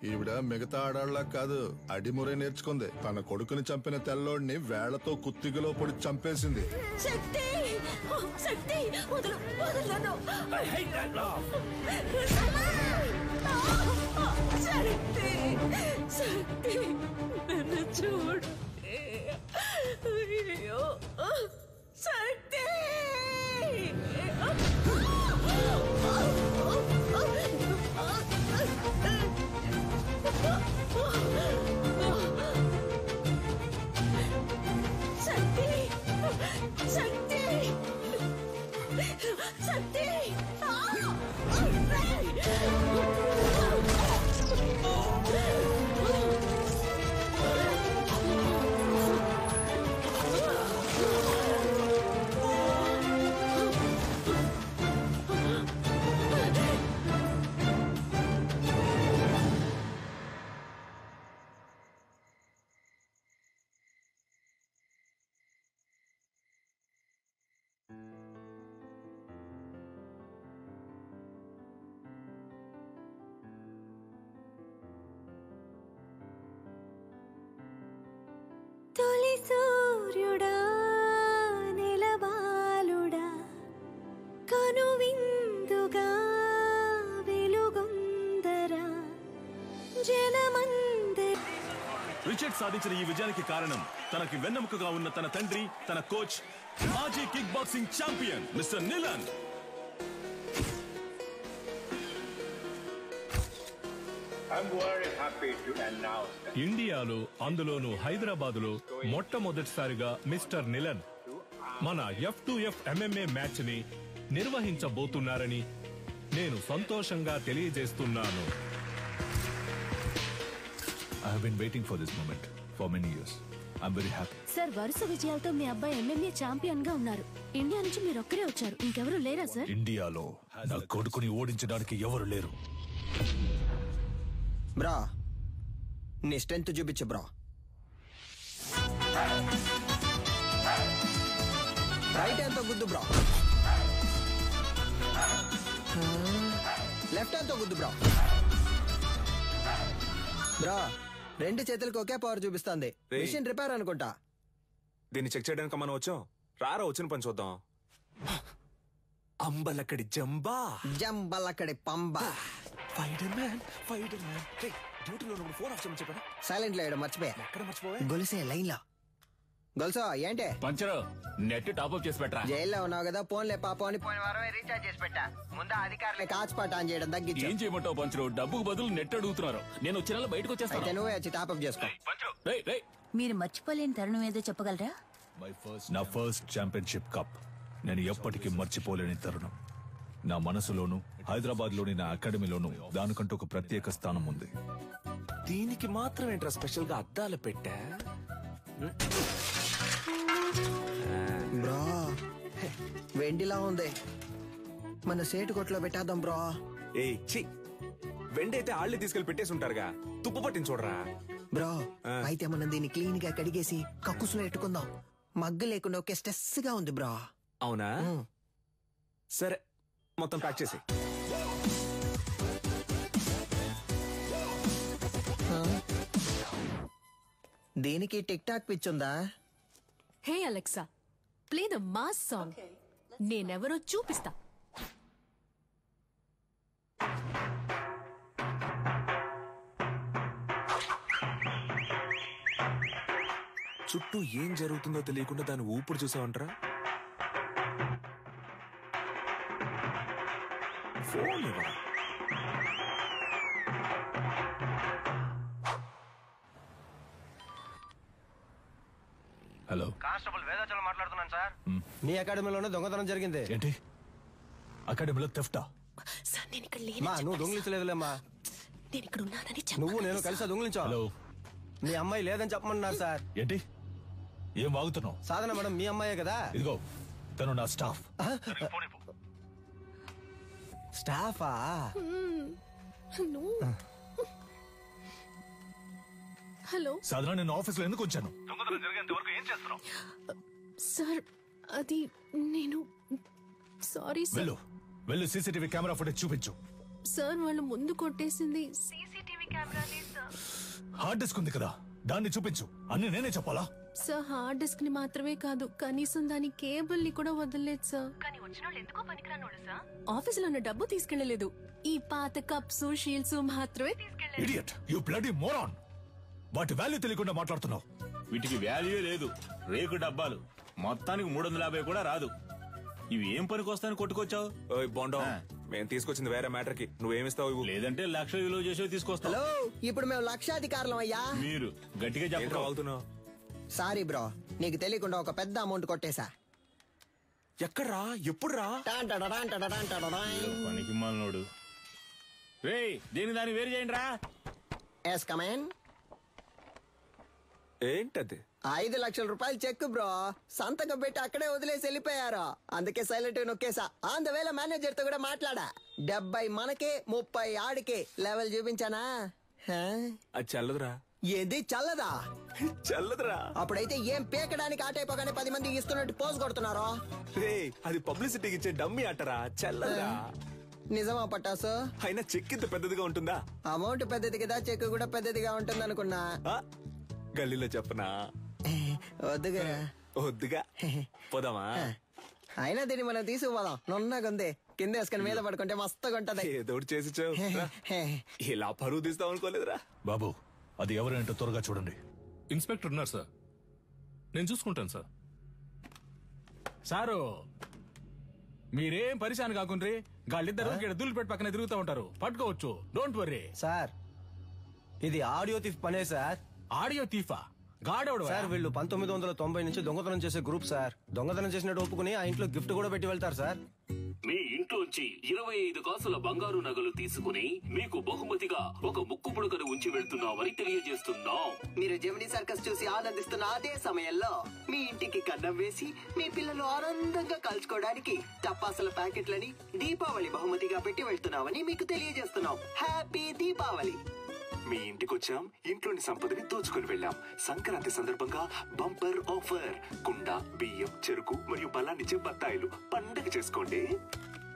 ఈవిడ మిగతా ఆడాళ్ళ కాదు, అడిమురే నేర్చుకుంది. తన కొడుకుని చంపిన తెల్లోడిని వేళ్లతో కుత్తిగలో పొడి చంపేసింది. శక్తి శక్తి వదలు వదలను. శక్తి శక్తి నన్ను చూడు. అయ్యో శక్తి. శక్తి శక్తి తొలి సూర్యుడా నిలవాలుడా కనువిందుగా వెలుగొందరా జనమందరి. రిచర్డ్ సాధించిన ఈ విజయానికి కారణం తనకి వెన్నెముకగా ఉన్న తన తండ్రి, తన కోచ్, మాజీ కిక్ బాక్సింగ్ ఛాంపియన్ మిస్టర్ నిలన్. ఇండియాలో, అందులోనూ హైదరాబాదులో మొట్టమొదటిసారిగా మిస్టర్ నిలన్ మన F2F MMA మ్యాచ్ ని నిర్వహించబోతున్నారని నేను సంతోషంగా తెలియజేస్తున్నాను. I have been waiting for this moment for many years. I'm very happy. Sir, వరుస విజయాలతో మీ అబ్బాయి MMA ఛాంపియన్ గా ఉన్నారు. ఇండియా నుంచి మీరు ఒక్కరే వచ్చారు, ఇంకెవరు లేరా సార్? ఇండియాలో నా కొడుకుని ఓడించడానికి ఎవరు లేరు. బ్రా, నీ స్ట్రెంత్ చూపించు బ్రా. రైట్ హ్యాండ్ తో గుద్దు బ్రా. లెఫ్ట్ హ్యాండ్ తో గుద్దు బ్రా. బ్రా, రెండు చేతులకు ఒకే పవర్ చూపిస్తుంది. మిషన్ రిపేర్ అనుకుంటా. దీన్ని చెక్ చేయడానికి మనం వచ్చాం. రారా వచ్చిన పని చూద్దాం. అంబలక్కడి జంబా, జంబలక్కడి పంబా. సైలెంట్ లో మర్చిపోయా. గొలుసే లైన్ లో. గొలుసా ఏంటే పంచరు నెట్ టాప్అప్ చేసి పెట్టరా. జైల్లో ఉన్నావు కదా, ఫోన్లే పాపం అని పోయిన వారమే రీఛార్జ్ చేసి పెట్టా. ముందు అధికారులే కాచిపాట ఆన్ చేయడం తగ్గించు. ఏం చేయమంటావు పంచరు? డబ్బుకు బదులు నెట్ అడుగుతున్నారు. నేను వచ్చిన బయటకు వచ్చేస్తాను. నువ్వే వచ్చి టాప్అప్ చేసుకో. మీరు మర్చిపోలేని తరుణం ఏదో చెప్పగలరా? నా ఫస్ట్ ఛాంపియన్షిప్ కప్ నేను ఎప్పటికీ మర్చిపోలేని తరుణం. నా మనసులోను, హైదరాబాద్ లోని నా అకాడమీలోను దానికంటూ ఒక ప్రత్యేక స్థానం ఉంది. దీనికి మాత్రం ఏంట్రా స్పెషల్ గా అద్దాలు పెట్టా? బ్రా, వెండిలా ఉంది. మన సేటు కొట్లో పెట్టేద్దాం బ్రా. వెండి అయితే ఆళ్ళే తీసుకెళ్లి పెట్టేసి ఉంటారుగా. తుప్పు పట్టించి చూడరా బ్రో. అయితే మనం దీన్ని క్లీన్ గా కడిగేసి కక్కుసులో పెట్టుకుందాం. మగ్గు లేకుండా ఒకే స్ట్రెస్ గా ఉంది బ్రా. అవునా? సరే, మొత్తం ప్యాక్ చేసి. దీనికి టిక్ టాక్ పిచ్చుందా? Hey Alexa, play the mass song. నేనెవరో చూపిస్తా. చుట్టూ ఏం జరుగుతుందో తెలియకుండా దాన్ని ఊపిరి చూసావంటరా. ఫోన్ ఇవ్వరా. హలో, కానిస్టేబుల్ వేదాచలం మాట్లాడుతున్నాను సార్. మీ అకాడమీలోనే దొంగతనం జరిగింది. ఏంటి? అకాడమీలో థెఫ్టా? సార్, నేను ఇక్కడ నువ్వు దొంగిలించలేదులేమ్మా. నేను ఇక్కడ ఉన్నానని నువ్వు నేను కలిసి దొంగిలించావు. హలో, మీ అమ్మాయి లేదని చెప్పమన్నారు సార్. ఏంటి? ఏం వాగుతున్నావు? సాధన మేడం మీ అమ్మాయే కదా. ఇదిగో, తను నా స్టాఫ్. స్టాఫా? హలో సాధన, నేను ఆఫీస్ లో ఎందుకు వచ్చాను? సార్, అది నేను సారీ సార్. వెళ్ళు, సీసీటీవీ కెమెరా ఫుటేజ్ చూపించు. సార్, వాళ్ళు ముందు కొట్టేసింది సీసీటీవీ హార్డ్ డిస్క్ ఉంది కదా, దాన్ని చూపించు. అన్ని నేనే చెప్పాలా? సార్ హార్డ్ డిస్క్ ని మాత్రమే కాదు, కనీసం దాని కేబుల్ ని కూడా వదలలేదు సార్. ఆఫీసులో ఉన్న డబ్బు తీసుకెళ్లలేదు. ఈ పాత కప్స్ షీల్డ్స్ మాత్రమే తీసుకెళ్లేదు. Idiot, you bloody moron. వాటి వాల్యూ తెలియకుండా మాట్లాడుతున్నావు. వీటికి వాల్యూ లేదు, రేకు డబ్బాలు. మొత్తానికి 350 కూడా రాదు. ఇవి ఏం పనికి వస్తాయని కొట్టుకొచ్చావు? బాండో, మేము తీసుకొచ్చింది వేరే మ్యాటర్ కి. నువ్వేమిస్తావు ఇవ్వు. లేదంటే 1,00,000 విలువ చేసే తీసుకొస్తావు. హలో, ఇప్పుడు మేము లక్షాధికారులం అయ్యా. మీరు గట్టిగా చెప్పగలుగుతున్నావు. సారీ బ్రో, నీకు తెలియకుండా ఒక పెద్ద అమౌంట్ కొట్టేశా. ఎక్కడ్రా? ఎప్పుడు రా? పనికి మాలినోడు. రేయ్, దీని దాన్ని వేరు చేయండి రా. ఎస్ కమేన్. ఏంటది? 5 లక్షల రూపాయలు చెక్ బ్రో. సంతకం పెట్టి అక్కడే వదిలేసి వెళ్ళిపోయారు. అందుకే సైలెంట్ నొక్కేసా. అందువేళ మేనేజర్ తో కూడా మాట్లాడా. 70 మనకే, 30 ఆడికే. లెవెల్ చూపించానా? అది చల్లదురా. ఏది చల్లదా? చల్లదురా. అప్పుడైతే ఏం పీకడానికి ఆటైపోగానే 10 మంది ఇస్తున్నట్టు పోజ్ కొడుతున్నారో. రే, అది పబ్లిసిటీకి ఇచ్చే డమ్మీ ఆటరా. చల్లదురా. నిజమా పట్టాసు? అయినా చెక్ ఇంత పెద్దదిగా ఉంటుందా? అమౌంట్ పెద్దది కదా, చెక్ కూడా పెద్దదిగా ఉంటుంది అనుకున్నా. గల్లీలో చెప్పనా? వద్దుగా. వద్దుగా. పోదామా? అయినా దీన్ని మనం తీసుకుపోదాం. నున్నగుంది, కింద వేసుకుని మీద పడుకుంటే మస్తుగా ఉంటది. ఏదో చేసి ఇలా పరువు తీస్తాం అనుకోలేదురా. బాబు, అది ఎవరేంటో త్వరగా చూడండి. ఇన్స్పెక్టర్ ఉన్నారు సార్, నేను చూసుకుంటాను సార్. సారు, మీరేం పరిశాన్ కాకుండ్రి. గాళ్ళిద్దరు దుల్లిపెట్టి పక్కన తిరుగుతూ ఉంటారు. పట్టుకోవచ్చు, డోంట్ వర్రీ. సార్, ఇది ఆడియో తీఫ్ పనే సార్. ఆడియో తీఫా? గాడెవడు సార్, వీళ్ళు 1990 నుంచి దొంగతనం చేసే గ్రూప్ సార్. దొంగతనం చేసినట్టు ఒప్పుకుని ఆ ఇంట్లో గిఫ్ట్ కూడా పెట్టి వెళ్తారు సార్. మీ ఇంట్లోంచి 25 కాసుల బంగారు నగలు తీసుకుని మీకు బహుమతిగా ఒక ముక్కు పుడకను ఉంచి వెళ్తున్నామని తెలియజేస్తున్నాం. మీరు జెమినీ సర్కస్ చూసి ఆనందిస్తున్న అదే సమయంలో మీ ఇంటికి కన్నం వేసి మీ పిల్లలు ఆనందంగా కలుసుకోవడానికి టపాసుల ప్యాకెట్లని దీపావళి బహుమతిగా పెట్టి వెళ్తున్నామని మీకు తెలియజేస్తున్నాం. హ్యాపీ దీపావళి. మీ ఇంటికొచ్చాం, ఇంట్లోని సంపదని దోచుకుని వెళ్ళాం. సంక్రాంతి సందర్భంగా బంపర్ ఆఫర్. కుండ, బియ్యం, చెరుకు మరియు బలాన్నిచ్చే బత్తాయిలు. పండగ చేసుకోండి.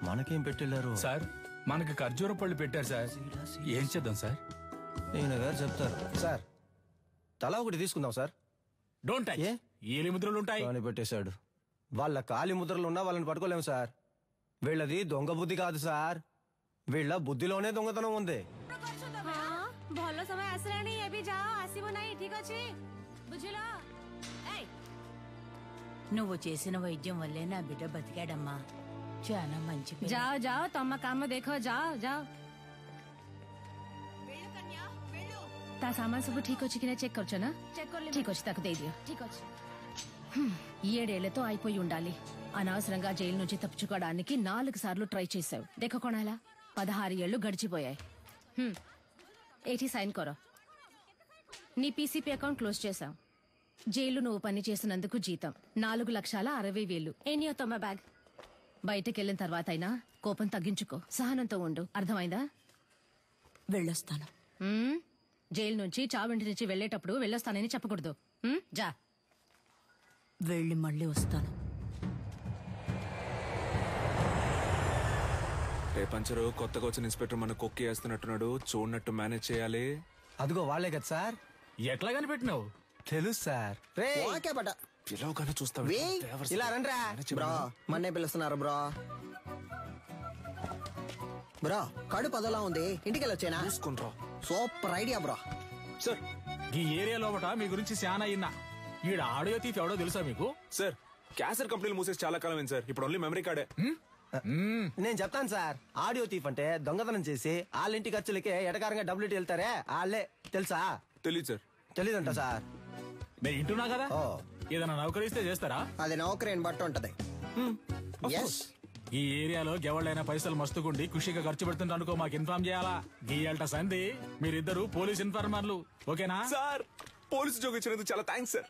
మనకేం పెట్టెళ్లారు సార్? మనకి ఖర్జూర పళ్ళు పెట్టారు సార్. ఏం చేద్దాం సార్? నేను గారు చెప్తారు సార్. తలా ఒకటి తీసుకుందాం సార్. Don't touch. ఏలి ముద్రలు ఉంటాయి అని పెట్టేశాడు. వాళ్ళ కాలి ముద్రలు ఉన్నా వాళ్ళని పట్టుకోలేము సార్. వీళ్ళది దొంగ బుద్ధి కాదు సార్, వీళ్ళ బుద్ధిలోనే దొంగతనం ఉంది. ଭଲ ସମୟ ଆସିଲାଣି, ଏବେ ଯାଅ, ଆସିବ ନାହିଁ, ଠିକ ଅଛି? ବୁଝିଲ? నువ్వు చేసిన వైద్యం వల్లే నా బిడ్డ బతికాడమ్మా. చాలా మంచి పిల్ల. ଯାଅ ଯାଅ, ତମ କାମ ଦେଖ, ଯାଅ ଯାଅ। ତା ସାମାନ ସବୁ ଠିକ ଅଛି କି ନା చెక్ କରୁଛ ନା? ଠିକ ଅଛି, ତାକୁ ଦେଇଦିଅ। ଠିକ ଅଛି। 7 అయిపోయి ఉండాలి. అనవసరంగా జైలు నుంచి తప్పించుకోవడానికి 4 సార్లు ట్రై చేశావు. దేఖ కొనాలా, 16 ఏళ్లు గడిచిపోయాయి. ఏటి సైన్ కరో. నీ పీసీపీ అకౌంట్ క్లోజ్ చేశాం. జైలు నువ్వు పని చేసినందుకు జీతం 4,60,000. ఎనియో తొమ్మ బ్యాగ్. బయటకెళ్ళిన తర్వాత అయినా కోపం తగ్గించుకో, సహనంతో ఉండు, అర్థమైందా? వెళ్ళొస్తాను. జైలు నుంచి చావింటి నుంచి వెళ్లేటప్పుడు వెళ్ళొస్తానని చెప్పకూడదు. జా. వెళ్ళి మళ్ళీ వస్తాను. పంచరు, కొత్తగా వచ్చిన ఇన్స్పెక్టర్ మన కొక్కి వేస్తున్నట్టున్నాడు. చూడనట్టు మేనేజ్ చేయాలి. అదిగో వాళ్ళే కదా సార్. ఎట్లా కనిపెట్టినావు? తెలుసు సార్. పిలవగానే చూస్తావు. ఇలా రండ్రా బ్రో, మన్నే పిలుస్తున్నారు బ్రో. బ్రో, కడుపు అదలా ఉంది, ఇంటికి వెళ్ళొచ్చేనా? Super idea bro. సార్, ఈ ఏరియా లోపట మీ గురించి శానా అయినా. ఈడ ఆడియో తీసి ఎవడో తెలుసా మీకు? సార్, క్యాసర్ కంపెనీలు మూసేసి చాలా కాలం అయింది సార్. ఇప్పుడు ఓన్లీ మెమరీ కార్డే. నేను చెప్తాను సార్. ఆడియో తీఫ్ అంటే దొంగతనం చేసి వాళ్ళ ఇంటి ఖర్చులకే ఎటకారంగా డబ్బులు ఇట్టి వెళ్తారే వాళ్ళే. తెలుసా? తెలీదు సార్. తెలీదంట సార్. నేను ఇంటున్నా కదా, ఏదైనా నౌకరిస్తే చేస్తారా? అది నౌకరీని బట్టి ఉంటది. ఈ ఏరియాలో ఎవళ్ళైనా పైసలు మస్తుకుండి ఖుషిగా ఖర్చు పెడుతుంటే అనుకో, మాకు ఇన్ఫార్మ్ చేయాలా. గీయాలట సంధి. మీరిద్దరు పోలీస్ ఇన్ఫార్మర్లు, ఓకేనా? సార్, పోలీసు ఉద్యోగం ఇచ్చినందుకు చాలా థ్యాంక్స్ సార్.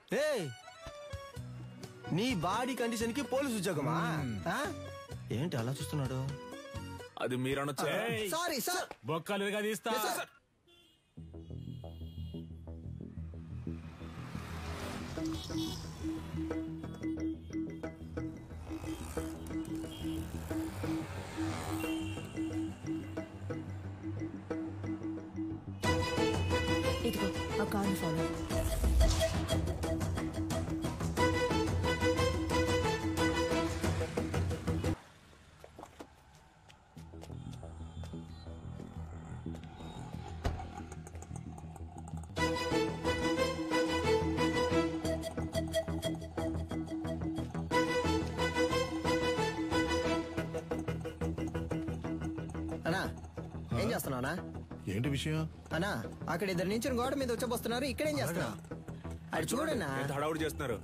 నీ బాడీ కండిషన్ కి పోలీసు ఉద్యోగమా? ఏంటి అలా చూస్తున్నాడు? అది మీరనొచ్చా? సారీ సార్, బొక్కలుగా తీస్తా. Found the follow. అన్నా ఏం చేస్తున్నావునా? ఏంటి విషయం? అన్నా అక్కడ ఇద్దరు నుంచి గోడ మీద వచ్చబోస్తున్నారు. ఇక్కడేం చేస్తున్నావు? అది చూడన్నా, హడావుడి చేస్తున్నారు.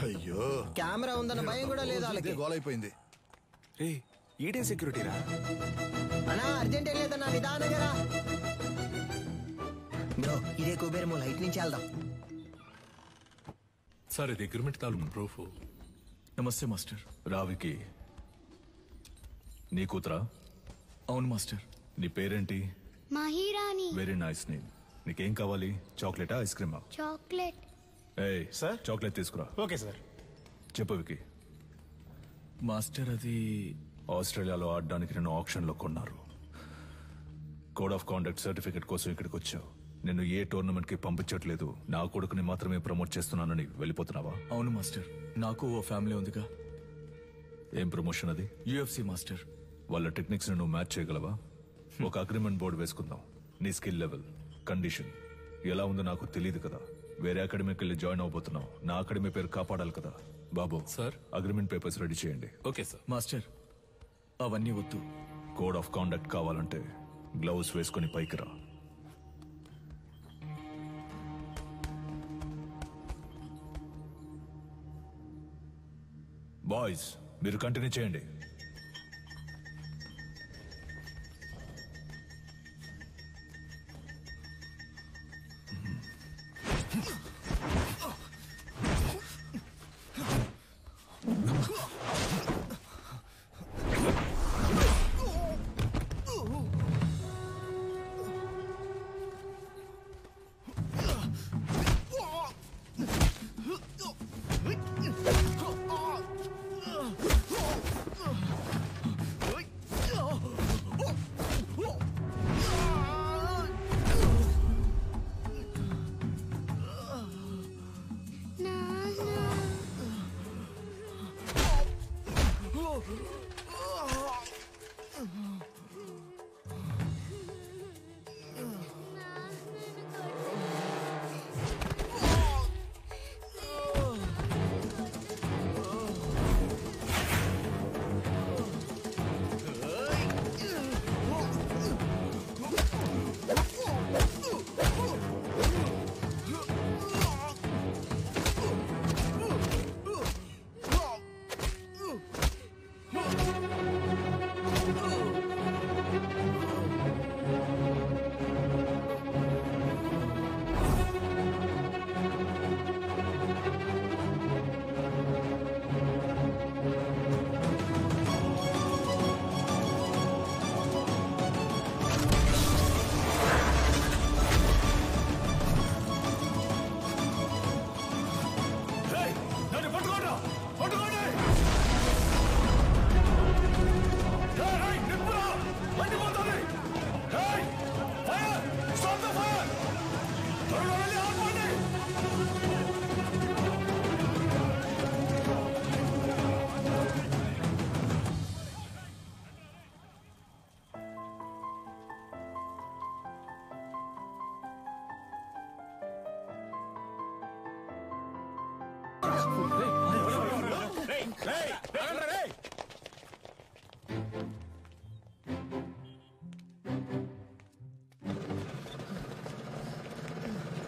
అయ్యో, కెమెరా ఉందన్న భయం కూడా లేదు వాళ్ళకి. గోలైపోయింది. ఈడే సెక్యూరిటీరా? అన్నా అర్జెంట్ ఏం లేదన్నా, నిదానంగా రా. బ్రో ఇదే కుబేరము, లైట్ నుంచి వెళ్దాం. సార్ ఇది అగ్రిమెంట్ తాలూకు ప్రూఫ్. నమస్తే మాస్టర్. రావికి నీ కూతురా? అవును మాస్టర్. నీ పేరేంటి? మహిరాణి. Very nice name. నీకేం కావాలి? చాక్లెటా, ఐస్ క్రీమా? చాక్లెట్. ఏయ్ సార్, చాక్లెట్ తీసుకురా. Okay sir. చెప్పు వికి. మాస్టర్ అది ఆస్ట్రేలియాలో ఆడడానికి నేను ఆప్షన్లో కొన్నారు. కోడ్ ఆఫ్ కాండక్ట్ సర్టిఫికెట్ కోసం ఇక్కడికి వచ్చావు. నేను ఏ టోర్నమెంట్ కి పంపించట్లేదు, నా కొడుకుని మాత్రమే ప్రమోట్ చేస్తున్నానని వెళ్ళిపోతున్నావా? అవును మాస్టర్, నాకు ఓ ఫ్యామిలీ ఉందిగా. ఏం ప్రమోషన్ అది? UFC master. వాళ్ళ టెక్నిక్స్ నువ్వు మ్యాచ్ చేయగలవా? ఒక అగ్రిమెంట్ బోర్డు వేసుకుందాం. నీ స్కిల్ లెవెల్, కండిషన్ ఎలా ఉందో నాకు తెలియదు కదా. వేరే అకాడమీకి వెళ్ళి జాయిన్ అవబోతున్నావు. నా అకాడమీ పేరు కాపాడాలి కదా. బాబు సార్, అగ్రిమెంట్ పేపర్స్ రెడీ చేయండి. Okay sir. మాస్టర్ అవన్నీ వద్దు. కోడ్ ఆఫ్ కాండక్ట్ కావాలంటే గ్లౌస్ వేసుకుని పైకి రా. బాయ్స్ మీరు కంటిన్యూ చేయండి.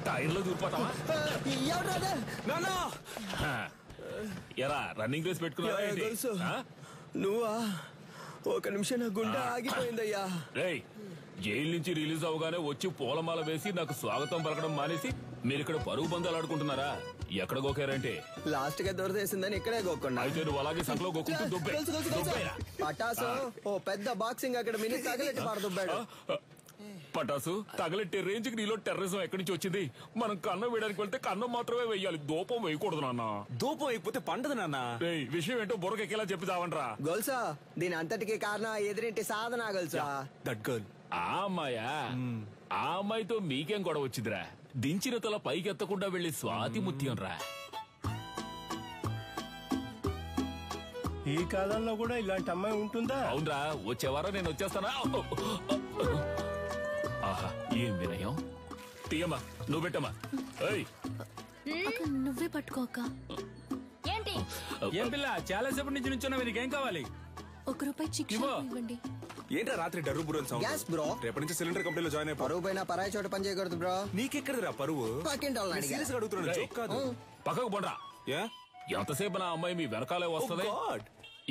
టైర్లో దూరిపోతావా? ఎరా రన్నింగ్ రేస్ పెట్టుకున్నావా? నువ్వా? ఒక నిమిషం నా గుండె ఆగిపోయిందయ్యా. రేయ్, జైలు నుంచి రిలీజ్ అవగానే వచ్చి పూలమాల వేసి నాకు స్వాగతం పలకడం మానేసి మీరు ఇక్కడ పరుగు బంధాలు ఆడుకుంటున్నారా? ఎక్కడ గోకారంటే లాస్ట్ గా దొరదేసిందని ఇక్కడే గోకుండా. అయితే నువ్వు అలాగే సంకలో గోకుంటూ దుబ్బే. పటాసు ఓ పెద్ద బాక్సింగ్ అకాడమీని తగలెట్టి పారదుబ్బాడు. పటాసు తగలెట్టే రేంజ్ కి నీలో టెర్రరిజం ఎక్కడి నుంచి వచ్చింది? మనం కన్నం వేయడానికి వెళ్తే కన్నం మాత్రమే వేయాలి, దూపం వేయకూడదు నాన్న. దూపం వేయకపోతే పండదు నాన్న. విషయం ఏంటో బుర్రకెక్కేలా చెప్తావంట్రా. గొలుసా దీని అంతటికి కారణం ఎదురింటి సాధన గొలుసా. That girl. ఆ అమ్మాయా? ఆ అమ్మాయితో మీకేం గొడవ వచ్చిందిరా? దించిన తల పైకెత్తకుండా వెళ్లి స్వాతి ముత్యం రా. ఈ కాలంలో కూడా ఇలాంటి అమ్మాయి ఉంటుందా? అవునరా, వచ్చే వారం నేను వచ్చేస్తానా. ఆహా, ఏం వినయం. తీయమ్మా, నువ్వు పెట్టమ్మా. నువ్వే పట్టుకోక. ఏంటి ఏం పిల్ల, చాలా సేపటి నుంచి నుంచున్నావు, నీకేం కావాలి? ₹1 చికెన్ ఇవ్వండి. ఏంట్రా రాత్రి డర్రు బుర్రని సౌండ్? Gas bro. రేపటి నుంచి సిలిండర్ కంపెనీలో జాయిన్ అయిపో. పరువు పైన పరాయి చోట పని చేయకూడదు బ్రో. నీకెక్కడరా పరువు? సీరియస్ గా అడుగుతున్నాను, జోక్ కాదు. పక్కకు పోండ్రా. ఎంతసేపు నా అమ్మాయి మీ వెనకాలే వస్తుంది?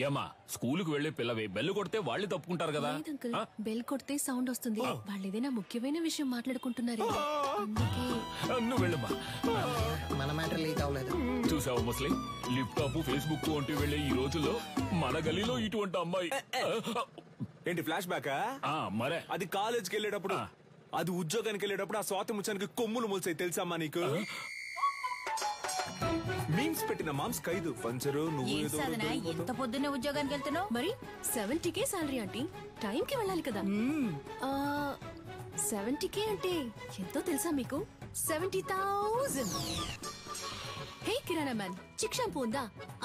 ఏమా, స్కూలుకు వెళ్లే పిల్లవి బెల్లు కొడితే వాళ్ళే తప్పుకుంటారు కదా. అంకుల్, బెల్ కొడితే సౌండ్ వస్తుంది. వాళ్ళు ఏదైనా ముఖ్యమైన విషయం మాట్లాడుకుంటున్నారు. నువ్వు వెళ్ళమ్మా. మన మ్యాటర్ లీక్ అవ్వలేదు. చూసావా ముస్లిం, లిప్టాప్ ఫేస్బుక్ వంటి వెళ్లే ఈ రోజుల్లో మన గలీలో ఇటువంటి అమ్మాయి. ఏంటి ఫ్లాష్ బ్యాక్? మరే అది కాలేజ్కి వెళ్ళేటప్పుడు, అది ఉద్యోగానికి వెళ్ళేటప్పుడు ఆ స్వాతి ముచ్చానికి కొమ్ములు మొలిసాయి తెలుసమ్మా నీకు? మీమ్స్ పెట్టిన మామ్స్ ఖైదు పంచరు. నువ్వు ఎంత పొద్దున్నే ఉద్యోగానికి వెళ్తున్నావు? మరి 70K సాలరీ ఆంటీ, టైం కి వెళ్ళాలి కదా. 70K అంటే ఎంతో తెలుసా మీకు? 70,000. హే కిరాణా మ్యాన్, చిక్ షాంపూ ఉందా?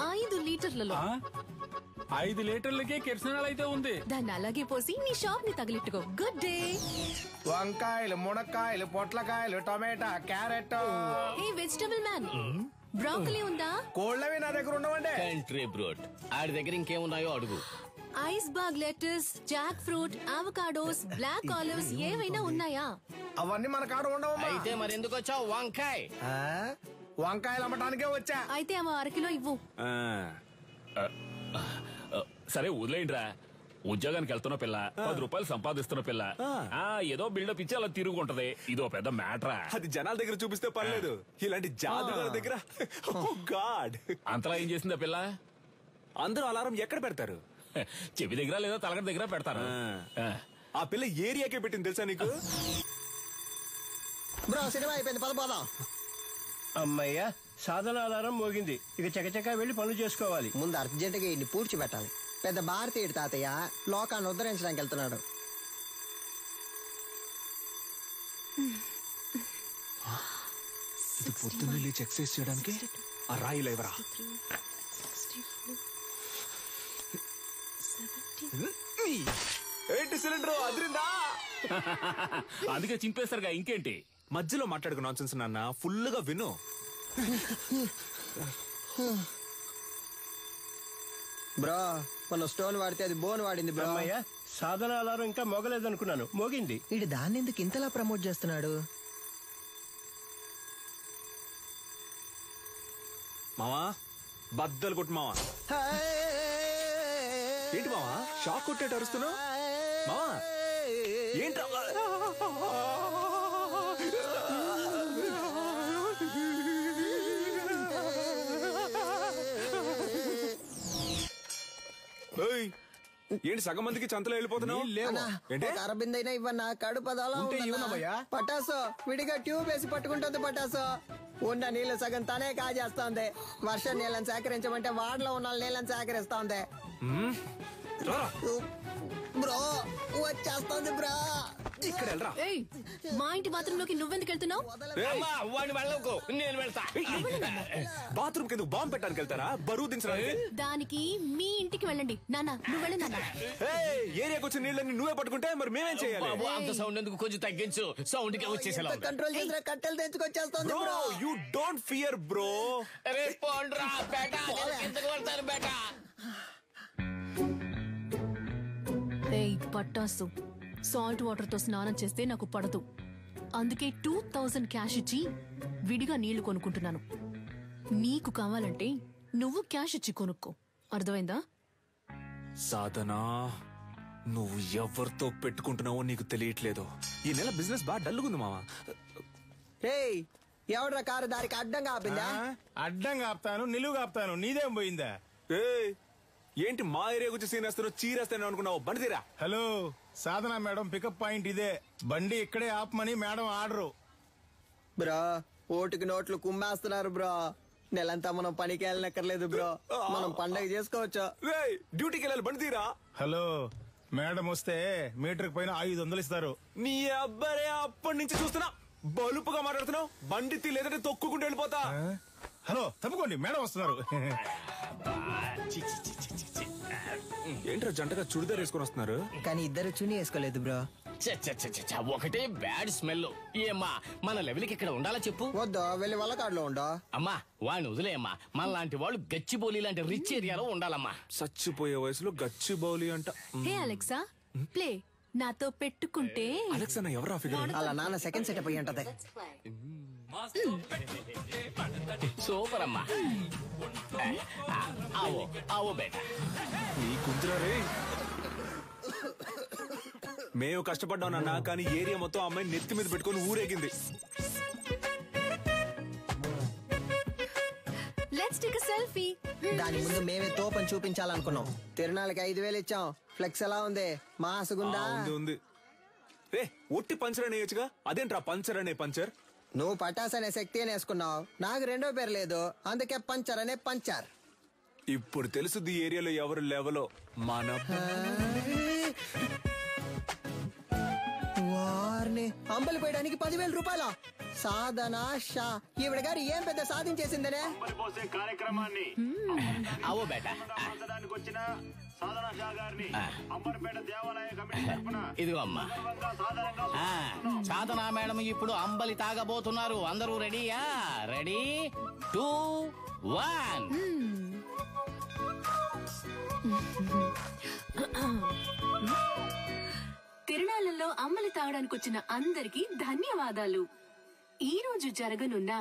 5 లీటర్లలో. 5 లీటర్లకే కిరసనాలు అయితే ఉంది. దాన్ని అలాగే పోసి నీ షాప్ ని తగిలిట్టుకో. Good day. వంకాయలు, మునక్కాయలు, పొట్లకాయలు, tomato, carrot. Hey vegetable man, broccoli ఉందా? కోళ్ళవి నా దగ్గర ఉండవండి. కంట్రీ బ్రోడ్, ఆడి దగ్గర ఇంకేమున్నాయో అడుగు. Iceberg lettuce, jackfruit, avocados, black olives ఏవైనా ఉన్నాయా? అవన్నీ మన కాడ ఉండవమ్మా. అయితే మరి ఎందుకు వచ్చావు? వంకాయ వంకాయలు అమ్మటానికే వచ్చా. అయితే అవి 1 కిలో ఇవ్వు. సరే వదిలేయండిరా. ఉద్యోగానికి వెళ్తున్న పిల్ల, ₹10 సంపాదిస్తున్న పిల్ల, ఏదో బిల్డప్ ఇచ్చి అలా తిరుగుంటది. ఇదో పెద్ద మ్యాటరా. అది జనాల దగ్గర చూపిస్తే పర్లేదు, ఇలాంటి జాదుగారి దగ్గర గాడ్. అంతలా ఏం చేసిందా పిల్ల? అందరూ అలారం ఎక్కడ పెడతారు? చెవి దగ్గర లేదా తలగడ దగ్గర పెడతారు. ఆ పిల్ల ఏరియాకే పెట్టింది తెలుసా నీకు? బ్రో సినిమా అయిపోయింది, పదపోదాం. అమ్మయ్యా, సాధన ఆధారం మోగింది. ఇక చకచకా వెళ్లి పనులు చేసుకోవాలి. ముందు అర్జెంటుగా ఇన్ని పూడ్చిపెట్టాలి. పెద్ద భారతీయుడు తాతయ్య లోకాన్ని ఉద్ధరించడానికి వెళ్తున్నాడు. ఇది పొద్దున్న లేచి ఎక్సర్సైజ్ చేయడానికి ఆ రాయి లేవరా? ఏంటి సిలిండర్ అదిరిందా? అందుకే చింపేస్తారుగా, ఇంకేంటి? మధ్యలో మాట్లాడుకు నాన్సెన్స్ నాన్న, ఫుల్ గా విను. బ్రో మన స్టోన్ వాడితే అది బోన్ వాడింది బ్రో. అమ్మయ్యా, సాధన ఆధారం ఇంకా మోగలేదనుకున్నాను, మోగింది. వీడు దాన్ని ఎందుకు ఇంతలా ప్రమోట్ చేస్తున్నాడు? మావా బద్దలు కొట్టు మావా. ఏంటి మావా షాక్ కొట్టేట అరుస్తున్నావు? మావా ఏంట్రా? ఏంటి సగం మందికి చంతలో వెళ్ళిపోతున్నావు? అరబిందైనా ఇవ్వన్నా, కడుపదలా పటాసు విడిగా ట్యూబ్ వేసి పట్టుకుంటుంది. పటాసు ఉన్న నీళ్లు సగం తనే కాజేస్తోంది. వర్షం నీళ్ళని సేకరించమంటే వాడలో ఉన్న నీళ్ళని సేకరిస్తోంది. బ్రో వచ్చేస్తోంది బ్రో. ఇక్కడ వెళ్ళరా. మా ఇంటి బాత్రూమ్ లోకి నువ్వెందుకు వెళ్తున్నావు? నేను వెళ్తా. బాత్రూమ్ కింద బాంబు పెట్టడానికి వెళ్తారా? బరువు దించడానికి? దానికి మీ ఇంటికి వెళ్ళండి. నాన్న నువ్వు వెళ్ళి నాన్న. ఏరియాకి వచ్చిన నీళ్ళని నువ్వే పట్టుకుంటే మరి మేమేం చేయాలి? అంత సౌండ్ ఎందుకు, కొంచెం తగ్గించు. సౌండ్ కి వచ్చేసేలా కంట్రోల్ చేసిన కట్టెలు తెచ్చుకొచ్చేస్తోంది bro. You don't fear bro. పోండ్రా బేటా, కిందకు వెళ్తాను బేటా. ఏయ్ పట్టాసు, సాల్ట్ వాటర్ తో స్నానం చేస్తే నాకు పడదు. అందుకే 2000 క్యాష్ ఇచ్చి విడిగా నీళ్లు కొనుక్కుంటున్నాను. నీకు కావాలంటే నువ్వు క్యాష్ ఇచ్చి కొనుక్కో. అర్థమైందా? సాధనా, నువ్వు ఎవరితో పెట్టుకుంటున్నావో నీకు తెలియట్లేదు. ఈ నెల బిజినెస్ బాగా డల్లుగుంది మావా. ఎవడ్రా కారు దారికి అడ్డంగా ఆపిందా? అడ్డంగా ఆపుతాను, నిలువుగా ఆపుతాను, నీదేం పోయిందా? ఏంటి మా ఏరియా గురించి సీనేస్తున్నావు? చీరేస్తాను అనుకున్నావు? బండి తీరా. హలో, సాధన మేడం పికప్ పాయింట్ ఇదే. బండి ఇక్కడే ఆపమని మేడం ఆర్డరు. బ్రో ఓటుకి నోట్లు కుమ్మేస్తున్నారు బ్రో. నెలంతా మనం పనికి వెళ్ళనక్కర్లేదు బ్రో, మనం పండగ చేసుకోవచ్చు. డ్యూటీకి వెళ్ళాలి, బండి తీరా. హలో, మేడం వస్తే మీటర్ పైన 500 ఇస్తారు. నీ అబ్బారే అప్పటి నుంచి చూస్తున్నా. బలుపుగా మాట్లాడుతున్నావు? బండి తీ, లేదంటే తొక్కుకుంటూ వెళ్ళిపోతా. హలో తప్పుకోండి, మేడం వస్తున్నారు. ఏంట్రా జంటగా చుడిదార్ వేసుకొని వస్తున్నారు? కానీ ఇద్దరు చున్నీ వేసుకోలేదు బ్రో. ఒకటే బ్యాడ్ స్మెల్. ఏమ్మా మన లెవెల్కి ఇక్కడ ఉండాలా చెప్పు? వద్దు, వెళ్ళి వాళ్ళ కాడులో ఉండో. అమ్మా వాడిని వదిలేయమ్మా. మన లాంటి వాళ్ళు గచ్చిబౌలి లాంటి రిచ్ ఏరియాలో ఉండాలమ్మా. చచ్చిపోయే వయసులో గచ్చి బౌలి అంట. హే అలెక్సా, ప్లే. నాతో పెట్టుకుంటే అలెక్సా నా ఎవరా ఫిగర్? అలా నాన్న సెకండ్ సెటప్ అయ్యి ఉంటది. సూపర్ అమ్మా. ఆవో ఆవో బేటా. నీ కుంతురా రే. మేము కష్టపడ్డాం నాన్న, కానీ ఏరియా మొత్తం అమ్మాయిని నెత్తి మీద పెట్టుకొని ఊరేగింది. Let's take a selfie. దాని ముందు మేమే తోపని చూపించాలనుకున్నాం. తిరునాళ్ళకి 5,000 ఇచ్చాం. ఫ్లెక్స్ ఎలా ఉంది? మాసుగుందా? ఉంది. రే ఒట్టి పంచర్ అనేయచ్చుగా, అదేంట్రా పంచర్ అనే పంచర్? నువ్వు పటాస్ అనే శక్తి అని వేసుకున్నావు. నాకు రెండో పేరు లేదు, అందుకే పంచర్ అనే పంచర్. ఇప్పుడు తెలుసుది ఈ ఏరియాలో ఎవరు లెవలో. మన వారిని అంబలి పోయడానికి 10,000 రూపాయల సాధన షా. ఈవిడ గారు ఏం పెద్ద సాధించేసిందనే కార్యక్రమాన్ని ఆవో బేటా. వచ్చిన సాధన షా గారిని అంబర్పేట దేవాలయ కమిటీ తరపున ఇదిగో అమ్మా. సాధనా మేడం ఇప్పుడు అంబలి తాగబోతున్నారు. అందరూ రెడీయా? రెడీ 2 1. తిరునాళ్ళలో అమ్మలి తాగడానికి వచ్చిన అందరికీ ధన్యవాదాలు. ఈ రోజు జరగనున్న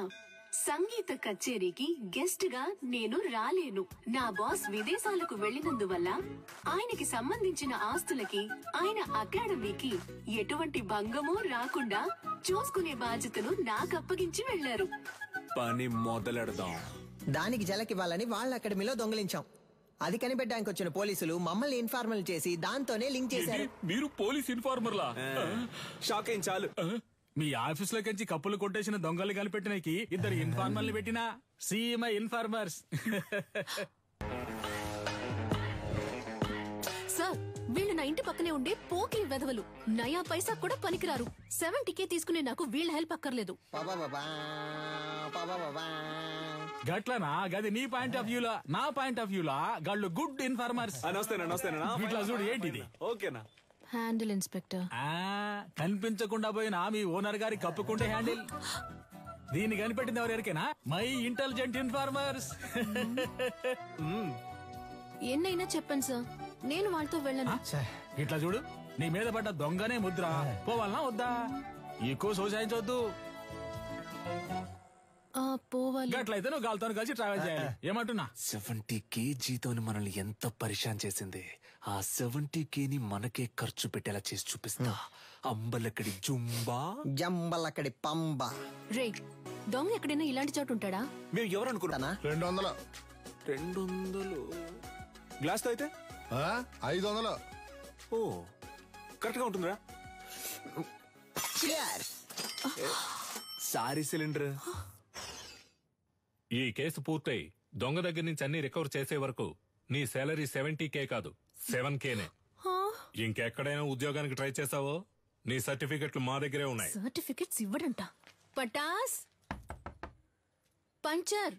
సంగీత కచేరీకి గెస్ట్ గా నేను రాలేను. నా బాస్ విదేశాలకు వెళ్లినందువల్ల ఆయనకి సంబంధించిన ఆస్తులకి, ఆయన అకాడమీకి ఎటువంటి భంగమూ రాకుండా చూసుకునే బాధ్యతను నాకు అప్పగించి వెళ్లారు. పని మొదలెడదాం. దానికి జలకివ్వాలని వాళ్ళ అకాడమీలో దొంగిలించాం. అది కనిపెట్టడానికి వచ్చిన పోలీసులు మమ్మల్ని ఇన్ఫార్మల్ చేసి దాంతోనే లింక్ చేశారు. మీరు పోలీస్ ఇన్ఫార్మర్లా? షాక్ అయింది చాలు. మీ ఆఫీస్ లోకి కప్పులు కొట్టేసిన దొంగలు కనిపెట్టినకి ఇద్దరు ఇన్ఫార్మర్లు పెట్టినా సీఎంఐ ఇన్ఫార్మర్స్. సార్, వీళ్ళు నా ఇంటి పక్కనే ఉండే పోకిరి వెధవలు. నయా పైసా కూడా పనికిరారు. 70K తీసుకునే నాకు వీళ్ళ హెల్ప్ అక్కర్లేదు. గట్లనా? గది నీ పాయింట్ ఆఫ్ వ్యూలా. నా పాయింట్ ఆఫ్ వ్యూలా గాళ్ళు గుడ్ ఇన్ఫార్మర్స్. నమస్తేనా. ఇట్లా చూడు ఏంటిది? ఓకేనా? Handle inspector. కనిపించకుండా పోయినా మీ ఓనర్ గారి కప్పుకుంటే హ్యాండిల్. దీన్ని కనిపెట్టింది ఎవరికైనా? My intelligent informers. ఎన్నైనా చెప్పండి సార్, నేను వాళ్ళతో వెళ్ళను. ఇట్లా చూడు, నీ మీద పడ్డ దొంగనే ముద్ర. పోవాలనా వద్దా? ఎక్కువ సోసాయించవద్దు. పోవాలి. గట్లయితే నువ్వు గాలితో కలిసి ట్రావెల్ చేయాలి. ఏమంటున్నా? 70K జీతం మనల్ని ఎంత పరిశాన్ చేసింది. ఆ 70K ని మనకే ఖర్చు పెట్టేలా చేసి చూపిస్తా. అంబలక్కడి జుంబా, జంబలక్కడి పంబ. రే, దొంగ ఎక్కడైనా ఇలాంటి చోటు ఉంటాడా? మేము ఎవరు అనుకుంటానా? 200 గ్లాస్ తో అయితే 500. ఓ కరెక్ట్ గా ఉంటుందిరా. Sorry cylinder. ఈ కేసు పూర్తయి దొంగ దగ్గర నుంచి అన్ని రికవర్ చేసే వరకు నీ సాలరీ 70K కాదు 7Kనే. ఇంకెక్కడైనా ఉద్యోగానికి ట్రై చేసావో నీ సర్టిఫికెట్లు మా దగ్గరే ఉన్నాయి. సర్టిఫికెట్స్ ఇవ్వడంట. పటాస్ పంచర్.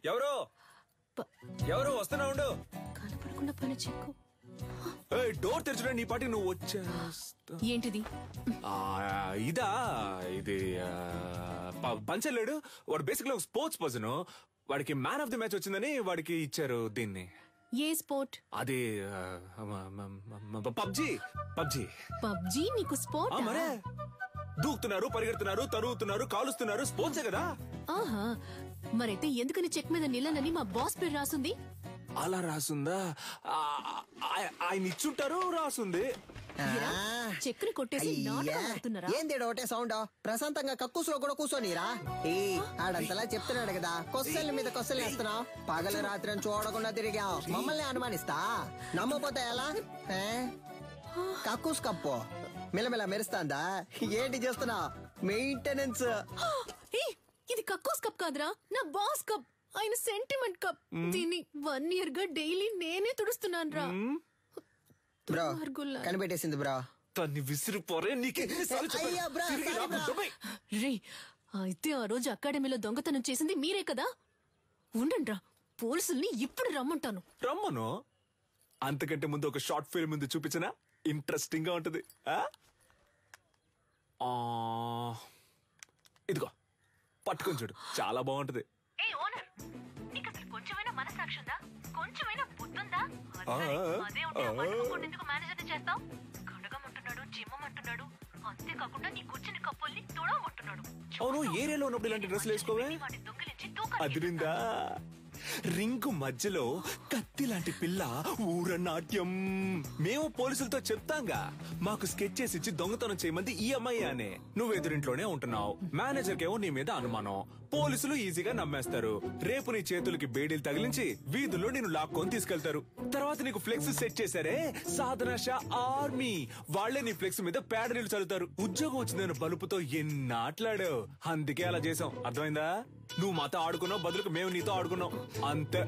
ఎవరు వస్తున్నా ఉండు. కనపడకుండా పని చెక్కు. డోర్ తెరచుడా, నీ పాటి నువ్వు వచ్చేస్తా. ఏంటిది? ఇదా? ఇది పంచర్ లేడు. వాడు బేసిక్ ఒక స్పోర్ట్స్ పర్సన్. వాడికి మ్యాన్ ఆఫ్ ది మ్యాచ్ వచ్చిందని వాడికి ఇచ్చారు దీన్ని. ఏ స్పోర్ట్? అది పబ్జీ. పబ్జీ నీకు స్పోర్ట్? మరే దూకుతున్నారు, పరిగెడుతున్నారు, తరుగుతున్నారు, కాలుస్తున్నారు. స్పోర్ట్సే కదా. ఆహా, మరైతే ఎందుకని చెక్ మీద నిలనని మా బాస్ పేరు రాసుంది? అలా రాసుందా? ఆయన ఇచ్చుంటారు, రాసుంది. చెక్కుని కొట్టేసి నాటకాలు ఆడుతున్నారా? ఏంది ఒకటే సౌండ్? ప్రశాంతంగా కక్కుసులో కూడా కూర్చోనిరా. ఆడంతలా చెప్తున్నాడు కదా, కొస్సల మీద కొస్సలు వేస్తున్నావు. పగలు రాత్రి అని చూడకుండా తిరిగావు. మమ్మల్ని అనుమానిస్తా? నమ్మపోతే ఎలా? కక్కుస్ కప్పు మిలమిల మెరుస్తాందా? ఏంటి చేస్తున్నావు? మెయింటెనెన్స్. ఇది కక్కోస్ కప్ కాదురా, నా బాస్ కప్. ఆయన సెంటిమెంట్ కప్. దీన్ని 1 year గా డైలీ నేనే తుడుస్తున్నాను రా. బ్రో కనిపెట్టేసింది బ్రో. తన్ని విసిరిపోరే. రే, అయితే ఆ రోజు అకాడమీలో దొంగతనం చేసింది మీరే కదా? ఉండండ్రా, పోలీసుల్ని ఇప్పుడు రమ్మంటాను. రమ్మను. అంతకంటే ముందు ఒక షార్ట్ ఫిల్మ్ ముందు చూపించనా? ఇంట్రెస్టింగ్ గా ఉంటది. ఇదిగో పట్టుకొని చూడు, చాలా బాగుంటది. కొంచెమైనా మనసాక్షి ఉందా? కొంచెమైనా బుద్ధుందా? మేనేజర్ చేస్తావు. కడగమంటున్నాడు, చిమ్మమంటున్నాడు, అంతేకాకుండా నీ కూర్చుని కప్పుల్ని తొడగమంటున్నాడు. అవును, ఏరియాలో ఉన్నప్పుడు ఇలాంటి డ్రెస్సులు వేసుకోవే? అదిరిందా? రింగు మధ్యలో కత్తి లాంటి పిల్ల ఊరనాట్యం. మేము పోలీసులతో చెప్తాంగా, మాకు స్కెచ్ చేసి ఇచ్చి దొంగతనం చేయమంది ఈ అమ్మాయి అనే. నువ్వు ఎదురింట్లోనే ఉంటున్నావు, మేనేజర్ కేమో నీ మీద అనుమానం. పోలీసులు ఈజీగా నమ్మేస్తారు. రేపు నీ చేతులకి బేడీలు తగిలించి వీధుల్లో నేను లాక్కొని తీసుకెళ్తారు. తర్వాత నీకు ఫ్లెక్స్ సెట్ చేశారే, సాధన షా ఆర్మీ, వాళ్లే నీ ఫ్లెక్స్ మీద పేడ నీళ్లు చల్లుతారు. ఉద్యోగం వచ్చిందని బలుపుతో ఎన్నాట్లాడావు, అందుకే అలా చేసాం. అర్థమైందా? నువ్వు మాతో ఆడుకున్నావు, బదులుకు మేము నీతో ఆడుకున్నాం అంతే.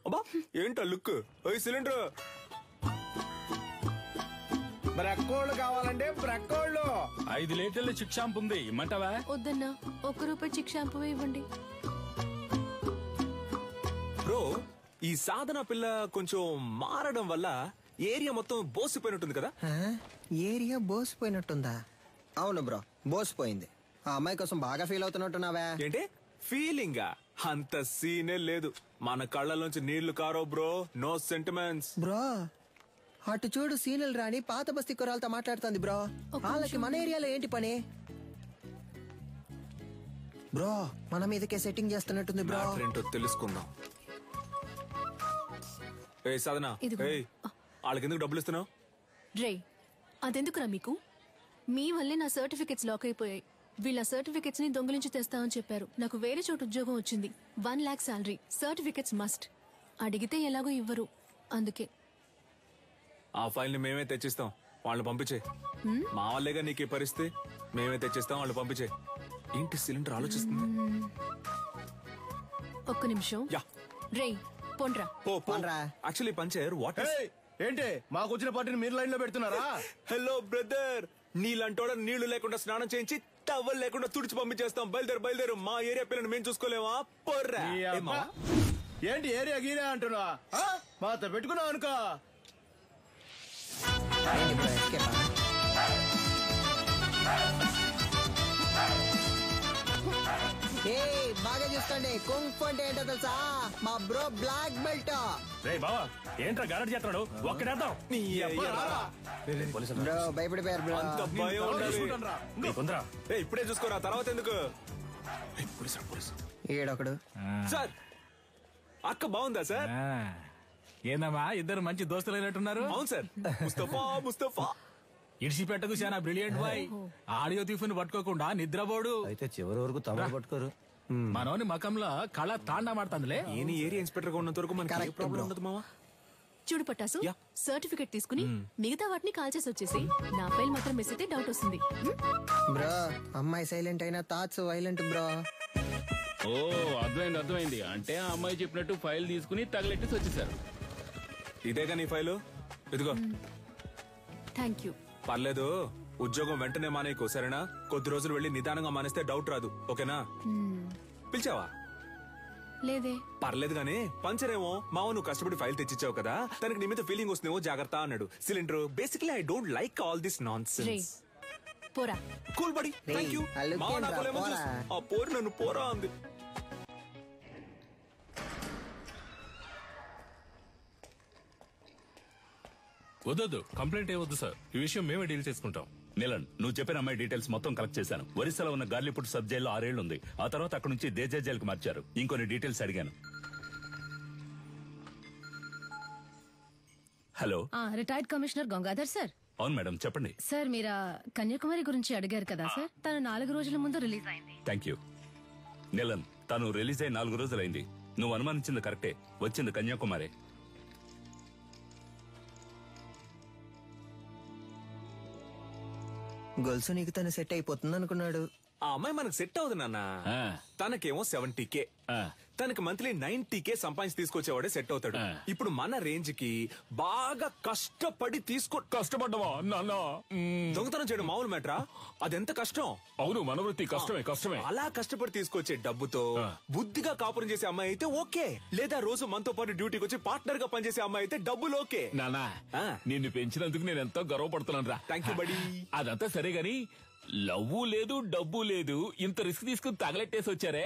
అబ్బా ఏంటా లుక్? సిలిండర్ బ్రక్కోళ్ళు కావాలంటే బ్రక్కోళ్ళు. 5 లీటర్ల చిక్ షాంపూ ఉంది, ఇమ్మంటావా? వద్దన్నా, ₹1 చిక్ షాంపూ ఇవ్వండి. బ్రో, ఈ సాధన పిల్ల కొంచెం మారడం వల్ల ఏరియా మొత్తం బోసిపోయినట్టుంది కదా? ఏరియా బోసిపోయినట్టుందా? అవును బ్రో, బోసిపోయింది. ఆ అమ్మాయి కోసం బాగా ఫీల్ అవుతున్నట్టున్నావా? ఏంటి ఫీలింగా? అంత సీనే లేదు. మన కళ్ళలోంచి నీళ్లు కారో బ్రో. No sentiments bro. అటు చూడు, సీనియల్ రాణి పాత బస్తీ కురాలతో మాట్లాడుతుంది బ్రో. వాళ్ళకి మన ఏరియాలో ఏంటి పని? బ్రో, మన మీదకే సెట్టింగ్ చేస్తున్నట్టుంది బ్రో. ఏంటో తెలుసుకుందాం. ఏ సాధన, వాళ్ళకి ఎందుకు డబ్బులు ఇస్తున్నావు? రే, అదెందుకురా మీకు? మీ వల్లే నా సర్టిఫికెట్స్ లాక్ అయిపోయాయి. వీళ్ళ సర్టిఫికెట్స్ ని దొంగిలించి తెస్తామని చెప్పారు. నాకు వేరే చోట ఉద్యోగం వచ్చింది. 1 lakh శాలరీ. Certificates must. అడిగితే ఎలాగో ఇవ్వరు, అందుకే. ఆ ఫైల్ ని మేమే తెచ్చిస్తాం, వాళ్ళు పంపించే. మా వాళ్ళేగా నీకు పరిస్థితి. మేమే తెచ్చిస్తాం, వాళ్ళు పంపించే. ఏంటి సిలిండర్ ఆలోచిస్తుంది? ఒక్క నిమిషం. రే, పొండ్రా. యాక్చువల్లీ పంచర్ వాట్ ఏంటి మాకు వచ్చిన పార్టీని మీరు లైన్ లో పెడుతున్నారా? హలో బ్రదర్, నీళ్ళంటోడ నీళ్లు లేకుండా స్నానం చేయించి టవల్ లేకుండా తుడిచి పంపించేస్తాం. బయలుదేరు. మా ఏరియా పిల్లని మేము చూసుకోలేమా? పొర్రా. ఏంటి ఏరియా గీరియా అంటున్నా? మాతో పెట్టుకున్నావు అనుకో. బాగా చూసుకోండి, కుంగ్ ఫు అంటే ఏంటో తెలుసా? మా బ్రో బ్లాక్ బెల్ట్. రే బావా, ఏంట్రా గారడి చేస్తున్నాడు? ఒక్కడేద్దాం. బ్రో భయపడిపోయారు బ్రో. ఇప్పుడే చూసుకోరా, తర్వాత ఎందుకు? ఏడొకడు. సార్, అక్క బాగుందా సార్? ఏందమ్మా, ఇద్దరు మంచి దోస్తులు అయినట్టున్నారు. అవును సార్. ముస్తఫా ఇడిసిపెట్టకు, చాలా బ్రిలియంట్ బాయ్. ఆడియో తీఫుని పట్టుకోకుండా నిద్రపోడు. అయితే చివరి వరకు తమ పట్టుకోరు. మనోని మకంలో కళ తాండా మాడుతుందిలే. ఏరియా ఇన్స్పెక్టర్ గా ఉన్నంత వరకు మనకి ప్రాబ్లం ఉండదు మావా. చూడు పట్టాసు, సర్టిఫికెట్ తీసుకుని మిగతా వాటిని కాల్ చేసి వచ్చేసి నా ఫైల్ మాత్రం మిస్ అయితే డౌట్ వస్తుంది. బ్రో, అమ్మాయి సైలెంట్ అయినా థాట్స్ వైలెంట్ బ్రో. ఓ, అర్థమైంది. అంటే ఆ అమ్మాయి చెప్పినట్టు ఫైల్ తీసుకుని తగలెట్టేసి వచ్చేసారు. ఇదేగా నీ ఫైలు, ఇదిగో. Thank you. పర్లేదు, ఉద్యోగం వెంటనే మానేయకు, సరేనా? కొద్ది రోజులు వెళ్ళి నిదానంగా మానేస్తే డౌట్ రాదు, ఓకేనా? పిలిచావా? లేదే. పర్లేదు గానీ, పంచరేమో మావ నువ్వు కష్టపడి ఫైల్ తెచ్చిచ్చావు కదా, తనకి నీ మీద ఫీలింగ్ వస్తుందేమో, జాగ్రత్త అన్నాడు. Cylinder, basically I don't like all this nonsense. పోరా. Cool buddy, thank you. ఆ పోరు నన్ను పోరా అంది. వద్దు, కంప్లైంట్ ఏవద్దు సార్. ఈ విషయం మేమే డీల్ చేసుకుంటాం. నీలన్, నువ్వు చెప్పిన అమ్మాయి డీటెయిల్స్ మొత్తం కలెక్ట్ చేశాను. ఒరిస్సాలో ఉన్న గార్లీపుట్ సబ్ జైల్లో 6 ఏళ్లు ఉంది. ఆ తర్వాత అక్కడ నుంచి దేజా జైలుకి మార్చారు. ఇంకొన్ని డీటెయిల్స్ అడిగాను. Hello, retired commissioner Gangadhar sir. అవును మేడం, చెప్పండి. సార్, మీరు కన్యాకుమారి గురించి అడిగారు కదా సార్. తను 4 రోజుల ముందు రిలీజ్ అయింది. Thank you. నీలన్, తను రిలీజ్ అయి 4 రోజులైంది. నువ్వు అనుమానించింది కరెక్టే, వచ్చింది కన్యాకుమారి. గొలుసు నీకు తను సెట్ అయిపోతుంది అనుకున్నాడు. ఆ అమ్మాయి మనకు సెట్ అవుతుంది నాన్న. తనకేమో 70K. తనకి మంత్లీ 90K సంపాదించి తీసుకొచ్చేవాడే సెట్ అవుతాడు. ఇప్పుడు మన రేంజ్ కి బాగా కష్టపడి కష్టపడ్డవా నాన్న? దొంగతనం చేయడం మామూలు మ్యాటరా? అదెంత కష్టం. అవును, మన వృత్తి కష్టమే. అలా కష్టపడి తీసుకొచ్చే డబ్బుతో బుద్ధిగా కాపురం చేసే అమ్మాయి అయితే ఓకే, లేదా రోజు మనతో పాటు డ్యూటీకి వచ్చి పార్ట్నర్ గా పనిచేసే అమ్మాయి అయితే డబ్బులు ఓకే. నానా, నిన్ను పెంచినందుకు నేను ఎంతో గర్వపడుతున్నాను రా. థ్యాంక్ యూ బడి. అదంతా సరే గాని లవ్వు లేదు, డబ్బు లేదు, ఇంత రిస్క్ తీసుకుని తగలెట్టేసి వచ్చారే.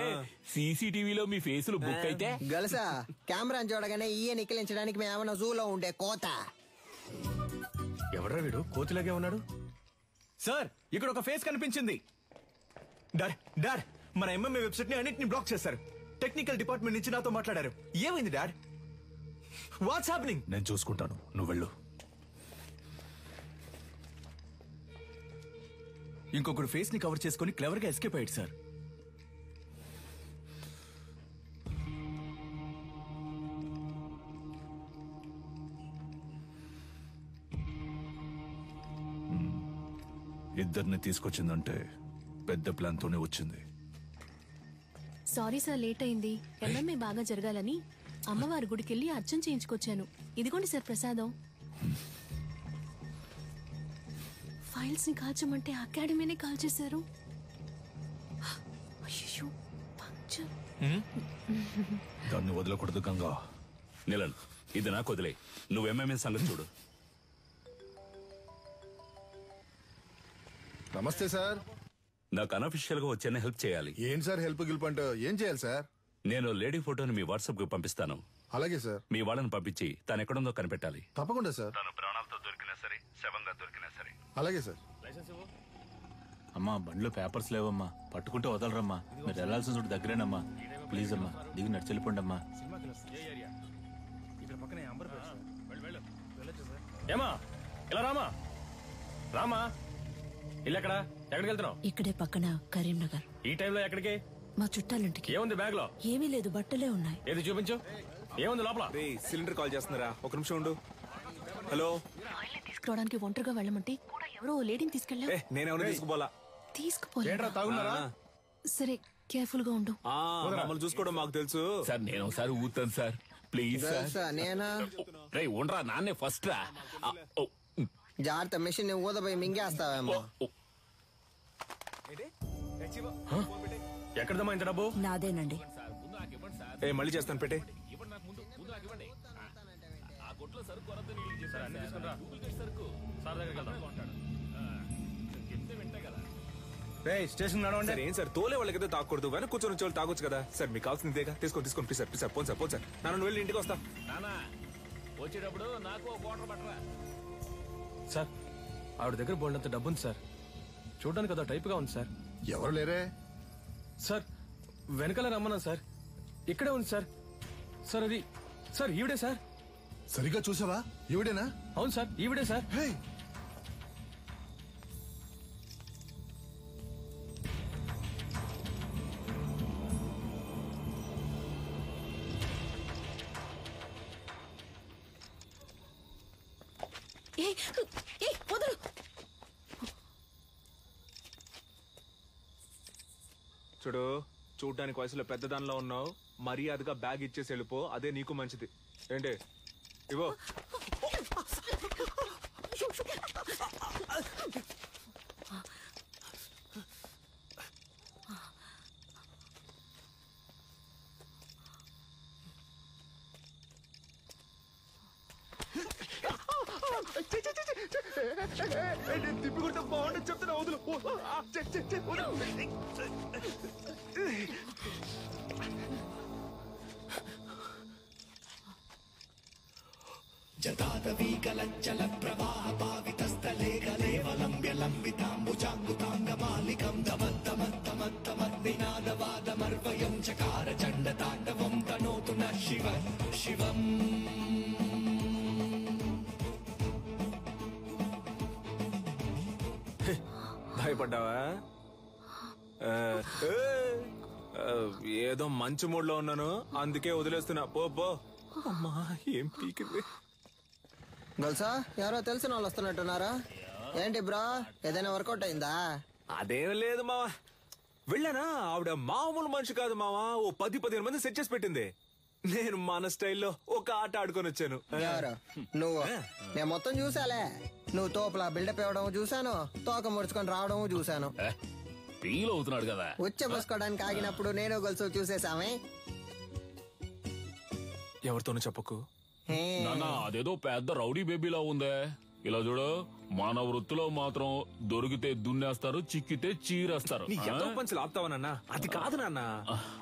సీసీటీవీలో మీ ఫేసులు బుక్ అయితే గలసా కెమెరా చూడగానే ఈయ నిక్కిలించడానికి మేమన్నా జూలో ఉండే కోత. ఎవడ్రా వీడు కోతిలాగే ఉన్నాడు? సార్, ఇక్కడ ఒక ఫేస్ కనిపించింది. డాడ్, మన ఎంఎంఏ వెబ్సైట్ ని అన్నిటిని బ్లాక్ చేశారు. టెక్నికల్ డిపార్ట్మెంట్ నుంచి నాతో మాట్లాడారు. ఏమైంది డాడ్? What's happening? నేను చూసుకుంటాను, నువ్వు వెళ్ళు. ఇంకొకరు ఫేస్ ని కవర్ చేసుకుని క్లవర్ గా ఎస్కేప్ అయ్యాడు సార్. ఇద్దరిని తీసుకొచ్చిందంటే పెద్ద ప్లాన్ తోనే వచ్చింది. సారీ సార్, లేట్ అయింది. ఎంఎంఏ బాగా జరగాలని అమ్మవారి గుడికెళ్ళి అర్చన చేయించుకొచ్చాను. ఇదిగోండి సార్ ప్రసాదం. ఫైల్స్ ని కాల్చమంటే అకాడమీనే కాల్చేశారు. అయ్యో, పంక్చర్. దాన్ని వదలకూడదు గంగా. నిలన్, ఇది నాకు వదిలే. నువ్వు ఎంఎంఏ సంగతి చూడు. నమస్తే సార్. నాకు అనఫిషియల్ గా వచ్చేనే హెల్ప్ చేయాలి. ఏం సార్ హెల్ప్ గిల్పంటే ఏం చేయాలి సార్? నేను లేడీ ఫోటోని మీ వాట్సాప్ కి పంపిస్తాను. అలాగే సార్. మీ వాళ్ళని పంపించి తను ఎక్కడుందో కనిపెట్టాలి. తప్పకుండా సార్. తను ప్రాణాలతో దొరికినా సరే, శవంగా దొరికినా సరే. అలాగే సార్. అమ్మా, బండ్లో పేపర్స్ లేవమ్మా, పట్టుకుంటే వదలరమ్మా. మీరు వెళ్లాల్సిన చోటు దగ్గరేనమ్మా. ప్లీజ్ అమ్మా, దిగి నడిచి వెళ్ళిపోండి అమ్మా. ఏమా ఇలా రామా ఇల్లు ఎక్కడికి వెళ్తున్నావు? ఇక్కడే పక్కన కరీంనగర్. ఈ టైంలో ఎక్కడికి? మా చుట్టాలింటికి. ఏముంది బ్యాగ్ లో? ఏమీ లేదు, బట్టలే ఉన్నాయి. ఏది చూపించు. ఏముంది లోపల? సిలిండర్ కాల్ చేస్తున్నారా? ఒక నిమిషం ఉండు. హలో. తీసుకురావడానికి ఒంటరిగా వెళ్ళమంటే కూడా ఎవరో లేడీని తీసుకెళ్ళా. నేనేమన్నా తీసుకుపోలా. తీసుకుపోలే. సరే, కేర్ఫుల్ గా ఉండు. మమ్మల్ని చూసుకోవడం మాకు తెలుసు సార్. నేను ఒకసారి ఊతాను సార్, ప్లీజ్ సార్. నేనా? రే ఉండరా, నాన్నే ఫస్ట్ రా. జాగ్రత్త, మిషన్ ఊదపోయి మింగేస్తావేమో. ఎక్కడదమ్మా ఇంత డబ్బు? నాదేనండి. మళ్ళీ చేస్తాను, పెట్టే. స్టేషన్ సార్ ఏం సార్, తోలే వాళ్ళకైతే తాగకూడదు, వెనక కూర్చొని వాళ్ళు తాగొచ్చు కదా సార్. మీకు కావాల్సిందేగా, తీసుకోండి please sir. Please sir, phone sir. నన్ను వెళ్ళి ఇంటికి వస్తా. వచ్చేటప్పుడు నాకు వాటర్ పట్టరా. సార్, ఆవిడ దగ్గర బోల్డంత డబ్బు ఉంది సార్. చూడడానికి అదో టైప్ గా ఉంది సార్. ఎవరు లేరే సార్? వెనకాల రమ్మన్నా సార్. ఇక్కడే ఉంది సార్. సార్ అది సార్ ఈవిడే సార్. సరిగా చూసావా? ఈవిడేనా? అవును సార్, ఈవిడే సార్. చూడు, చూడ్డానికి వయసులో పెద్దదానిలో ఉన్నావు. మర్యాదగా బ్యాగ్ ఇచ్చేసి వెళ్ళిపో, అదే నీకు మంచిది. ఏంటి ఇవో. తిప్పికుంటే బాగుండదు చెప్తున్నా, వదులు. జతాదవీకలంచల ప్రవాహ పావితస్థలే గలేవలంబ్య లంబితాంబుజాంగుతాంగమాలికం దమత్తమత్తమత్తమద్వినాదవాదమర్వయం చకార చండ తాండవం తనోతు న శివం. భయపడ్డావా? ఏదో మంచి మూడ్ లో ఉన్నాను, అందుకే వదిలేస్తున్నా. పో. అమ్మా, ఏం పీకింది. గల్సా, ఎవరో తెలిసిన వాళ్ళు వస్తున్నట్టున్నారా? ఏంటి బ్రో, ఏదైనా వర్కౌట్ అయిందా? అదేం లేదు మావా, వెళ్ళానా? ఆవిడ మామూలు మనిషి కాదు మావా. ఓ 10-15 మంది సెట్ చేసి పెట్టింది. నేను మన స్టైల్లో ఒక ఆట ఆడుకొని వచ్చాను. ఎవరు? నువ్వు? నేను మొత్తం చూసాలే. నువ్వు తోపులా బిల్డప్ ఇవ్వడం చూసాను, తోక ముడుచుకొని రావడం చూసాను. ఫీల్ అవుతున్నాడు కదా. ఉచ్చబోసుకోవడానికి ఆగినప్పుడు నేను గొలుసు చూసేసామే. ఎవరితోనూ చెప్పకు. నానా అదేదో పెద్ద రౌడీ బేబీలా ఉందే. ఇలా చూడు, మన వృత్తిలో మాత్రం దొరికితే దున్నేస్తారు, చిక్కితే చీరేస్తారు. నీ ఎంతో పంచులు ఆపుతావా నాన్న? అది కాదు నాన్న,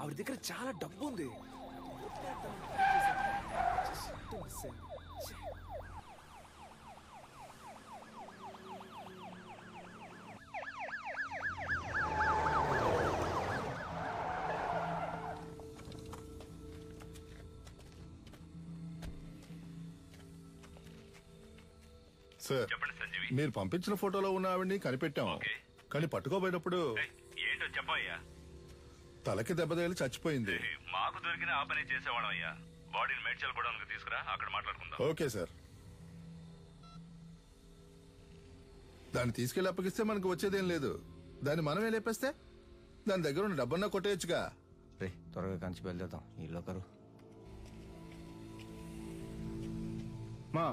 ఆవిడ దగ్గర చాలా డబ్బు ఉంది. సార్, మీరు పంపించిన ఫోటోలో ఉన్న ఆవిడ్ని కనిపెట్టాము, కానీ పట్టుకోబోయేటప్పుడు ఏంటో చెప్పయ్యా. తలకి దెబ్బ తగిలి చచ్చిపోయింది. మాకు దొరికిన ఆ పని చేసేవాళ్ళం అయ్యా. బాడీని మేడ్చల్ గోడౌన్కి తీసుకురా, అక్కడ మాట్లాడుకుందాం. Okay sir. దాన్ని తీసుకెళ్లి అప్పగిస్తే మనకు వచ్చేదేం లేదు. దాన్ని మనమే లేపేస్తే దాని దగ్గర ఉన్న డబ్బన్నా కొట్టేయచ్చుగా. రే త్వరగా కంచి బయలుదేరుతాం. ఇల్లు ఒకరు మా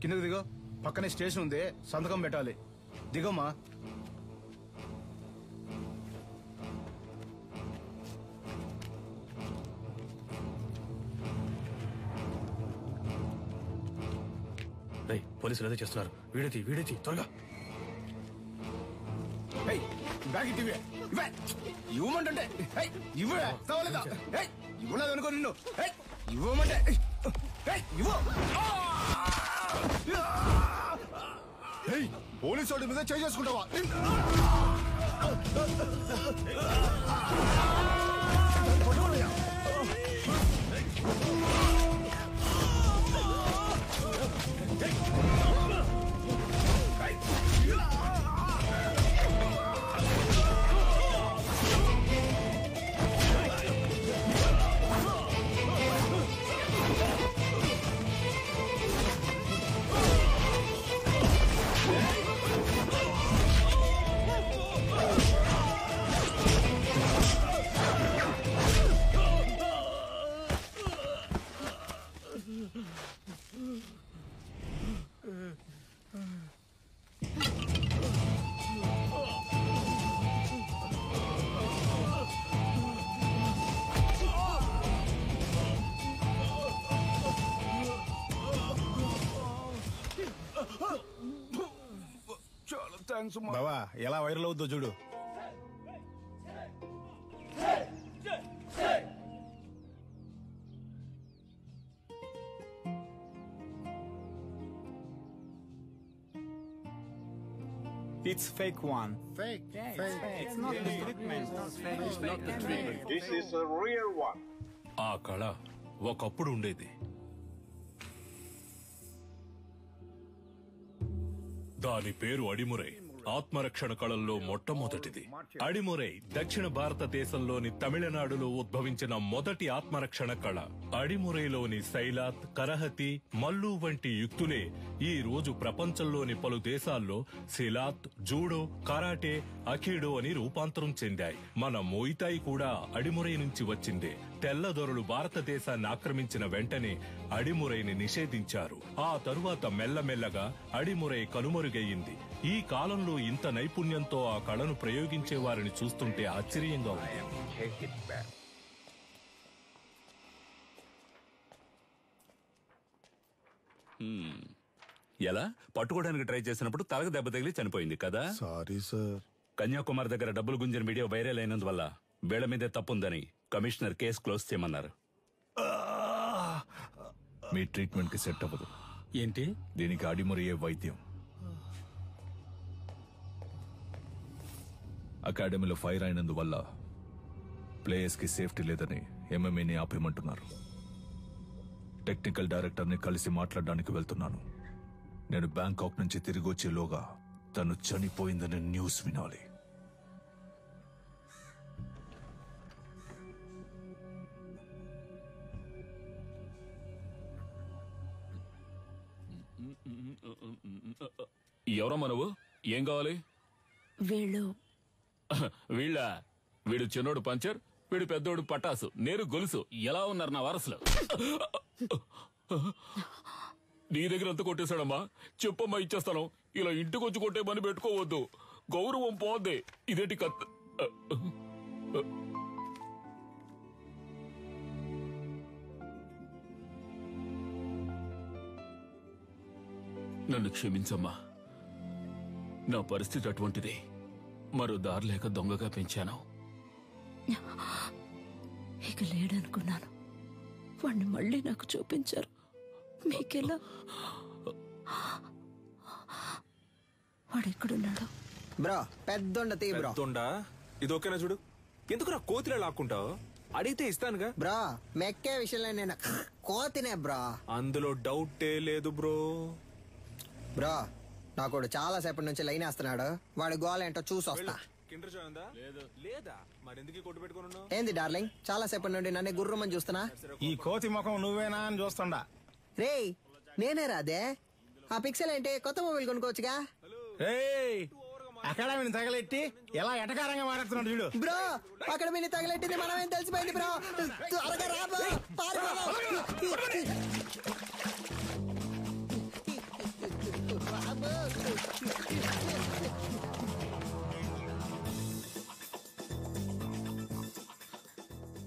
కిందకి దిగో. పక్కనే స్టేషన్ ఉంది, సంతకం పెట్టాలి. దిగోమా. రేయ్, పోలీసులు అదే చేస్తున్నారు. వీడేతి త్వరగా. బ్యాగ్ ఇవ్వే, ఇవ్వమంటే ఇవ్వే ఇవ్వలేదు అనుకో నిన్ను. ఇవ్వమంటే ఇవ్వ. పోలీసు వాడి మీద చేసుకుంటావా? బావా ఎలా వైరల్ అవుద్దో చూడు. It's fake one. Fake. It's not the treatment. It's not the treatment. This is a real one. ఆ కళ ఒకప్పుడు ఉండేది. దాని పేరు అడిమురై. ఆత్మరక్షణ కళల్లో మొట్టమొదటిది. అడిమురై దక్షిణ భారతదేశంలోని తమిళనాడులో ఉద్భవించిన మొదటి ఆత్మరక్షణ కళ. అడిమురైలోని సైలాత్, కరహతి, మల్లు వంటి యుక్తులే ఈ రోజు ప్రపంచంలోని పలు దేశాల్లో సిలాత్, జూడో, కరాటే, అఖీడో అని రూపాంతరం చెందాయి. మన మోయితాయి కూడా అడిమురై నుంచి వచ్చిందే. తెల్లదొరలు భారతదేశాన్ని ఆక్రమించిన వెంటనే అడిమురైని నిషేధించారు. ఆ తరువాత మెల్లమెల్లగా అడిమురై కనుమరుగయ్యింది. ఈ కాలంలో ఇంత నైపుణ్యంతో ఆ కళను ప్రయోగించే వారిని చూస్తుంటే ఆశ్చర్యంగా ఉంది. ఎలా పట్టుకోవడానికి ట్రై చేసినప్పుడు తలకు దెబ్బ తగిలి చనిపోయింది కదా. Sorry sir. కన్యాకుమారి దగ్గర డబ్బులు గుంజిన వీడియో వైరల్ అయినందువల్ల వీళ్ళ మీదే తప్పుందని కమిషనర్ కేసు క్లోజ్ చేయమన్నారు. మీ ట్రీట్మెంట్ కి సెట్ అవ్వదు. ఏంటి? దీనికి అడిమురయ్యే వైద్యం. అకాడమీలో ఫైర్ అయినందువల్ల ప్లేయర్స్ కి సేఫ్టీ లేదని ఎంఎంఏని ఆపేయమంటున్నారు. టెక్నికల్ డైరెక్టర్ ని కలిసి మాట్లాడడానికి వెళ్తున్నాను. నేను బ్యాంకాక్ నుంచి తిరిగి వచ్చేలోగా తను చనిపోయిందని న్యూస్ వినాలి. ఎవరమ్మా నువ్వు? ఏం కావాలి? వీళ్ళు వీళ్ళ వీడు చిన్నోడు పంచర్, వీడు పెద్దోడు పటాసు, నేను గొలుసు. ఎలా ఉన్నారు నా వారసులు? నీ దగ్గర అంత కొట్టేశాడమ్మా. చెప్పమ్మా, ఇచ్చేస్తాను. ఇలా ఇంటికి వచ్చి కొట్టే పని పెట్టుకోవద్దు, గౌరవం పోద్ది. ఇదేంటి కత్ నన్ను క్షమించమ్మా, నా పరిస్థితి అటువంటిది. మరో దారి లేక దొంగగా పెంచాను. ఇక లేడనుకున్నాను, వాణ్ణి మళ్ళీ నాకు చూపించారు. మీకెలా? వాడెక్కడున్నాడు? బ్రో పెద్దొండ తీ బ్రో. పెద్దొండ ఇది ఓకేనా చూడు. ఎందుకు నా కోతిలో లాక్కుంటావు? అడిగితే ఇస్తానుగా. బ్రో మెక్కే విషయంలో నేను కోతినే బ్రో, అందులో డౌటే లేదు బ్రో. బ్రో నాకోడు చాలా సేపటి నుంచి లైన్ వేస్తున్నాడు. వాడి గోల్ ఏంటో చూసి వస్తా. కిండర్ జాయ్ ఉందా? లేదా మరి ఎందుకు కొట్టు పెట్టుకున్నావు? ఏంది డార్లింగ్, చాలా సేపటి నుండి నన్ను గుర్రమని చూస్తున్నా. ఈ కోతి ముఖం నువ్వేనా అని చూస్తుండా. రేయ్ నేనే రాదే. ఆ పిక్సెల్ ఏంటి, కొత్త మొబైల్ కొనుక్కోవచ్చుగా. అకాడమీని తగలెట్టి ఎలా ఎటకారంగా మాట్లాడుతున్నాడు చూడు. బ్రో అకాడమీని తగలెట్టింది మనమేం తెలిసిపోయింది బ్రో. త్వరగా రా బ్రో,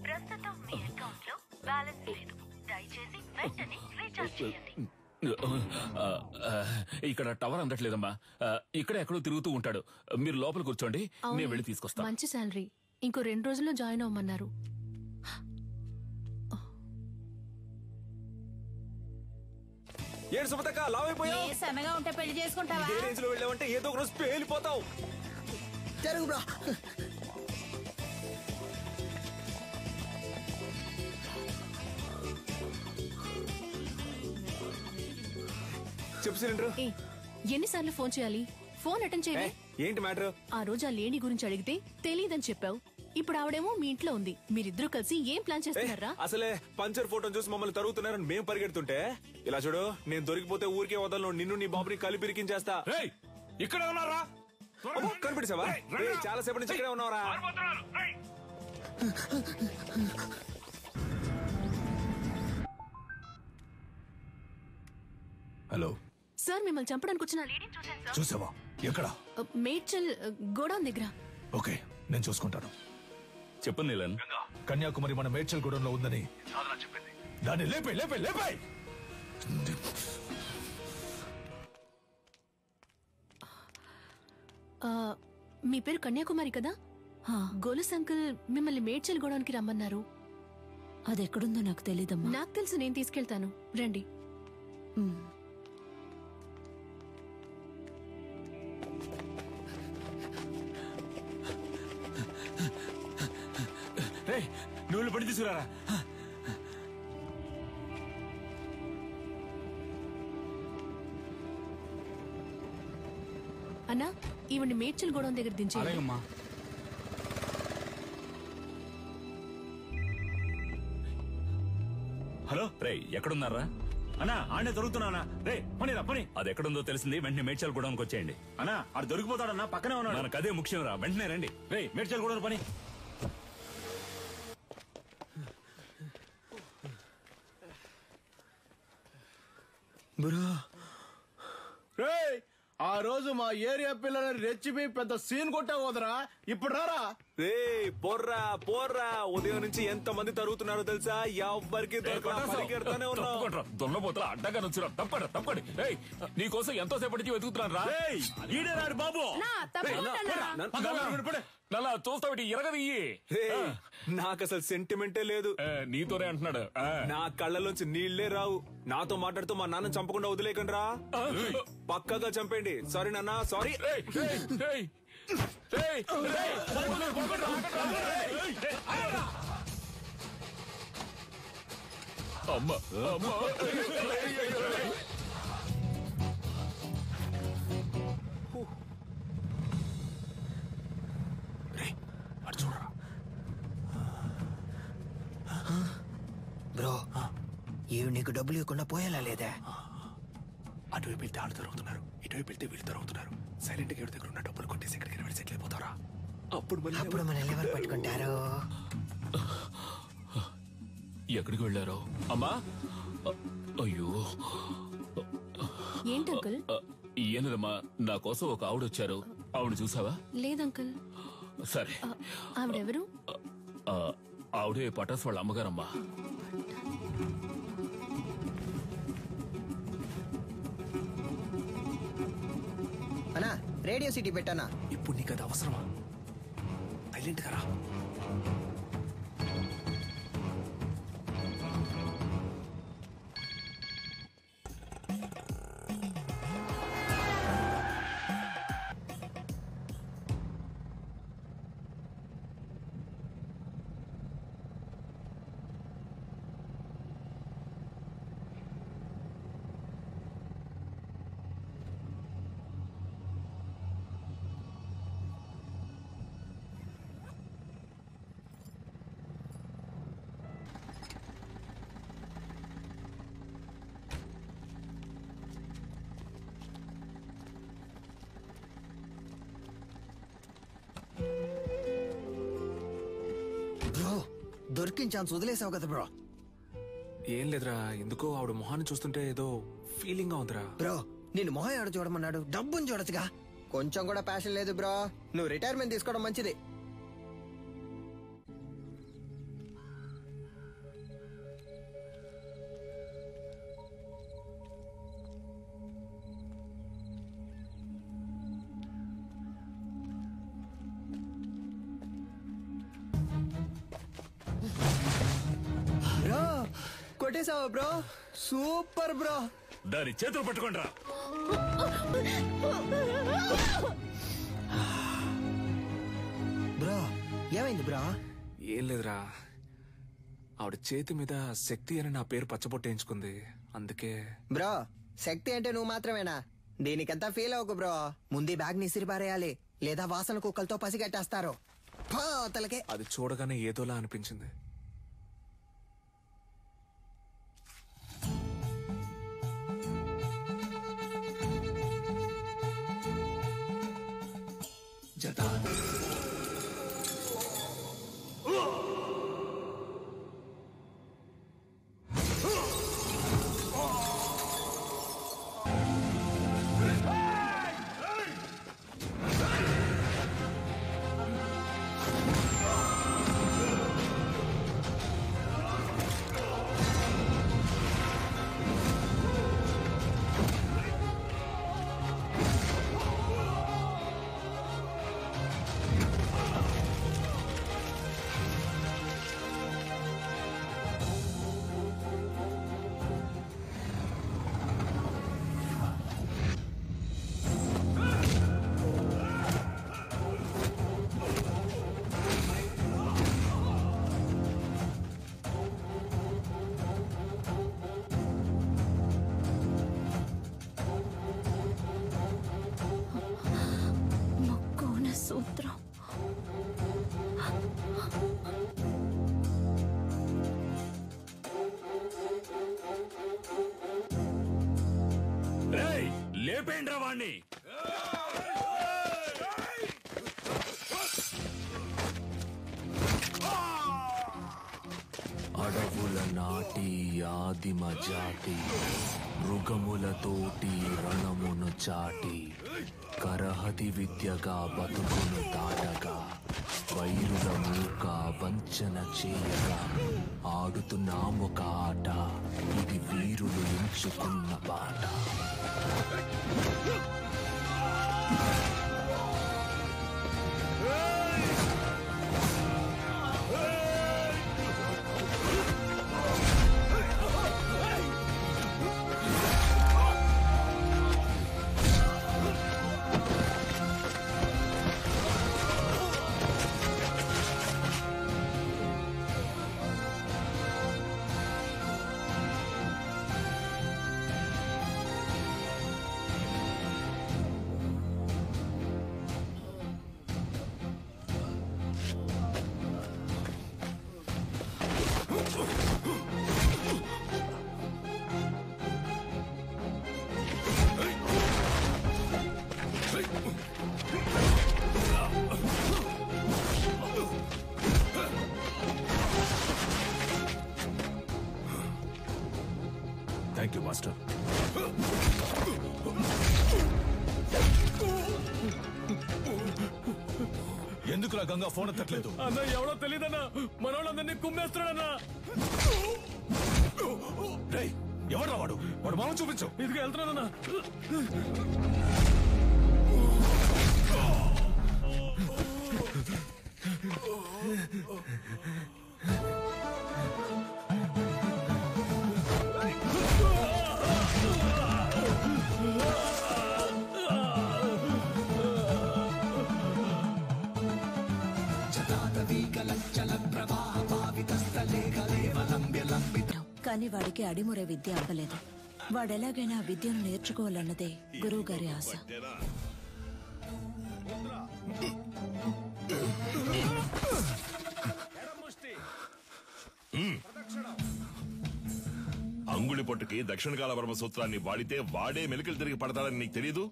ప్రస్తుతం మీ అకౌంట్ లో బ్యాలెన్స్ లేదు, దయచేసి వెంటనే రీఛార్జ్ చేయండి. ఇక్కడ టవర్ అందట్లేదమ్మా. ఇక్కడ ఎక్కడో తిరుగుతూ ఉంటాడు. మీరు లోపల కూర్చోండి, నేను వెళ్ళి తీసుకొస్తాను. మంచి శాలరీ, ఇంకో 2 రోజుల్లో జాయిన్ అవ్వమన్నారు. ఏడు సుమతక్క లావ్ అయిపోయావు. సన్నగా ఉంటే పెళ్లి చేసుకుంటావా? ఇదే రేంజ్ లో వెళ్ళావంటే ఏదో ఒక రోజు పేలిపోతావు. జరుగు బ్రో. చెప్పు సిలిండర్. ఎన్నిసార్లు ఫోన్ చేయాలి? ఫోన్ అటెండ్ చేయండి. ఏంటి మ్యాటర్? ఆ రోజు ఆ లేడీ గురించి అడిగితే తెలీదని చెప్పావు. ఇప్పుడు ఆవిడేమో మీ ఇంట్లో ఉంది. మీరిద్దరూ కలిసి ఏం ప్లాన్ చేస్తున్నారా? అసలే పంచర్ ఫోటో చూసి మమ్మల్ని తరుగుతున్నారని మేము పరిగెడుతుంటే, ఇలా చూడు, నేను దొరికిపోతే ఊరికే వదలను. నిన్ను నీ బాబుని కలిపి ఇరికించేస్తా. ఇక్కడ ఉన్నారా? కనిపెట్టావా? చాలా సేపటి నుంచి ఇక్కడే ఉన్నావరా? హలో సార్, మిమ్మల్ని చంపడానికి వచ్చిన లేడీని చూశాను సార్. చూసావా? ఎక్కడ? మేడ్చల్ గోడౌన్ దగ్గర. ఓకే, నేను చూసుకుంటాను. చెప్పు నీలన్. కన్యాకుమారి మన మేడ్చల్ గూడెంలో ఉందని దాన్ని లేపే లేపే లేపే. మీ పేరు కన్యాకుమారి కదా? గోలుస్ అంకుల్ మిమ్మల్ని మేడ్చల్ గోడౌన్కి రమ్మన్నారు. అది ఎక్కడుందో నాకు తెలీదమ్మా. నాకు తెలుసు, నేను తీసుకెళ్తాను, రండి. నువ్వు పడి తీసుకురారా. అన్నా, ఈవిడ్ని మేడ్చల్ గోడౌన్ దగ్గర దించేయండి. హలో రే, ఎక్కడున్నారా? అన్నా ఆడే దొరుకుతున్నా. రే పని రా పని. అది ఎక్కడుందో తెలిసింది, వెంటనే మేడ్చల్ గూడెంకి వచ్చేయండి. అన్నా అది దొరికిపోతాడన్నా, పక్కనే ఉన్నాడు. మనకు అదే ముఖ్యం రా, వెంటనే రండి. రే మేడ్చల్ గూడెం పని. రేయ్, ఆ రోజు మా ఏరియా పిల్లని రెచ్చిపోయి పెద్ద సీన్ కొట్టావు వదరా. ఇప్పుడు రారా. రే పోర్రా పోర్రా. ఉదయం నుంచి ఎంత మంది తరుగుతున్నారో తెలుసా? ఎవ్వరికి పరిగెడతానే ఉన్నావు. దొన్నపోతల అడ్డగా నుంచురా. తప్పండి తప్పండి. నీకోసం ఎంతో సేపటి నుంచి వెతుకుతున్నాను రా. ఈడే రాడు బాబు. నల్లా చూస్తావిటి ఎరగదియ్యి. నాకు అసలు సెంటిమెంటే లేదు. నీతోనే అంటున్నాడు. నా కళ్ళలోంచి నీళ్లే రావు. నాతో మాట్లాడుతూ మా నాన్న చంపకుండా వదిలేకండి రా. పక్కగా చంపండి. సారీ నాన్న, సారీ. అమ్మ బ్రో, ఇవి నీకు డబ్బులు ఇవ్వకుండా పోయేలా లేదా? అటువైపు వెళ్తే వాళ్ళు తరుగుతున్నారు, ఇటువైపు వెళ్తే వీళ్ళు తరుగుతున్నారు. సైలెంట్ గా ఎవరి దగ్గర ఉన్న డబ్బులు కొట్టేసి ఎక్కడికి వెళ్ళి సెటిల్ అయిపోతారా? అప్పుడు మన ఎవరు పట్టుకుంటారు? ఎక్కడికి వెళ్ళారో అమ్మా? అయ్యో ఏంటి అంకుల్? ఏనదమ్మా, నా కోసం ఒక ఆవిడ వచ్చారు. ఆవిడ చూసావా? లేదంకుల్. సరే. ఆవిడెవరు? ఆవిడే పటాస్ వాళ్ళ అమ్మగారమ్మా. అన్నా రేడియో సిటీ పెట్టానా? ఇప్పుడు నీకు అది అవసరమా? సైలెంట్ గా రా. బ్రో దొరికిన ఛాన్స్ వదిలేసావు కదా బ్రో. ఏం లేదురా, ఎందుకో ఆవిడ మొహాన్ని చూస్తుంటే ఏదో ఫీలింగ్ గా ఉందిరా. బ్రో నేను మొహం ఆడ చూడమన్నాడు, డబ్బుని చూడొచ్చుగా. కొంచెం కూడా ప్యాషన్ లేదు బ్రో. నువ్వు రిటైర్మెంట్ తీసుకోవడం మంచిది. బ్రో కొట్టేసావా బ్రో? Super bro. దాని చేతులు పట్టుకోండి. బ్రో ఏమైంది బ్రో? ఏం లేదురా, ఆవిడ చేతి మీద శక్తి అని నా పేరు పచ్చబొట్టేయించుకుంది, అందుకే. బ్రో శక్తి అంటే నువ్వు మాత్రమేనా? దీనికంతా ఫీల్ అవ్వకు బ్రో. ముందు బ్యాగ్ ని ఇసిరిపారేయాలి, లేదా వాసన కుక్కలతో పసిగట్టేస్తారు. తలకే అది చూడగానే ఏదోలా అనిపించింది. సూత్రం. లేపేండ్రా వాణ్ణి. అడవుల నాటి ఆదిమ జాతి మృగములతోటి రణమును చాటి కరహతి విద్యగా బతుకును దాటగా వైరుల మూక వంచన చేయగా ఆడుతున్నామొక ఆట, ఇది వీరులు ఎంచుకున్న బాట. ఎందుకురా గంగా ఫోన్ ఎత్తట్లేదు? అన్న ఎవడో తెలియదన్నా, మనోళ్ళందరినీ కుమ్మేస్తున్నాడన్నా. ఎవడ్రా వాడు? వాడు మొహం చూపించు. ఇదిగా వెళ్తున్నానన్నా. కానీ వాడికి అడిమురే విద్య అవ్వలేదు. వాడెలాగైనా ఆ విద్యను నేర్చుకోవాలన్నదే గురువు గారి ఆశ. అంగుళి పొట్టుకి దక్షిణ కాల వర్మ సూత్రాన్ని వాడితే వాడే మెలికలు తిరిగి పడతాడని నీకు తెలియదు?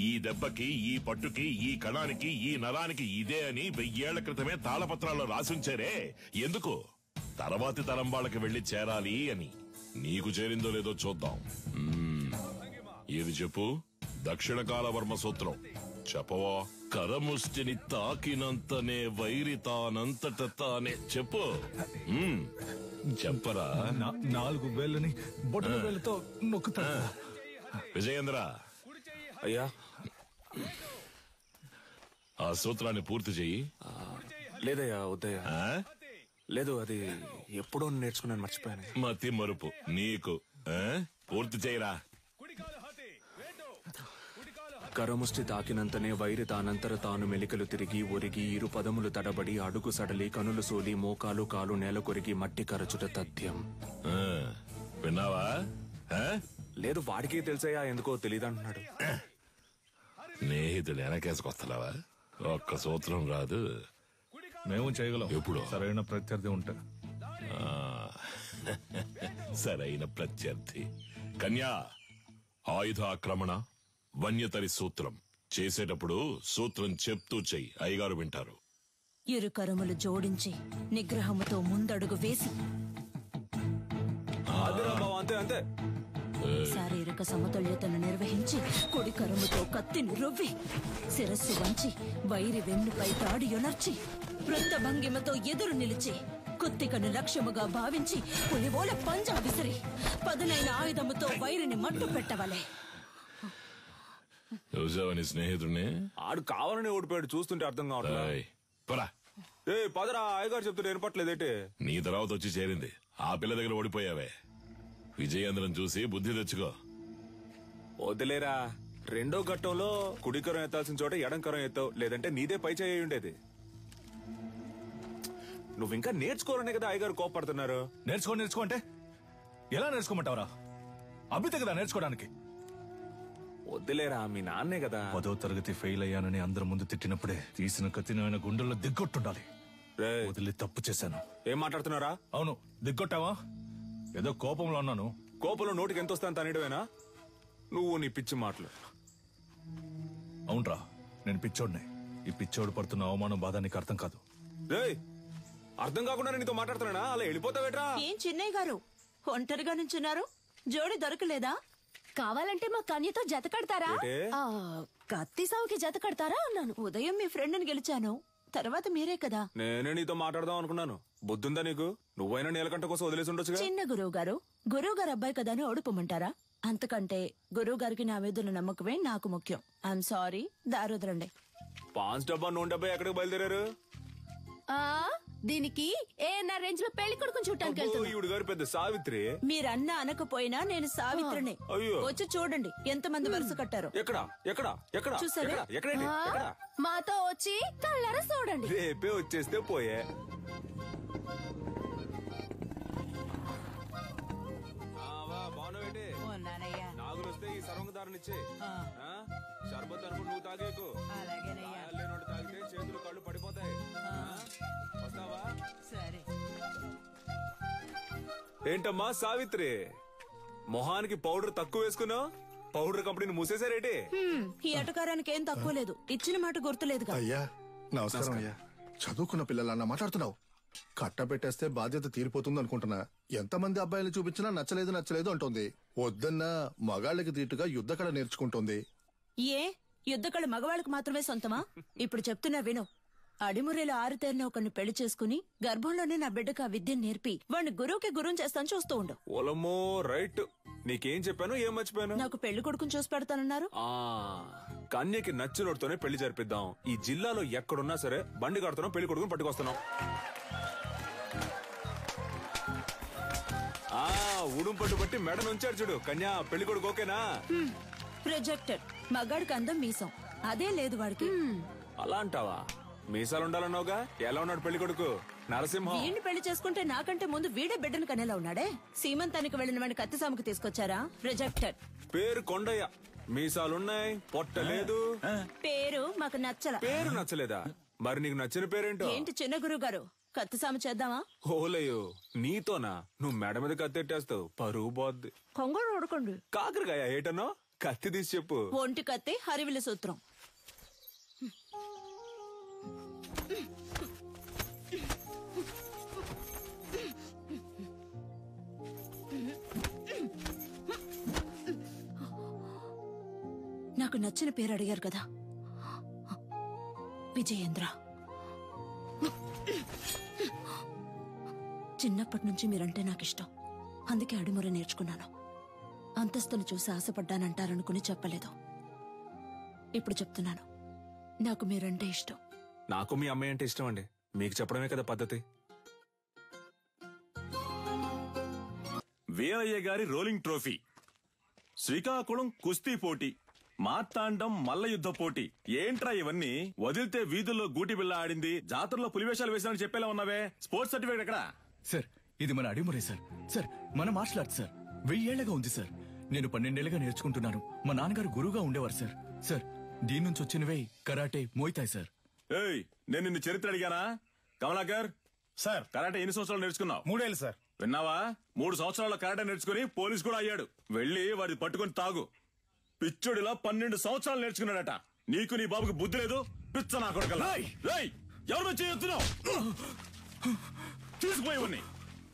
ఈ దెబ్బకి, ఈ పట్టుకి, ఈ కణానికి, ఈ నరానికి ఇదే అని 1000 ఏళ్ల క్రితమే తాళపత్రాల్లో రాసుంచారే. ఎందుకు? తర్వాతి తరం వాళ్ళకి వెళ్లి చేరాలి అని. నీకు చేరిందో లేదో చూద్దాం. ఏది చెప్పు? దక్షిణ కాల వర్మ సూత్రం చెప్పవా? కరముష్టిని తాకినంతనే వైరి తానంతట తానే. చెప్పు. చెప్పరా? 4 వేళ్ళని బొట్టల వేళ్ళతో నొక్కుతా. విజయేంద్ర, అయ్యా ఆ సూత్రాన్ని పూర్తి చెయ్యి. లేదయ్యా, వద్దయ్యా. లేదు, అది ఎప్పుడో నేర్చుకున్నాను, మర్చిపోయాను. మతి మరుపు నీకు. పూర్తి చేయరా. కరముష్టి తాకినంతనే వైరి తానంతర తాను మెలికలు తిరిగి ఒరిగి 2 పదములు తడబడి అడుగు సడలి కనులు సోలి మోకాలు కాలు నేల కొరిగి మట్టి కరచుట తథ్యం. విన్నావా? లేదు, వాడికే తెలుసయ్యా, ఎందుకో తెలియదంటున్నాడు. స్నేహితుడు వెనకేసుకొస్తున్నావా? ఒక్క సూత్రం రాదు. మేము చేయగలం. ఎప్పుడు? సరైన ప్రత్యర్థి ఉంటే. సరైన ప్రత్యర్థి. కన్యా, ఆయుధ ఆక్రమణ, వన్యతరి సూత్రం చేసేటప్పుడు సూత్రం చెప్తూ చెయ్యి. అయ్యగారు వింటారు. 2 కరములు జోడించి నిగ్రహముతో ముందడుగు వేసి అంతే అంతే శారీరక సమతుల్యతను నిర్వహించి కుడి కరముతో కత్తిని రువ్వి శిరస్సు వంచి వైరి వెన్నుపై తాడి యొనర్చి వృత్త భంగిమతో ఎదురు నిలిచి కుత్తికను లక్ష్యముగా భావించి పులివోల పంజా విసిరి పదునైన ఆయుధముతో వైరిని మట్టు పెట్టవలే. చూసావని స్నేహితుడిని? ఆడు కావాలని ఓడిపోయాడు, చూస్తుంటే అర్థం కావట్లేదు. పదరా, అయ్యగారు చెప్తుంటే వినపట్లేదేంటి? నీ తర్వాత వచ్చి చేరింది. ఆ పిల్ల దగ్గర ఓడిపోయావే. విజయేంద్రం చూసి బుద్ధి తెచ్చుకో. వదిలేరా, 2వ ఘట్టంలో కుడికరం ఎత్తాల్సిన చోట ఎడంకరం ఎత్తావు, లేదంటే నీదే పై చేయి ఉండేది. నువ్వు ఇంకా నేర్చుకోరనే కదా అయ్యగారు కోపడుతున్నారు. నేర్చుకో అంటే ఎలా నేర్చుకోమంటావరా? అభితే కదా నేర్చుకోవడానికి. వద్దులేరా, మీ నాన్నే కదా. 10వ తరగతి ఫెయిల్ అయ్యానని అందరి ముందు తిట్టినప్పుడే తీసిన కత్తిని ఆయన గుండెల్లో దిగ్గొట్టుండాలి. వదిలి తప్పు చేశాను. ఏం మాట్లాడుతున్నారా? అవును, దిగ్గొట్టావా? ఏదో కోపంలో ఉన్నాను. కోపంలో నోటికి ఎంత వస్తాను తనేయడమేనా? నువ్వు నీ పిచ్చి మాటలు. అవునరా, నేను పిచ్చోడిని. ఈ పిచ్చోడు పడుతున్న అవమానం బాధ నీకు అర్థం కాదు. అర్థం కాకుండా నీతో మాట్లాడుతున్నానా? అలా వెళ్ళిపోతావేట్రా? ఏం చిన్నయ్య గారు ఒంటరిగా నుంచున్నారు? జోడి దొరకలేదా? కావాలంటే మా కన్యతో జత కడతారా? కత్తి సావుకి జత కడతారా అన్నాను. ఉదయం మీ ఫ్రెండ్ని గెలిచాను, తర్వాత మీరే కదా. నేనే నీతో మాట్లాడదాం అనుకున్నాను. బుద్ధుందా నీకు? నువ్వైనా నీలకంట కోసం వదిలేసి ఉండొచ్చుగా. చిన్న గురువు గారు అబ్బాయి కదా అని ఓడిపోమంటారా? అంతకంటే గురువు గారికి నా మీద నమ్మకమే నాకు ముఖ్యం. I'm sorry, దారుదరండి. 5 డబ్బా 100 డబ్బా ఎక్కడికి బయలుదేరారు? దీనికి ఏఎన్ఆర్ రేంజ్ లో పెళ్లి కొడుకుని చూడటానికి వెళ్తున్నా. ఈవిడ గారు పెద్ద సావిత్రి. మీరన్నా అనకపోయినా నేను సావిత్రిని. అయ్యో, వచ్చి చూడండి ఎంతమంది వరుస కట్టారు. ఎక్కడ చూసారా? మాతో వచ్చి కళ్ళారా చూడండి. రేపే వచ్చేస్తే పోయే. నాగులు వస్తే ఈ సర్వంగదారునిచ్చే షర్బత్ అనుకుని నువ్వు తాగేకు. లేనోడు తాగితే చేతులు కళ్ళు పడిపోతాయి. వస్తావా? సరే. ఏంటమ్మా సావిత్రి, మొహానికి పౌడర్ తక్కువ వేసుకున్నావు? పౌడర్ కంపెనీని మూసేశారేటి? ఈ అటకారానికి ఏం తక్కువ లేదు. ఇచ్చిన మాట గుర్తులేదు. అయ్యా నమస్కారం. అయ్యా, చదువుకున్న పిల్లలన్నా మాట్లాడుతున్నావు. కట్టబెట్టేస్తే బాధ్యత తీరిపోతుంది అనుకుంటున్నా. ఎంతమంది అబ్బాయిలు చూపించినా నచ్చలేదు అంటుంది. వద్దన్నా మగాళ్ళకి తీటుగా యుద్ధకళ నేర్చుకుంటుంది. ఏ యుద్ధకళ మగవాళ్ళకి మాత్రమే సొంతమా? ఇప్పుడు చెప్తున్నా విను. అడిమురేలో ఆరుతేరిన ఒకరిని పెళ్లి చేసుకుని గర్భంలోనే నా బిడ్డకు ఆ విద్యను నేర్పి వాడిని గురువుకి గురువు చేస్తాను చూస్తూ ఉండు. ఓలమ్మో రైట్. నీకేం చెప్పాను, ఏం మర్చిపోయాను? నాకు పెళ్లి కొడుకుని చూసి పెడతానన్నారు. కన్యకి నచ్చినోడితోనే పెళ్లి జరిపిద్దాం. ఈ జిల్లాలో ఎక్కడున్నా సరే బండి కడుతున్నాం, పెళ్లి కొడుకుని పట్టుకొస్తున్నాం. ఉడుం పట్టు బట్టి మెడ నుంచాడు చూడు. కన్యా పెళ్లి కొడుకు ఓకేనా? ప్రొజెక్టర్ మగాడికి అందం మీసం అదే లేదు వాడికి. అలా అంటావా? మీసాలుండాలన్నావుగా. ఎలా ఉన్నాడు పెళ్లి కొడుకు? నరసింహం. వీడిని పెళ్లి చేసుకుంటే నాకంటే ముందు వీడే బిడ్డను కనేలా ఉన్నాడే. సీమంతానికి వెళ్లిన వాడిని కత్తిసాముకు తీసుకొచ్చారా? ప్రొజెక్టర్. పేరు కొండయ్య, మీసాలున్నాయి, పొట్ట లేదు. పేరు మాకు నచ్చల. పేరు నచ్చలేదా? మరి నీకు నచ్చిన పేరేంటో? ఏంటి చిన్న గురువు గారు, కత్తిసాము చేద్దామా? ఓలయ్యో నీతోనా? నువ్వు మెడ మీద కత్తెట్టేస్తావు, పరువు పోద్ది. కొంగడు ఉడకండి. కాకరకాయ ఏటనో? కత్తి తీసి చెప్పు. ఒంటి కత్తి హరివిల సూత్రం. నాకు నచ్చిన పేరు అడిగారు కదా, విజయేంద్ర. చిన్నప్పటి నుంచి మీరంటే నాకు ఇష్టం, అందుకే అడిముర నేర్చుకున్నాను. అంతస్తును చూసి ఆశపడ్డానంటారనుకుని చెప్పలేదు. ఇప్పుడు చెప్తున్నాను, నాకు మీరంటే ఇష్టం. నాకు మీ అమ్మాయి అంటే ఇష్టం అండి. మీకు చెప్పడమే కదా పద్ధతి. వీరయ్య గారి రోలింగ్ ట్రోఫీ, శ్రీకాకుళం కుస్తీ పోటీ, మార్తాండం మల్ల యుద్ధ పోటీ. ఏంట్రా ఇవన్నీ? వదిలితే వీధుల్లో గూటి బిళ్ళ ఆడింది, జాతరలో పులివేషాలు వేసినని చెప్పేలా ఉన్నావే. స్పోర్ట్స్ సర్టిఫికేట్ ఎక్కడా? సార్ ఇది మన అడిమురే సార్. సార్ మన మార్షల్ ఆర్ట్స్ సార్ 1000 ఏళ్లగా ఉంది సార్. నేను 12 ఏళ్లుగా నేర్చుకుంటున్నాను. మా నాన్నగారు గురువుగా ఉండేవారు సార్. సార్ దీని నుంచి వచ్చినవే కరాటే, మోయితాయ్ సార్. ఏయ్, నేను నిన్ను చరిత్ర అడిగానా? కమలాకర్ సార్, కరాటే ఎన్ని సంవత్సరాలు నేర్చుకున్నావు? 3 ఏళ్ళు సార్. విన్నావా? 3 సంవత్సరాల కరాటే నేర్చుకుని పోలీస్ కూడా అయ్యాడు. వెళ్ళి వాడిని పట్టుకుని తాగు. పిచ్చోడిలా 12 సంవత్సరాలు నేర్చుకున్నాడట. నీకు నీ బాబుకి బుద్ధి లేదు. పిచ్చ నా కొడుకల్లా. ఎవరు చేయొచ్చున్నావు? తీసుకుపోయేవన్నీ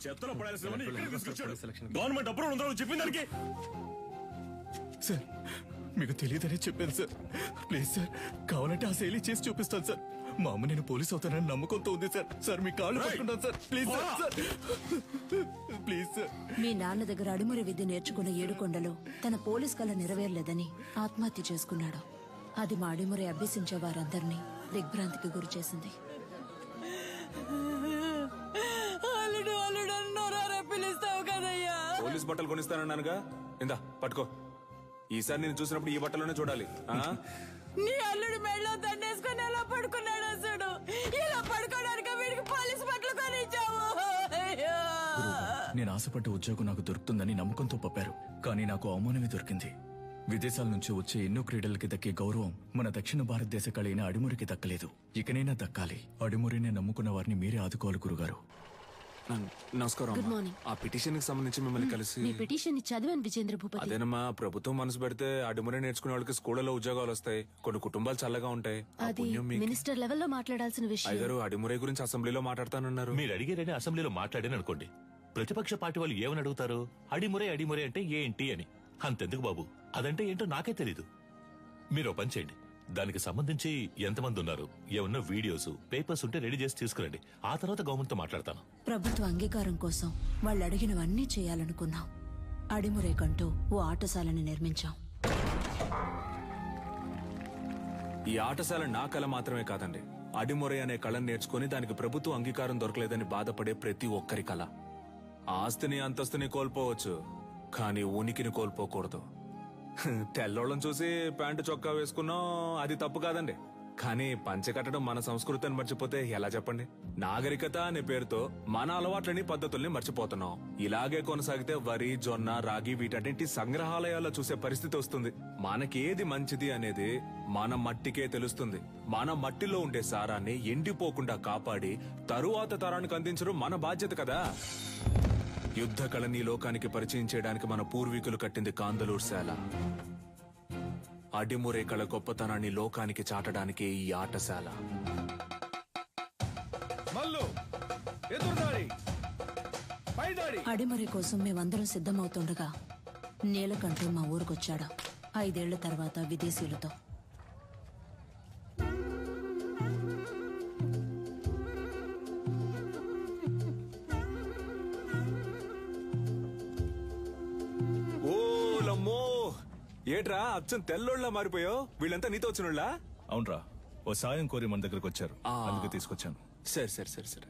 చెత్తలో పడాల్సినవన్నీ ఇక్కడికి తీసుకొచ్చాడు. గవర్నమెంట్ అప్రూవల్ ఉందా చెప్పిన దానికి? సార్ మీకు తెలియదనే చెప్పాను సార్. ప్లీజ్ సార్, కావాలంటే ఆ శైలి చేసి చూపిస్తాను సార్. మా అమ్మ నేను పోలీస్ అవుతానని నమ్మకంతో ఉంది సార్. సార్ మీ కాళ్ళు పట్టుకుంటాను sir. Please sir, please sir. మీ నాన్న దగ్గర అడిమురి విద్య నేర్చుకున్న ఏడుకొండలో తన పోలీస్ కళ నెరవేరలేదని ఆత్మహత్య చేసుకున్నాడు. అది మా అడిమురి అభ్యసించే వారందరినీ దిగ్భ్రాంతికి గురి చేసింది. పోలీస్ బట్టలు కొనిస్తానన్నానుగా, ఇందా పట్టుకో. ఈసారి నేను చూసినప్పుడు ఈ బట్టలోనే చూడాలి. నీ అల్లుడు మెడలో దండేసుకుని ఎలా పడుకున్నాడు అసలు? ఇలా పడుకోవడానికి వీడికి పోలీస్ బట్టలు కొనిచ్చావు. నేను ఆశపడ్డ ఉద్యోగం నాకు దొరుకుతుందని నమ్మకంతో పంపారు, కానీ నాకు అవమానమే దొరికింది. విదేశాల నుంచి వచ్చే ఎన్నో క్రీడలకి దక్కే గౌరవం మన దక్షిణ భారతదేశ కళైన అడిమురికి దక్కలేదు. ఇకనైనా దక్కాలి. అడిమురినే నమ్ముకున్న వారిని మీరే ఆదుకోవాలి గురుగారు. నమస్కారం. Good morning. ఆ పిటిషన్ కి సంబంధించి మిమ్మల్ని కలిసి. మీ పిటిషన్ చదివాను విజేంద్ర భూపతి. అదేనమ్మా, ప్రభుత్వం మనసు పెడితే అడిమురే నేర్చుకునే వాళ్ళకి స్కూళ్ళలో ఉద్యోగాలు వస్తాయి. కొన్ని కుటుంబాలు చల్లగా ఉంటాయి. అది మినిస్టర్ లెవెల్లో మాట్లాడాల్సిన విషయం. అయ్యగారు అడిమురే గురించి అసెంబ్లీలో మాట్లాడతానన్నారు. మీరు అడిగారని అసెంబ్లీలో మాట్లాడాను అనుకోండి, ప్రతిపక్ష పార్టీ వాళ్ళు ఏమని అడుగుతారు? అడిమురే అడిమురే అంటే ఏంటి అని. అంతెందుకు బాబు, అదంటే ఏంటో నాకే తెలీదు. మీరు ఓ పని చేయండి, దానికి సంబంధించి ఎంతమంది ఉన్నారు, ఏమన్నా వీడియోస్, పేపర్స్ ఉంటే రెడీ చేసి తీసుకురండి. ఆ తర్వాత గవర్నమెంట్ తో మాట్లాడతాను. ప్రభుత్వ అంగీకారం కోసం వాళ్ళు అడిగినవన్నీ చేయాలనుకున్నాం. అడిమురేకంటూ ఓ ఆటశాలని నిర్మించాం. ఈ ఆటశాల నా కళ మాత్రమే కాదండి. అడిమురే అనే కళను నేర్చుకుని దానికి ప్రభుత్వ అంగీకారం దొరకలేదని బాధపడే ప్రతి ఒక్కరి కళ. ఆస్తిని అంతస్తుని కోల్పోవచ్చు, కానీ ఉనికిని కోల్పోకూడదు. తెల్లోళ్ళని చూసి ప్యాంటు చొక్కా వేసుకున్నాం, అది తప్పు కాదండి. కానీ పంచె కట్టడం మన సంస్కృతిని మర్చిపోతే ఎలా చెప్పండి? నాగరికత అనే పేరుతో మన అలవాట్లని, పద్ధతుల్ని మర్చిపోతున్నాం. ఇలాగే కొనసాగితే వరి, జొన్న, రాగి వీటన్నింటి సంగ్రహాలయాల్లో చూసే పరిస్థితి వస్తుంది. మనకేది మంచిది అనేది మన మట్టికే తెలుస్తుంది. మన మట్టిలో ఉండే సారాన్ని ఎండిపోకుండా కాపాడి తరువాత తరానికి అందించడం మన బాధ్యత కదా. యుద్ధ కళని లోకానికి పరిచయం చేయడానికి మన పూర్వీకులు కట్టింది కాందలూరు శాల. అడిమురే కళ గొప్పతనాన్ని లోకానికి చాటడానికి ఈ ఆటశాల. అడిమురే కోసం మేమందరం సిద్ధమవుతుండగా నీలకంఠు మా ఊరికొచ్చాడు. 5 ఏళ్ల తర్వాత విదేశీయులతో. ఏట్రా అచ్చం తెల్లోళ్ళ మారిపోయావు? వీళ్ళంతా నీతో వచ్చినోళ్ళా? అవునరా, ఓ సాయం కోరి మన దగ్గరకు వచ్చారు, అందుకే తీసుకొచ్చాను. సరే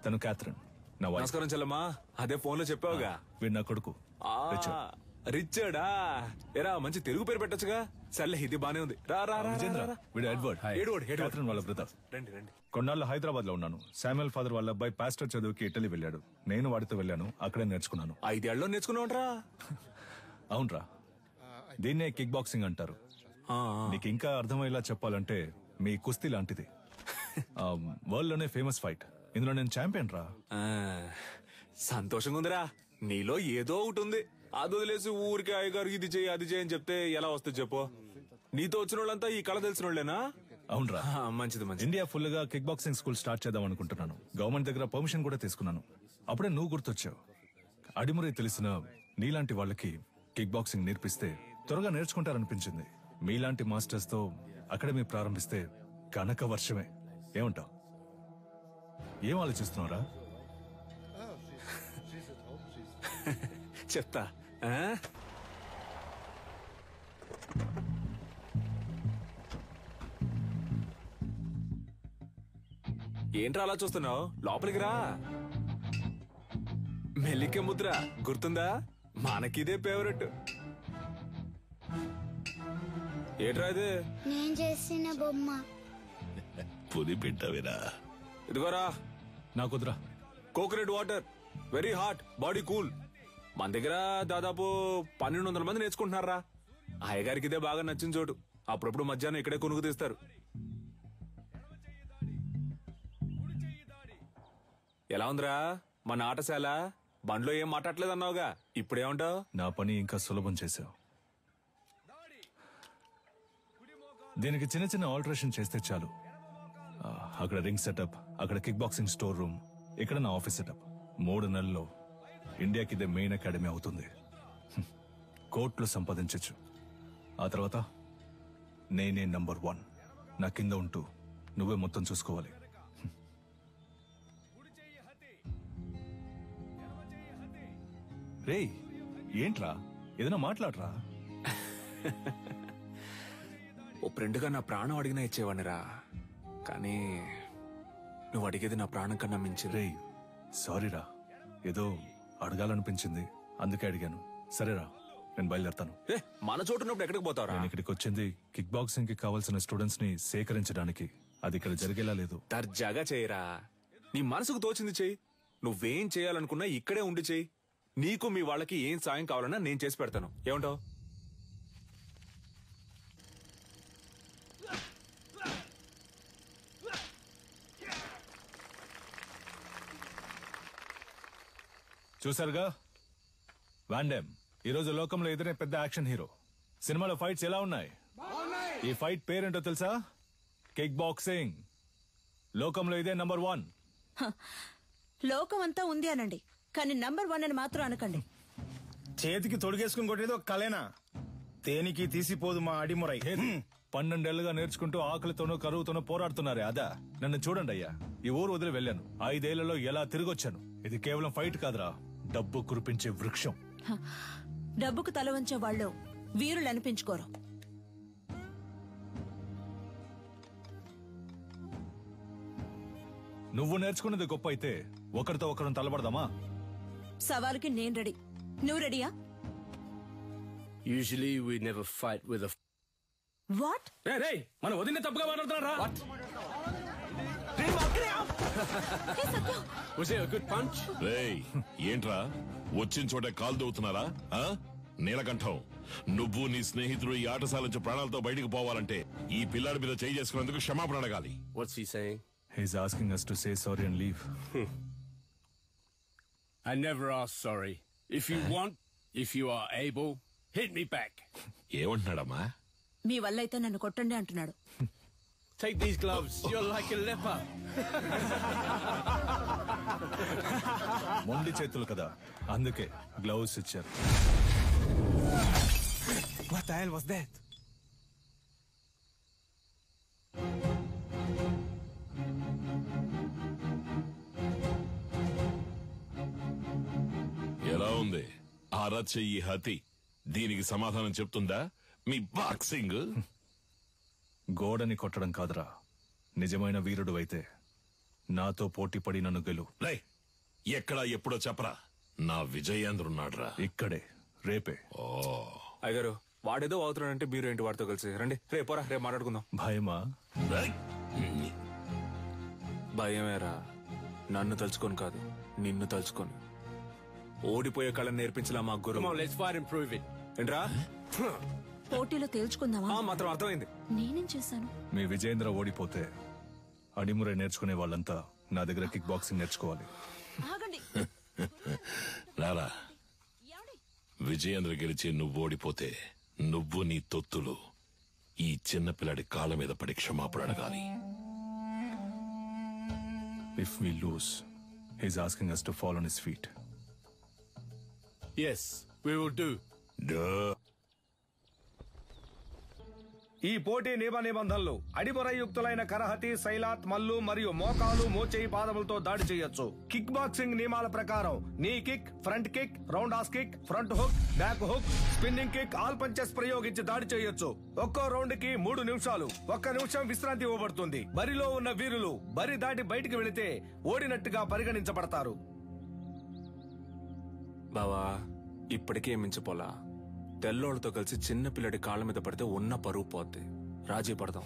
తను క్యాథరిన్, నా వైఫ్. నమస్కారం చెల్లమ్మా. అదే ఫోన్ లో చెప్పావుగా. వీడు నా కొడుకు రిచర్డా. ఎరా మంచి తెలుగు పేరు పెట్టొచ్చుగా. సర్లే ఇది బానే ఉంది. రా రా రా, విజేంద్ర, రా, రా. వీడు ఎడ్వర్డ్. క్యాథరిన్ వాళ్ళ బ్రదర్. రండి రండి. కొన్నాళ్ళు హైదరాబాద్ లో ఉన్నాను. శామ్యుల్ ఫాదర్ వాళ్ళ అబ్బాయి పాస్టర్ చదువుకి ఇటలీ వెళ్ళాడు. నేను వాడితో వెళ్ళాను, అక్కడే నేర్చుకున్నాను. 5 ఏళ్ళలో నేర్చుకున్నావురా? అవునరా, దీన్నే కిక్ బాక్సింగ్ అంటారు. నీకు ఇంకా అర్థమయ్యేలా చెప్పాలంటే మీ కుస్తీ లాంటిది. వరల్డ్ లోనే ఫేమస్ ఫైట్. ఇందులో నేను ఛాంపియన్ రా. సంతోషంగా ఉందిరా. నీలో ఏదో ఒకటి ఉంది. అది వదిలేసి ఊరికి అయ్యగారు ఇది చేయి అది చేయని చెప్తే ఎలా వస్తుంది చెప్పు. నీతో వచ్చిన వాళ్ళంతా ఈ కళ తెలిసిన వాళ్ళేనా? అవునరా, మంచిది. ఇండియా ఫుల్ గా కిక్ బాక్సింగ్ స్కూల్ స్టార్ట్ చేద్దాం అనుకుంటున్నాను. గవర్నమెంట్ దగ్గర పర్మిషన్ కూడా తీసుకున్నాను. అప్పుడే నువ్వు గుర్తొచ్చావు. అడిమురే తెలిసిన నీలాంటి వాళ్ళకి కిక్ బాక్సింగ్ నేర్పిస్తే త్వరగా నేర్చుకుంటారనిపించింది. మీలాంటి మాస్టర్స్ తో అకాడమీ ప్రారంభిస్తే కనక వర్షమే. ఏమంటావు? ఏం ఆలోచిస్తున్నావురా? చెప్తా. ఏంట్రా అలా చూస్తున్నావు? లోపలికి రా. మెల్లికే ముద్ర గుర్తుందా? మనకిదే ఫేవరెట్. ఏంట్రా ఇది? నేను చేసిన బొమ్మ. పుది పెట్టవేరా. ఇదిగోరా. నాకుద్రా. Coconut water, very hot, body cool. మన దగ్గర దాదాపు 1200 మంది నేర్చుకుంటున్నారా. అయ్యగారికి ఇదే బాగా నచ్చిన చోటు. అప్పుడప్పుడు మధ్యాహ్నం ఇక్కడే కొనుక్కు తీస్తారు. ఎలా ఉందిరా మన ఆటశాల? బండ్లో ఏం మాట్లాడలేదన్నావుగా, ఇప్పుడేమంటావు? నా పని ఇంకా సులభం చేశావు. దీనికి చిన్న చిన్న ఆల్టరేషన్ చేస్తే చాలు. అక్కడ రింగ్ సెటప్, అక్కడ కిక్ బాక్సింగ్ స్టోర్ రూమ్, ఇక్కడ నా ఆఫీస్ సెటప్. 3 నెలల్లో ఇండియాకి ఇదే మెయిన్ అకాడమీ అవుతుంది. కోట్లు సంపాదించచ్చు. ఆ తర్వాత నేనే నంబర్ 1. నా కింద ఉంటూ నువ్వే మొత్తం చూసుకోవాలి. రేయ్, ఏంట్రా? ఏదైనా మాట్లాడరా. ఓ ఫ్రెండ్గా నా ప్రాణం అడిగినా ఇచ్చేవాడినిరా. కానీ నువ్వు అడిగేది నా ప్రాణం కన్నా మించి. రేయ్, సారీరా, ఏదో అడగాలనిపించింది, అందుకే అడిగాను. సరేరా, నేను బయలుదేరతాను. మన చోటు ఉన్నప్పుడు ఎక్కడికి పోతారా? నేను ఇక్కడికి వచ్చింది కిక్ బాక్సింగ్ కి కావాల్సిన స్టూడెంట్స్ ని సేకరించడానికి. అది ఇక్కడ జరిగేలా లేదు. దర్జాగా చేయరా. నీ మనసుకు తోచింది చెయ్యి. నువ్వేం చేయాలనుకున్నా ఇక్కడే ఉండి చెయ్యి. నీకు మీ వాళ్ళకి ఏం సాయం కావాలన్నా నేను చేసి పెడతాను. ఏమంటావు? చూసారుగా, వాన్ డామ్ ఈరోజు లోకంలో ఎదురే పెద్ద యాక్షన్ హీరో. సినిమాలో ఫైట్స్ ఎలా ఉన్నాయి? ఈ ఫైట్ పేరేంటో తెలుసా? Kick boxing. లోకంలో ఇదే నంబర్ 1. లోకం అంతా ఉంది అనండి, కానీ నంబర్ 1 అని మాత్రం అనకండి. చేతికి తొడిగేసుకుని కొట్టేది ఒక కలేనా? దేనికి తీసిపోదు మా అడిమురై. 12 ఏళ్లుగా నేర్చుకుంటూ ఆకలితోనూ కరువుతోనూ పోరాడుతున్నారే అదా? నన్ను చూడండి అయ్యా, ఈ ఊరు వదిలి వెళ్ళాను. 5 ఏళ్లలో ఎలా తిరిగొచ్చాను. ఇది కేవలం ఫైట్ కాదురా, డబ్బు కురిపించే వృక్షం. డబ్బుకు తల వంచే వాళ్ళు వీరులు అనిపించుకోరు. నువ్వు నేర్చుకున్నది గొప్ప అయితే ఒకరితో ఒకరిని తలబడదామా? సవాలుకి నేను రెడీ. నువ్వు రెడీయా? Usually we never fight with a... What? Hey, మన వదిన తప్పుగా మాట్లాడుతున్నారా? Was it a good punch? రేయ్, ఏంట్రా వచ్చిన చోట కాలు దవ్వుతున్నారా? నీలకంఠం, నువ్వు నీ స్నేహితుడు ఈ ఆటశాల నుంచి ప్రాణాలతో బయటికి పోవాలంటే ఈ పిల్లాడి మీద చేయి చేసుకునేందుకు క్షమాపణ అడగాలి. What's he saying? He's asking us to say sorry and leave. I never ask sorry. If you want, if you are able, hit me back. ఏమంటున్నాడమ్మా? మీ వల్ల అయితే నన్ను కొట్టండి అంటున్నాడు. Take these gloves. You're like a leper. మొండి చేతులు కదా, అందుకే gloves ఇచ్చారు. What the hell was that? ఎలా ఉంది? అరచెయ్యి హతి దీనికి సమాధానం చెప్తుందా? మీ బాక్సింగ్? గోడని కొట్టడం కాదురా, నిజమైన వీరుడు అయితే నాతో పోటీ పడి నన్ను గెలు. ఎక్కడా ఎప్పుడో చెప్పరా, నా విజయేంద్రున్నాడ్రా ఇక్కడే, రేపే. అయ్యగారు వాడేదో అవుతున్నాడంటే మీరు ఏంటి వాడితో కలిసి రండి. రేపోరా, రేపు మాట్లాడుకుందాం. భయమా? భయమేరా, నన్ను తలుచుకొని కాదు నిన్ను తలుచుకొని. ఓడిపోయే కళను నేర్పించలా మా గురువు. ఏంట్రా పోటీలో తేల్చుకుందామా? మాత్రం అర్థమైంది. నేనేం చేశాను? మీ విజయేంద్ర ఓడిపోతే అడిమురే నేర్చుకునే వాళ్ళంతా నా దగ్గర కిక్ బాక్సింగ్ నేర్చుకోవాలి. ఆగండి. రారా, విజయేంద్ర గెలిచి నువ్వు ఓడిపోతే నువ్వు నీ తొత్తులు ఈ చిన్నపిల్లాడి కాళ్ళ మీద పడి క్షమాపణ అడగాలి. If we lose, he's asking us to fall on his feet. Yes, we will do. ఈ పోటీ నియమ నిబంధనలు: అడిమొరయుక్తులైన కరహతి, శైలాత్, మల్లు మరియు మోకాలు, మోచేయి, పాదములతో దాడి చేయొచ్చు. కిక్ బాక్సింగ్ నియమాల ప్రకారం నీ kick, front kick, round has kick, front hook, back hook, spinning kick, all punches ప్రయోగించి దాడి చేయొచ్చు. ఒక్కో రౌండ్ కి 3 నిమిషాలు. 1 నిమిషం విశ్రాంతి ఇవ్వబడుతుంది. బరిలో ఉన్న వీరులు బరి దాటి బయటికి వెళితే ఓడినట్టుగా పరిగణించబడతారు. బావా, ఇప్పటికే మించిపోలా. తెల్లోళ్ళతో కలిసి చిన్న పిల్లడి కాళ్ళ మీద పడితే ఉన్న పరువు పోద్ది. రాజీ పడదాం.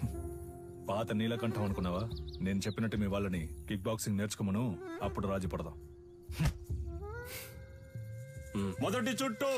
పాత నీలకంఠం అనుకున్నావా? నేను చెప్పినట్టు మీ వాళ్ళని కిక్ బాక్సింగ్ నేర్చుకోమను, అప్పుడు రాజీ పడదాం. మొదటి చుట్టూ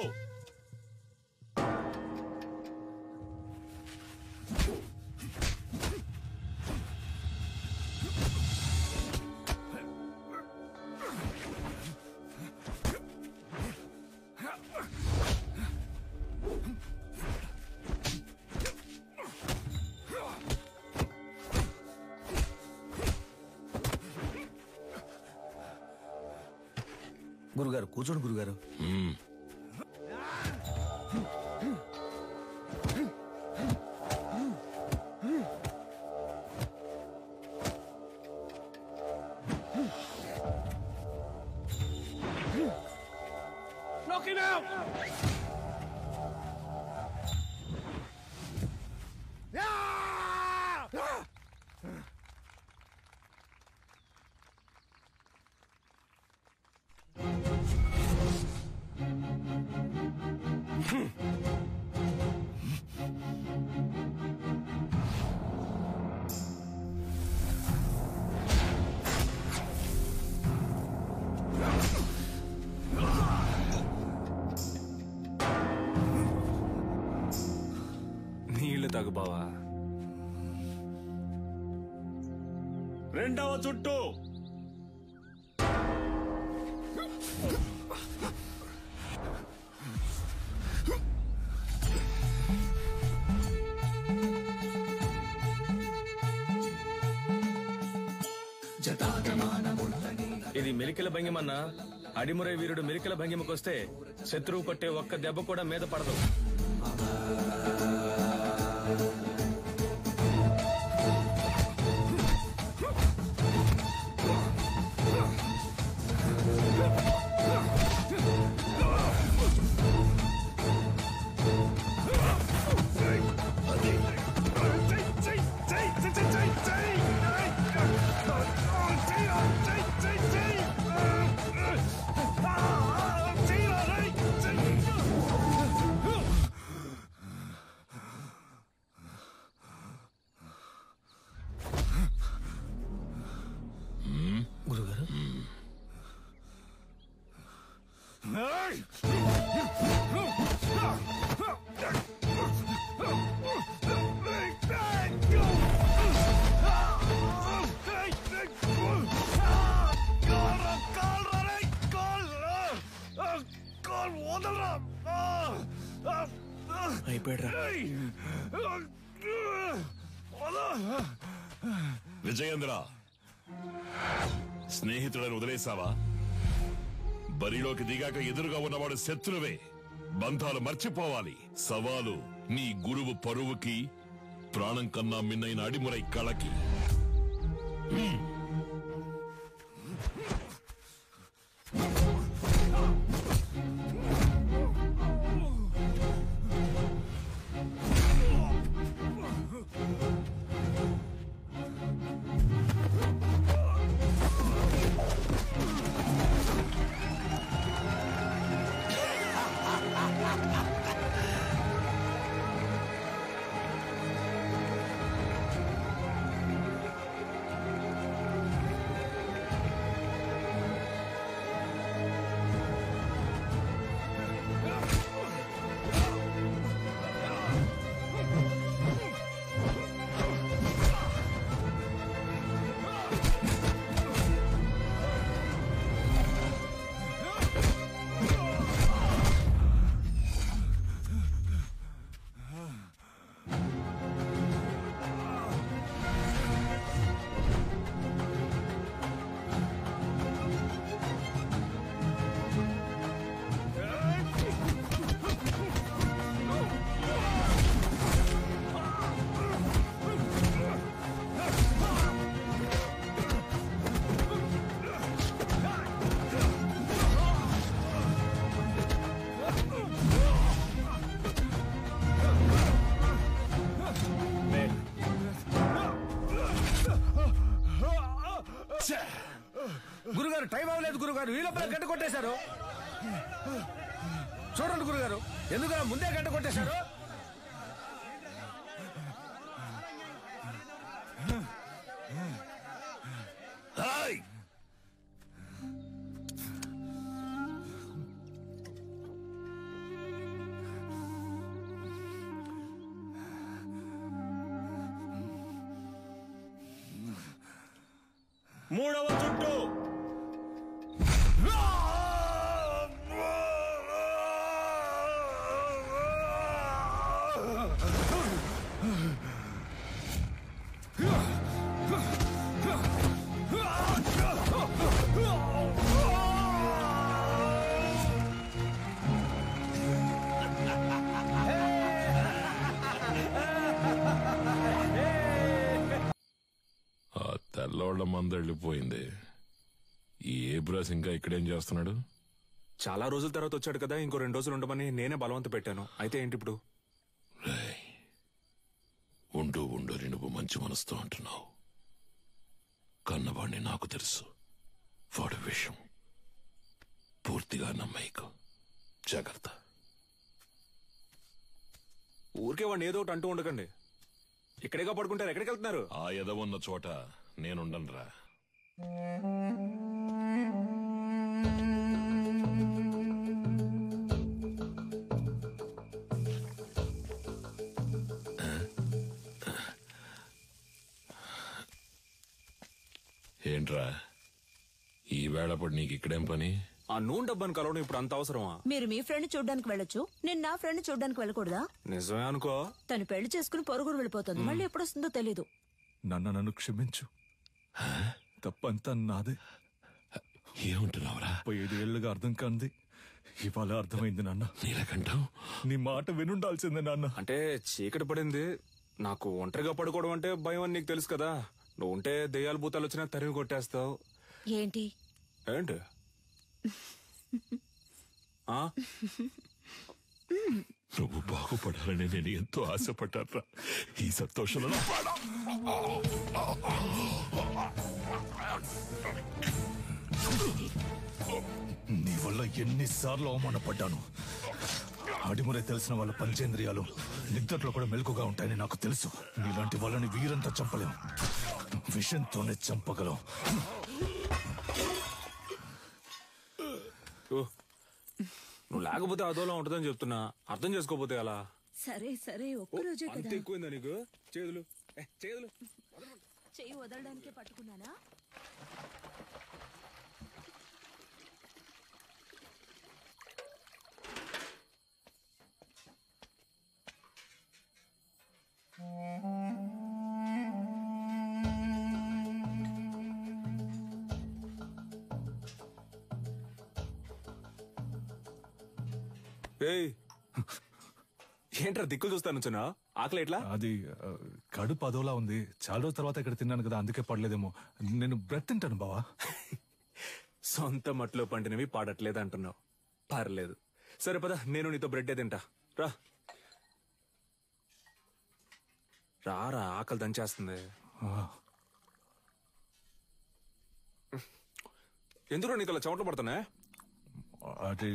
గురుగారు కూర్చోండి గురుగారు. Knock him out! నీళ్లు తాగు బావా. రెండవ చుట్టూ ఇది మెలికల భంగిమన్నా. అడిమురే వీరుడు మెలికల భంగిమకొస్తే శత్రువు కొట్టే ఒక్క దెబ్బ కూడా మీద పడదు. గురుగారు విజయేంద్ర, స్నేహితులను వదిలేసావా? బరిలోకి దిగాక ఎదురుగా ఉన్నవాడు శత్రువే. బంధాలు మర్చిపోవాలి. సవాలు నీ గురువు పరువుకి, ప్రాణం కన్నా మిన్నైన అడిమురై కళకి. గురుగారు టైం అవ్వలేదు గురుగారు, ఈ లోపల గంట కొట్టేశారు. చూడండి గురుగారు, ఎందుకు ముందే గంట కొట్టేశారు? మూడవ చుట్టూ తెల్లోళ్ళ మంద వెళ్ళిపోయింది. ఈ ఏబ్రాస్ ఇంకా ఇక్కడేం చేస్తున్నాడు? చాలా రోజుల తర్వాత వచ్చాడు కదా, ఇంకో 2 రోజులు ఉండమని నేనే బలవంత పెట్టాను. అయితే ఏంటి ఇప్పుడు? ఉండు ఉండు నువ్వు మంచి మనసుతో అంటున్నావు. కన్నవాడిని నాకు తెలుసు. వాడి విషయం పూర్తిగా నమ్మేకు. జాగ్రత్త. ఊరికే వాడిని ఏదో ఒకటి అంటూ ఉండకండి. ఇక్కడేగా పడుకుంటారు, ఎక్కడికి వెళ్తున్నారు? ఆ ఎదవున్న చోట నేనుండనురా. ఏంట్రా ఈ వేళప్పుడు నీకు ఇక్కడేం పని? ఆ నూనె డబ్బాని కలవడం ఇప్పుడు అంత అవసరమా? మీరు మీ ఫ్రెండ్ చూడ్డానికి వెళ్ళొచ్చు, నేను నా ఫ్రెండ్ చూడ్డానికి వెళ్ళకూడదా? నిజమే అనుకో. తను పెళ్లి చేసుకుని పొరుగురు వెళ్ళిపోతుంది, మళ్ళీ ఎప్పుడు వస్తుందో తెలీదు. నన్ను క్షమించు, తప్పంతా నాదే. ఏమంటున్నావురా? 5 ఏళ్లుగా అర్థం కాంది ఇవాళ అర్థమైంది నాన్న. నీలకంఠం, నీ మాట వినుండాల్సిందే నాన్న. అంటే చీకటి పడింది, నాకు ఒంటరిగా పడుకోవడం అంటే భయం అని నీకు తెలుసు కదా. నువ్వు ఉంటే దెయ్యాలు భూతాలు వచ్చినా తరిమి కొట్టేస్తావు. ఏంటి ఏంటి? నువ్వు బాగుపడాలని నేను ఎంతో ఆశపడ్డారా. ఈ సంతోషంలో నీ వల్ల ఎన్నిసార్లు అవమానపడ్డాను. అడిమురే తెలిసిన వాళ్ళ పంచేంద్రియాలు నిద్రలో కూడా మెలకుగా ఉంటాయని నాకు తెలుసు. నీలాంటి వాళ్ళని వీరంతా చంపలేం, విషంతోనే చంపగలం. నువ్వు లేకపోతే అదోలా ఉంటుందని చెప్తున్నా, అర్థం చేసుకోపోతే అలా. సరే సరే, ఒక్కరోజే అంత కదా. ఎక్కువైందా నీకు? చేతులు చేతులు చెయ్యి వదలడానికే పట్టుకున్నానా? ఏంట్రా దిక్కులు చూస్తాను చిన్న? ఆకలి ఎట్లా? అది కడుపు అదోలా ఉంది. చాలా రోజుల తర్వాత ఇక్కడ తిన్నాను కదా, అందుకే పడలేదేమో. నేను బ్రెడ్ తింటాను బావా. సొంత మట్లో పండినవి పాడట్లేదు అంటున్నావు. పర్లేదు, సరే పద, నేను నీతో బ్రెడ్డే తింటా. రా రారా, ఆకలి దంచేస్తుంది. ఎందుకు నీకు అలా చెమటలు పడుతున్నా? అది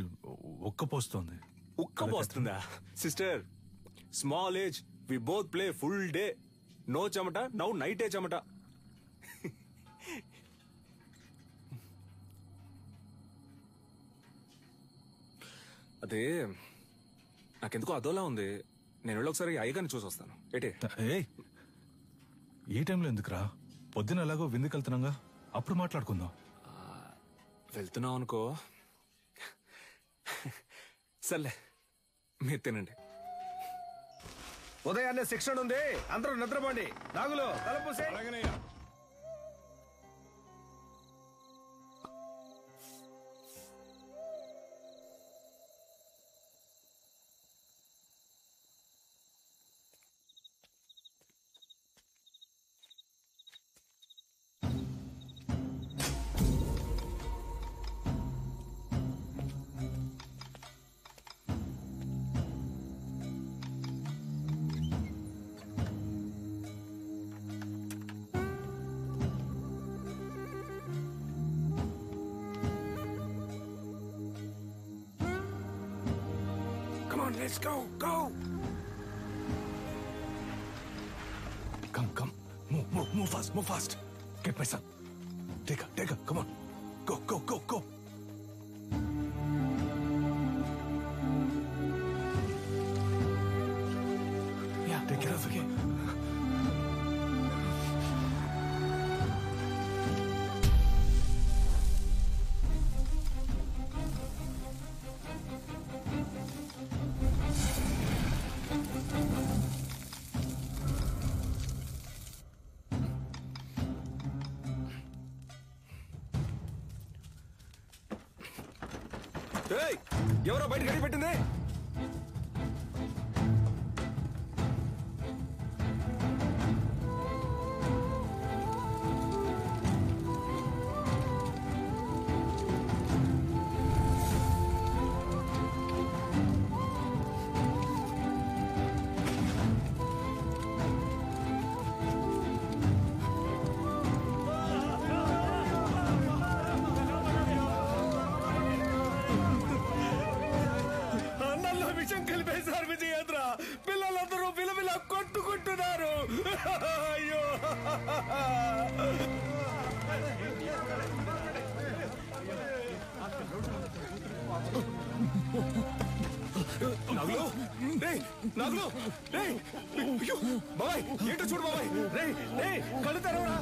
ఉక్కపోస్తుంది. ఉక్కపోస్తుందా? Sister, small age, we both play full day. No చెమట, నౌ నైటే చెమట. అదే నాకెందుకో అదోలా ఉంది. నేను వెళ్ళి ఒకసారి అయ్యగారిని చూసి వస్తాను. ఏటే? ఈ టైంలో ఎందుకురా? పొద్దున ఎలాగో విందుకు వెళ్తున్నాగా, అప్పుడు మాట్లాడుకుందాం. వెళ్తున్నావు అనుకో. సర్లే, మీరు తినండి. ఉదయాన్నే శిక్షణ ఉంది, అందరూ నిద్రపోండి. నాగులు తలపూసే. Let's go, go. Come. Move fast. Get my son. Take her, come on. Go. Yeah, take care of it. ఎవరో బయట గడి పెట్టింది. పిల్లలందరూ విలవిల కొట్టుకుంటున్నారు. అయ్యో నాగులు బాబాయ్ ఏంటో చూడు బాబాయ్. రే కళ్ళు తెరవరా.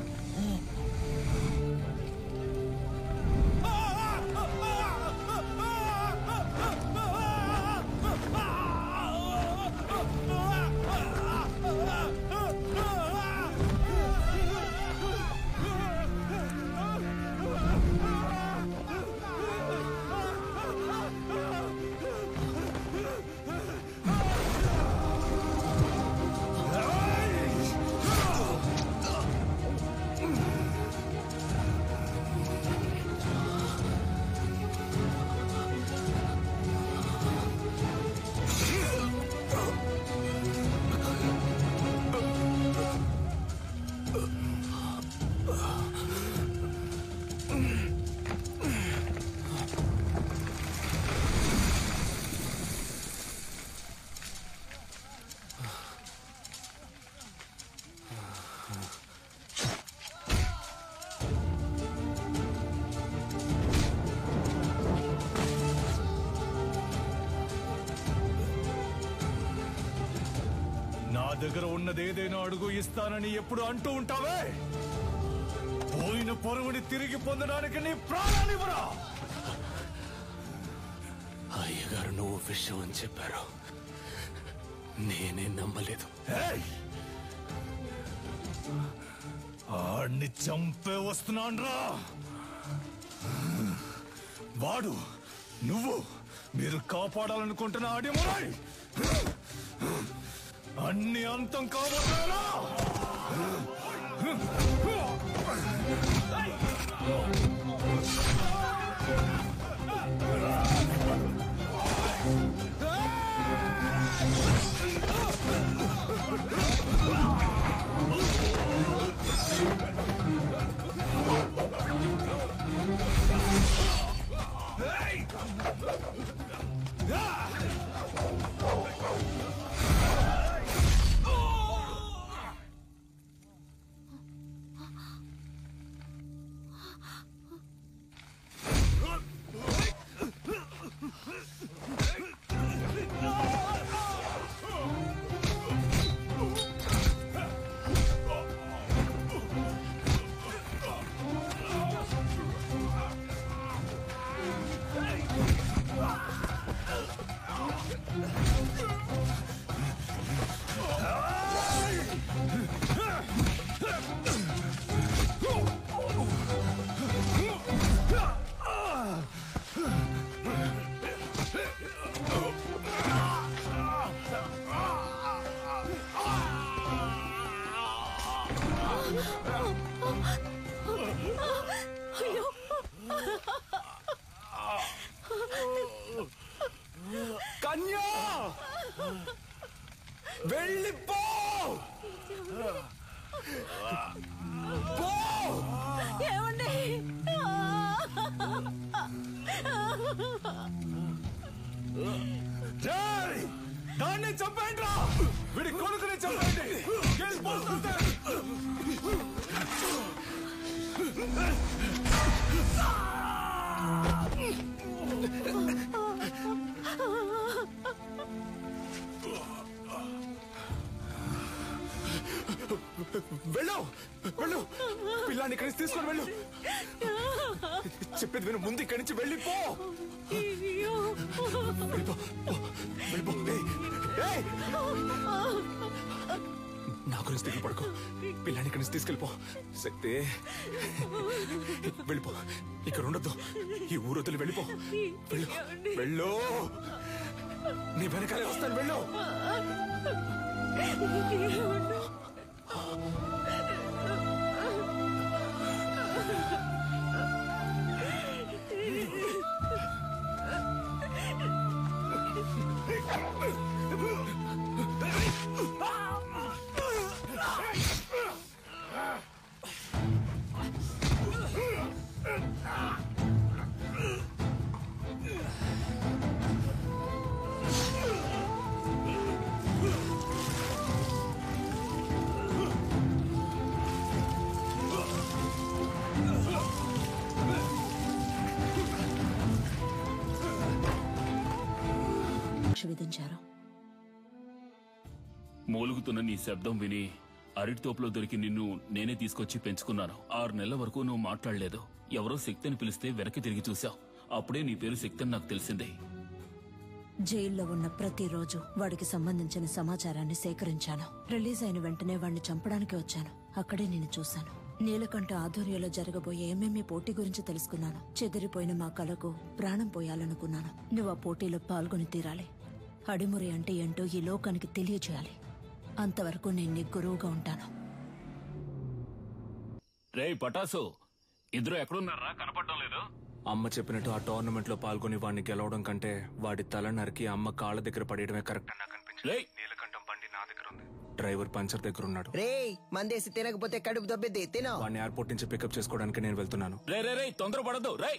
దగ్గర ఉన్నదేదైనా అడుగు ఇస్తానని ఎప్పుడు అంటూ ఉంటావే. పోయిన పరువుని తిరిగి పొందడానికి నీ ప్రాణానివ్వరా. అయ్యగారు నువ్వు విషయం అని చెప్పారు, నేనే నమ్మలేదు. ఆడిని చంపే వస్తున్నాన్రా. వాడు నువ్వు మీరు కాపాడాలనుకుంటున్న అడిమురై అన్ని అంతం కాబోతారా. కన్యా వెళ్ళిపో. ఏమండి దాన్ని చంపేయండి రా, వీడి కొడుకుని చంపేయండి. వెళ్ళు వెళ్ళు, పిల్లాన్ని ఇక్కడి నుంచి తీసుకొని వెళ్ళు. చెప్పేది విను, ముందు ఇక్కడి నుంచి వెళ్ళిపో. నా గురించి దిగులు పడుకో, పిల్లాన్ని ఇక్కడి నుంచి తీసుకెళ్ళిపో. శక్తి వెళ్ళిపో, ఇక్కడ ఉండొద్దు, ఈ ఊరు వదిలి వెళ్ళిపో. వెళ్ళు వెళ్ళు, నీ వెనకాలే వస్తాను, వెళ్ళు. విధించారు. మూలుగుతున్న నీ శబ్దం విని అరటి తోపులో దొరికి నిన్ను నేనే తీసుకొచ్చి పెంచుకున్నాను. 6 నెలల వరకు నువ్వు మాట్లాడలేదు. ఎవరో శక్తిని పిలిస్తే వెనక్కి తిరిగి చూశావు. అప్పుడే నీ పేరు శక్తి అని నాకు తెలిసిందే. జైల్లో ఉన్న ప్రతిరోజు వాడికి సంబంధించిన సమాచారాన్ని సేకరించాను. రిలీజ్ అయిన వెంటనే వాడిని చంపడానికి వచ్చాను. అక్కడే నేను చూశాను. నీలకంఠ ఆధ్వర్యంలో జరగబోయే ఎంఎంఏ పోటీ గురించి తెలుసుకున్నాను. చెదిరిపోయిన మా కళకు ప్రాణం పోయాలనుకున్నాను. నువ్వు ఆ పోటీలో పాల్గొని తీరాలి. అడిమురి అంటే ఏంటో ఈ లోకానికి తెలియజేయాలి. అంతవరకు నేను నీ గురువుగా ఉంటాను. రే పటాసు, ఇద్దరు ఎక్కడున్నారా? కనపడడం లేదు. అమ్మ చెప్పినట్టు ఆ టోర్నమెంట్ లో పాల్గొని వాడిని గెలవడం కంటే వాడి తల నరికి అమ్మ కాళ్ళ దగ్గర పడేయడమే కరెక్ట్ అని నాకు అనిపించింది. నీలకంఠం బండి నా దగ్గర ఉంది, డ్రైవర్ పంచర్ దగ్గర ఉన్నాడు. రే మందేసి తినకపోతే కడుపు దొబ్బిద్ది, తినో. వాడిని ఎయిర్పోర్ట్ నుంచి పికప్ చేసుకోవడానికి నేను వెళ్తున్నాను. రే రే రే, తొందరపడద్దు. రే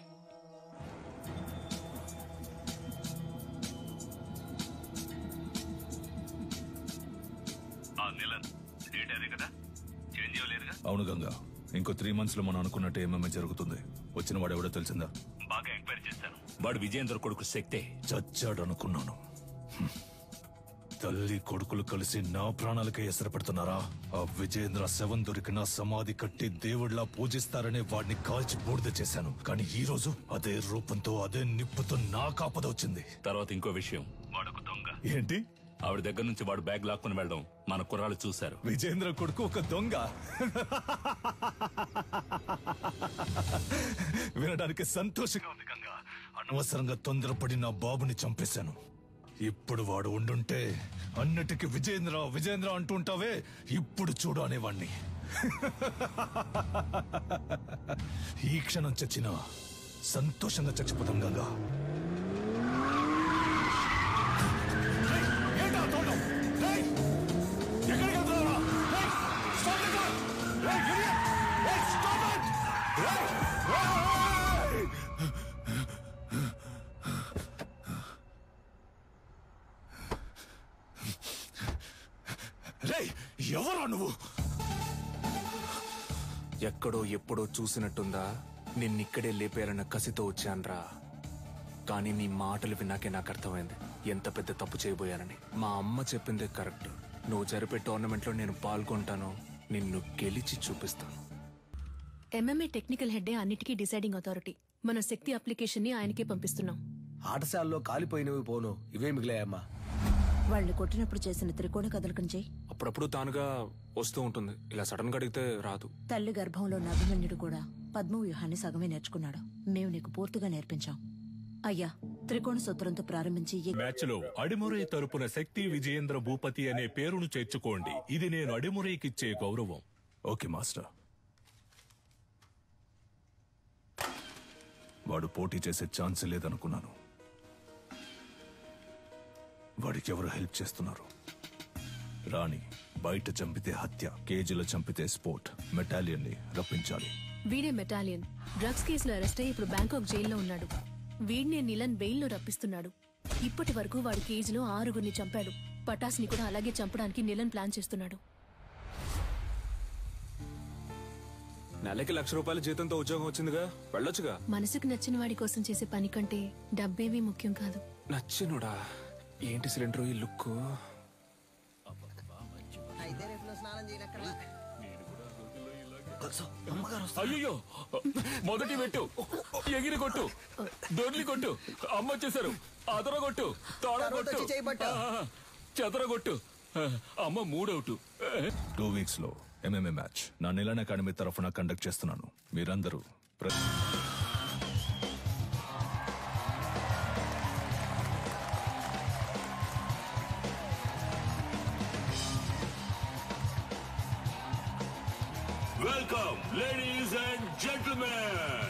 అవును గంగా, ఇంకో 3 months లో మనం అనుకున్నట్టు ఏమేమి జరుగుతుంది. వచ్చిన వాడు ఎవడో తెలిసిందా? బాగా ఎంక్వైరీ చేశాను. వాడు విజయేంద్ర కొడుకు శక్తే. చచ్చాడు అనుకున్నాను. తల్లి కొడుకులు కలిసి నా ప్రాణాలకే ఎసరు పెడుతున్నారా? ఆ విజయేంద్ర శవం దొరికిన సమాధి కట్టి దేవుళ్లా పూజిస్తారనే వాడిని కాల్చి బూడిద చేశాను. కానీ ఈ రోజు అదే రూపంతో అదే నిప్పుతో నా కాపద వచ్చింది. తర్వాత ఇంకో విషయం, వాడొక దొంగ. ఏంటి? ఆవిడ దగ్గర నుంచి వాడు బ్యాగ్ లాక్కుని వెళ్ళడం మన కుర్రాళ్ళు చూశారు. విజయేంద్ర కొడుకు ఒక దొంగ? వినడానికి సంతోషంగా ఉంది గంగా. అనవసరంగా తొందరపడి నా బాబుని చంపేశాను. ఇప్పుడు వాడు ఉండుంటే అన్నిటికీ విజయేంద్ర విజయేంద్ర అంటుంటావే, ఇప్పుడు చూడు అనేవాణ్ణి. ఈ క్షణం చచ్చినా సంతోషంగా చచ్చిపోతాం గంగా. ఎవరా నువ్వు? ఎక్కడో ఎప్పుడో చూసినట్టుందా? నిన్నిక్కడే లేపేయాలన్న కసితో వచ్చాన్రా. కానీ నీ మాటలు విన్నాకే నాకు అర్థమైంది ఎంత పెద్ద తప్పు చేయబోయానని. మా అమ్మ చెప్పిందే కరెక్ట్. నువ్వు జరిపే టోర్నమెంట్ లో నేను పాల్గొంటాను, నిన్ను గెలిచి చూపిస్తాను. ఎంఎంఏ టెక్నికల్ హెడ్డే అన్నిటికీ డిసైడింగ్ అథారిటీ. మన శక్తి అప్లికేషన్ ని ఆయనకే పంపిస్తున్నాం. ఆటశాలలో కాలిపోయినవి పోను, ఇవే మిగిలాయమ్మా. వాళ్ళని కొట్టినప్పుడు చేసిన త్రికోణ కదలకం చేయి. అప్పుడప్పుడు తానుగా వస్తూ ఉంటుంది, ఇలా సడన్ గా అడిగితే రాదు. తల్లి గర్భంలో ఉన్న అభిమన్యుడు కూడా పద్మవ్యూహాన్ని సగమే నేర్చుకున్నాడు. మేము నీకు పూర్తిగా నేర్పించాం. అయ్యా, త్రికోణ సూత్రంతో ప్రారంభించి మ్యాచ్ లో అడిమురై తరపున శక్తి విజయేంద్ర భూపతి అనే పేరును చేర్చుకోండి. ఇది నేను అడిమురైకిచ్చే గౌరవం. Okay master. వాడు పోటీ చేసే ఛాన్స్ లేదనుకున్నాను. వాడికి ఎవరు హెల్ప్ చేస్తున్నారు? రాణి బయట చంపితే హత్య, కేజీలో చంపితే స్పోర్ట్. మెటాలియన్ ని రప్పించాలి. వీడే మెటాలియన్. డ్రగ్స్ కేసులో అరెస్ట్ అయ్యి ఇప్పుడు బ్యాంకాక్ జైల్లో ఉన్నాడు. వీడినే నిలన్ బెయిల్లో రప్పిస్తున్నాడు. ఇప్పటి వరకు వాడి కేజీలో 6గురిని చంపాడు. పటాస్ని కూడా అలాగే చంపడానికి నిలన్ ప్లాన్ చేస్తున్నాడు. నెలకి ₹1,00,000 జీతంతో ఉద్యోగం వచ్చిందిగా, వెళ్ళొచ్చుగా. మనసుకు నచ్చిన వాడి కోసం చేసే పని కంటే డబ్బేమీ ముఖ్యం కాదు. నచ్చినుడా? ఏంటి సిలిండర్ ఈ లుక్? అయ్యో, మొదటి పెట్టు, ఎగిరి కొట్టు, దొర్లి కొట్టు, అమ్మ వచ్చేసారు, అదర కొట్టు, తోడ కొట్టు, చెదర కొట్టు, అమ్మ 3 అవుట్. 2 వీక్స్ లో MMA మ్యాచ్ నా నిలన్ అకాడమీ తరఫున కండక్ట్ చేస్తున్నాను. మీరందరూ Welcome, ladies and gentlemen.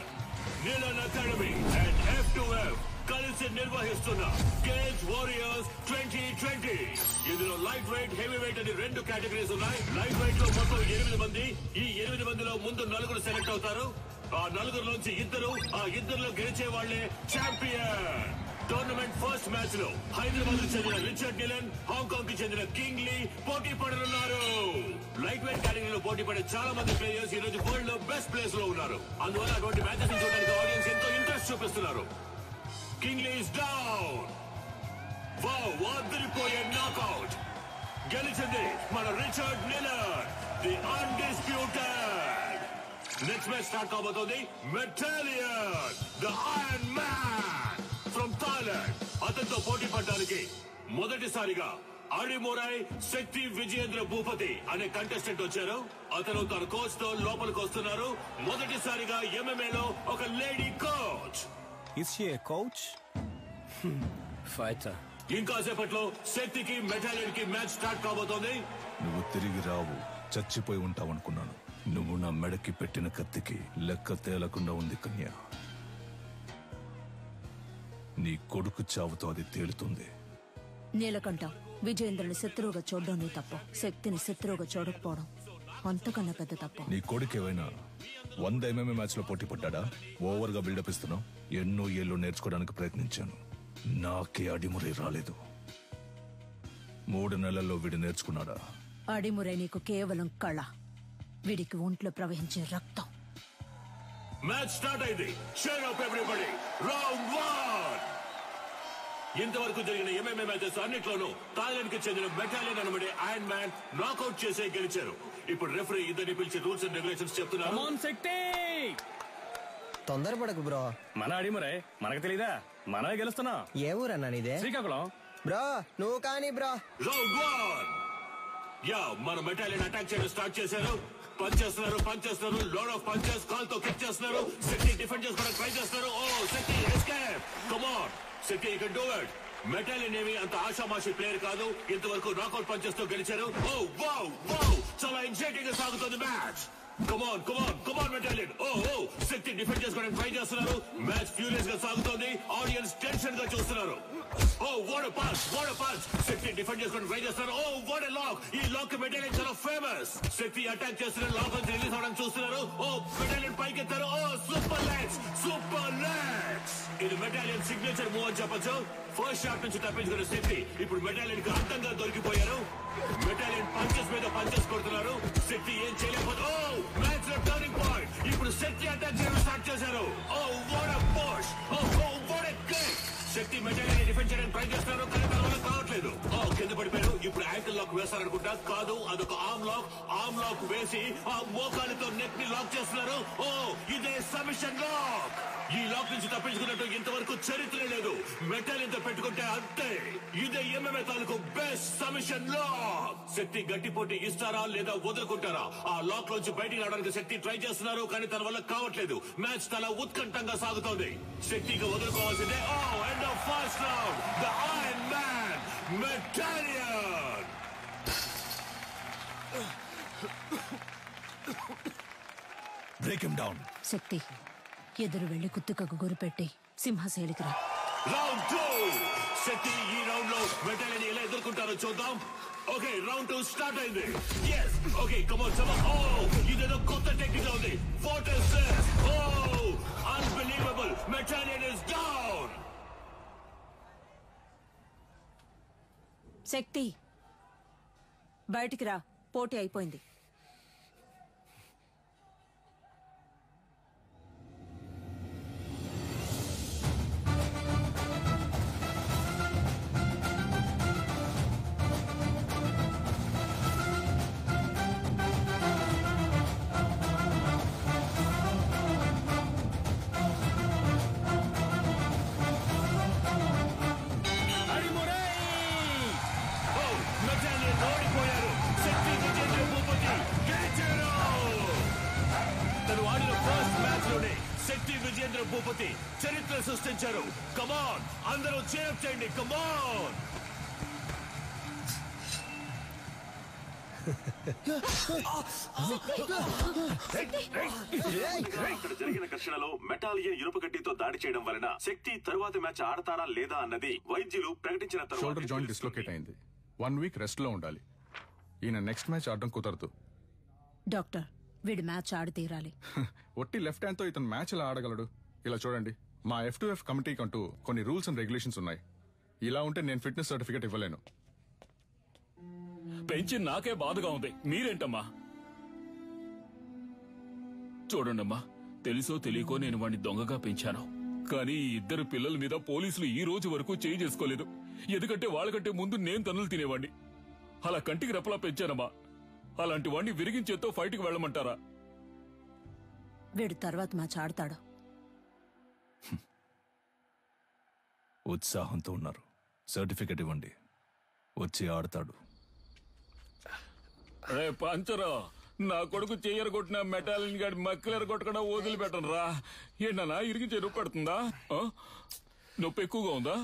Nilan Academy and F2F కలిసి నిర్వహిస్తున్న కేజ్ వారియర్స్ 2020. ఇందులో లైట్ వెయిట్, హెవీ వెయిట్ అని 2 కేటగిరీస్ ఉన్నాయి. లైట్ వెయిట్ లో మొత్తం 8 మంది. ఈ 8 మందిలో ముందు 4 సెలెక్ట్ అవుతారు. ఆ 4లోంచి 2, ఆ 2లో గెలిచే వాళ్లే ఛాంపియన్. టోర్నమెంట్ ఫస్ట్ మ్యాచ్ లో హైదరాబాద్ కు చెందిన రిచర్డ్ నిలన్, హాంకాంగ్ కి చెందిన కింగ్ లీ పోటీ పడనున్నారు. లైట్ వెయిట్ కేటగిరీలో పోటీ పడే చాలా మంది ప్లేయర్స్ ఈ రోజు వరల్డ్ లో బెస్ట్ ప్లేస్ లో ఉన్నారు. అందువల్ల అటువంటి మ్యాచెస్ చూడడానికి ఆడియన్స్ ఎంతో ఇంట్రెస్ట్ చూపిస్తున్నారు. King Lee is down. Wow, అదిరిపోయే నాకౌట్. గెలిచింది మన Richard Nilan, the undisputed. Next match start కాబోతోంది. Metalian, the iron man from Thailand. అతనితో పోటీ పడడానికి మొదటిసారిగా అడిమురై శక్తి విజయేంద్ర భూపతి అనే కంటెస్టెంట్ వచ్చారు. అతను తన కోచ్ తో లోపలికి వస్తున్నారు. మొదటిసారిగా MMA లో ఒక lady coach. Is she a coach? Fighter. ఇంకాసేపట్లో శక్తికి మెటాలియన్ కి మ్యాచ్ స్టార్ట్ కాబోతోంది. నువ్వు తిరిగి రావు, చచ్చిపోయి ఉంటావనుకున్నాను. నువ్వు నా మెడకి పెట్టిన కత్తికి లెక్క తేలకుండా ఉంది కన్యా. నీ కొడుకు చావుతో అది తేలుతుంది. నీలకంఠ, విజయేంద్రని శత్రువుగా చూడడం నీ తప్పు. శక్తిని శత్రువుగా చూడకపోవడం అంతకన్నా పెద్ద తప్పు. నీ కొడుకు ఏమైనా 100 MMA మ్యాచ్ లో పోటీ పడ్డా? ఓవర్ గా బిల్డప్ ఇస్తున్నావు. ఎన్నో ఏళ్ళు నేర్చుకోవడానికి ప్రయత్నించాను, నాకే అడిమురై రాలేదు. 3 నెలల్లో వీడు నేర్చుకున్నాడా? అడిమురై నీకు కేవలం కళ, వీడికి ఒంట్లో ప్రవహించే రక్తం. మ్యాచ్ స్టార్ట్ అయింది. Cheer up everybody. రౌండ్ 1. ఇంతవరకు జరిగిన MMA మ్యాచెస్ అన్నిట్లోనూ థాయిలాండ్ కి చెందిన మెటాలియన్ అనబడే ఐరన్ మ్యాన్ నాకౌట్ చేసే గెలిచారు. ఇప్పుడు రెఫరీ ఇద్దరిని పిలిచి రూల్స్ అండ్ రెగ్యులేషన్స్ చెప్తున్నారు. తొందరపడకు బ్రో. మన అడిమురై, మనకు తెలీదా? మనమే గెలుస్తున్నా. ఏ ఊరన్నా నీదే? శ్రీకాకుళం. బ్రో నువ్వు కానీ బ్రో. రౌండ్ 1. యా, మన మెటాలియన్ అటాక్ చేయడం స్టార్ట్ చేశారు. పంచ్ చేస్తున్నారు, లోడ్ ఆఫ్ పంచెస్. కాల్ తో కిక్ చేస్తున్నారు. శక్తి డిఫెండ్ చేసుకోవడానికి ట్రై చేస్తున్నారు. Oh Shakti escape. Come on Shakti, you can do it. Metalian ఏమి అంత ఆషామాషి ప్లేయర్ కాదు. ఇంతవరకు నాకౌట్ పంచెస్ తో గెలిచారు. ఓ వావ్ వావ్, చాలా ఎగ్జైటింగ్ గా సాగుతుంది match. Come on Metalian. Oh Shakti defend చేసుకోవడానికి ట్రై చేస్తున్నారు. మ్యాచ్ ఫ్యూరియస్ గా సాగుతోంది. ఆడియన్స్ టెన్షన్ గా చూస్తున్నారు. Oh what a punch. Shakti defend చేసుకోవడానికి ట్రై చేస్తున్నారు. Oh what a lock. ఈ లాక్ మెటాలియన్ చాలా ఫేమస్. శక్తి అటాక్ చేస్తున్నారు, లాక్ నుంచి రిలీజ్ అవడానికి చూస్తున్నారు. ఓ మెటాలియన్ పైకెత్తారు. Oh super legs. ఇది మెటాలియన్ సిగ్నేచర్ మూవ్ అని చెప్పొచ్చు. ఫస్ట్ షాట్ నుంచి తప్పించుకున్న శక్తి ఇప్పుడు మెటాలియన్ కి అడ్డంగా దొరికిపోయారు. మెటాలియన్ పంచెస్ మీద పంచెస్ కొడుతున్నారు. శక్తి ఏం చేయలేకపోతే మ్యాచ్ లో టర్నింగ్ పాయింట్. ఇప్పుడు శక్తి అటాక్ చేయడం స్టార్ట్ చేశారు. Oh what a push. Oh what a kick. Shakti Metalian defend చేయడానికి ట్రై చేస్తున్నారు, కానీ తన వల్ల కావట్లేదు. ఓ కింద పడిపోయారు. ఇప్పుడు యాంకిల్ లాక్ వేస్తారనుకుంటా. కాదు, అదొక ఆర్మ్ లాక్ వేసి ఆ మోకాలితో నెక్ ని లాక్ చేస్తున్నారు. ఓ ఇదే సబ్మిషన్ లాక్. ఈ లాక్ నుంచి తప్పించుకున్నట్టు ఇంతవరకు చరిత్ర లేదు. మెటాలియన్ తో పెట్టుకుంటే అంతే. ఇదే MMA తాలూకు బెస్ట్ సబ్మిషన్ లాక్. శక్తి గట్టి పోటీ ఇస్తారా లేదా వదులుకుంటారా? ఆ లాక్ లోంచి బయటికి రావడానికి శక్తి ట్రై చేస్తున్నారు, కానీ తన వల్ల కావట్లేదు. మ్యాచ్ చాలా ఉత్కంఠంగా సాగుతోంది. శక్తికి వదులుకోవాల్సిందే. Oh end of first round. The iron man Metalian. Break him down. Shakti, ఎదురు వెళ్లి కుత్తుకకు గురిపెట్టి సింహశైలికిరా. రౌండ్ 2. శక్తి ఈ రౌండ్ లో మెటాలియన్ ఎలా ఎదుర్కొంటారో చూద్దాం. ఓకే, రౌండ్ 2 స్టార్ట్ అయింది. yes okay, come on. Oh ఇదేదో కొత్త టెక్నిక్ ఉంది. What is this? Oh unbelievable. Metalian is down. Shakti బయటికి రా, పోటీ అయిపోయింది. శక్తి విజేంద్ర భూపతి చరిత్ర సృష్టించారు. కమాన్, అందరూ చేరప్ చేయండి. కమాన్. ఇక్కడ జరిగిన ఘర్షణలో మెటాలియన్ ఇనుప గడ్డితో దాడి చేయడం వలన శక్తి తరువాతి మ్యాచ్ ఆడతారా లేదా అన్నది వైద్యులు ప్రకటించిన షోల్డర్ జాయింట్ డిస్లోకేట్ అయింది. 1 వీక్ రెస్ట్ లో ఉండాలి. ఈయన నెక్స్ట్ మ్యాచ్ ఆడడం కుదరదు. డాక్టర్, వీడి మ్యాచ్ ఆడి తీరాలి. ఒట్టి లెఫ్ట్ హ్యాండ్ తో ఇతను మ్యాచ్ ఎలా ఆడగలడు? ఇలా చూడండి, మా F2F కమిటీకి అంటూ కొన్ని రూల్స్ అండ్ రెగ్యులేషన్స్ ఉన్నాయి. ఇలా ఉంటే నేను ఫిట్నెస్ సర్టిఫికేట్ ఇవ్వలేను. పెంచి నాకే బాధగా ఉంది, మీరేంటమ్మా? చూడండమ్మా, తెలుసో తెలియకో నేను వాడిని దొంగగా పెంచాను. కానీ ఈ ఇద్దరు పిల్లల మీద పోలీసులు ఈ రోజు వరకు చేయి చేసుకోలేదు. ఎందుకంటే వాళ్ళకంటే ముందు నేను తన్నులు తినేవాడిని. అలా కంటికి రెప్పలా పెంచానమ్మా. అలాంటి వాడిని విరిగించేతో ఫైట్కి వెళ్ళమంటారా? వీడు తర్వాత మ్యాచ్ ఆడతాడు. ఉత్సాహంతో ఉన్నారు, సర్టిఫికెట్ ఇవ్వండి, వచ్చి ఆడతాడు. రే పంచరా, నా కొడుకు చెయ్యరు కొట్టిన మెటాలిన్ గాడి మక్కలేరు కొట్టకుండా వదిలిపెట్టను రా. ఏంటన్నా ఇరిగి చెరువు పడుతుందా? నొప్పి ఎక్కువగా ఉందా?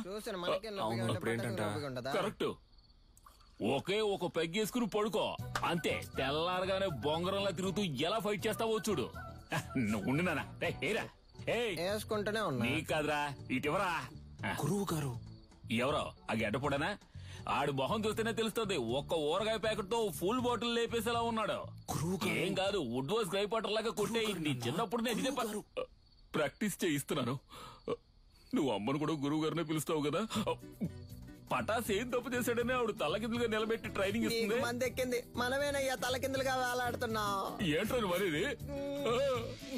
కరెక్ట్. ఒకే ఒక పెగ్గేసుకుని పడుకో అంతే. తెల్లారగానే బొంగరంలా తిరుగుతూ ఎలా ఫైట్ చేస్తావో చూడు. ఉండు నానా. వేసుకుంటూనే ఉన్నా. నీ కాదురా, ఇటువరా. గురువు గారు ఎవరో ఆ గడ్డపడనా? ఆడు మొహం చూస్తేనే తెలుస్తుంది. ఒక్క ఊరగాయ ప్యాకెట్ తో ఫుల్ బాటిల్ లేపేసేలా ఉన్నాడు. ఏం కాదు, వుడ్ వాస్ గ్రై పాటర్ లాగా కొట్టే. నీ చిన్నప్పుడు నేను ప్రాక్టీస్ చేయిస్తున్నాను. నువ్వు అమ్మను కూడా గురువు గారినే పిలుస్తావు కదా. పటాస్ ఏం తప్పు చేశాడని ఆవిడ తలకిందులుగా నిలబెట్టి ట్రైనింగ్ ఇస్తుంది. మంది ఎక్కింది, మనమేనయ్యా తలకిందులుగా వేలాడుతున్నాం. ఏంట్రా మరేది?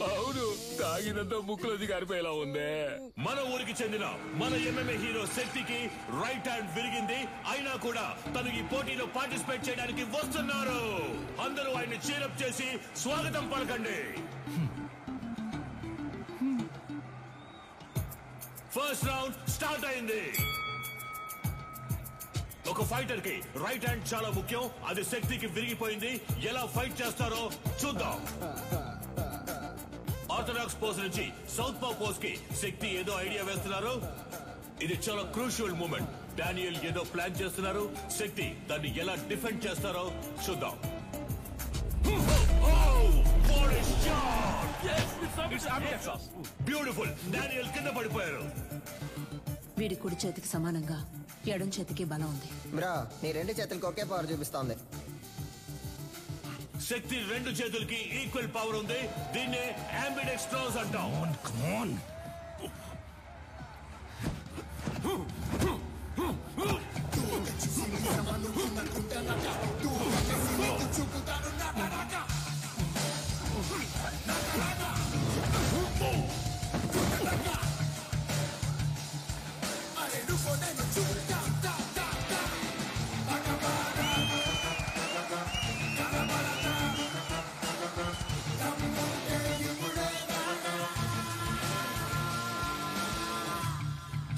అవును, తాగినంత ముక్కులోది గారిపోయేలా ఉందే. మన ఊరికి చెందిన మన MMA హీరో శక్తికి రైట్ హ్యాండ్ విరిగింది. అయినా కూడా తను ఈ పోటీలో పార్టిసిపేట్ చేయడానికి వస్తున్నారు. అందరూ ఆయన్ని చీరప్ చేసి స్వాగతం పలకండి. ఫస్ట్ రౌండ్ స్టార్ట్ అయింది. ఒక ఫైటర్ కి రైట్ హ్యాండ్ చాలా ముఖ్యం. అది శక్తికి విరిగిపోయింది. ఎలా ఫైట్ చేస్తారో చూద్దాం. ఆర్థడాక్స్ పోజ్ నుంచి సౌత్ పా పోజ్ కి శక్తి ఏదో ఐడియా వేస్తున్నారు. ఇది చాలా క్రూషియల్ మూమెంట్. డానియల్ ఏదో ప్లాన్ చేస్తున్నారు. శక్తి దాన్ని ఎలా డిఫెండ్ చేస్తారో చూద్దాం. బ్యూటిఫుల్. డానియల్ కింద పడిపోయారు. వీడి కుడి చేతికి సమానంగా ఎడం చేతికి బలం ఉంది. బ్రో, నీ 2 చేతులకి ఒకే పవర్ చూపిస్తోంది. శక్తి 2 చేతులకి ఈక్వల్ పవర్ ఉంది. దీన్నే అంబిడెక్స్ట్రోస్ అంటాం.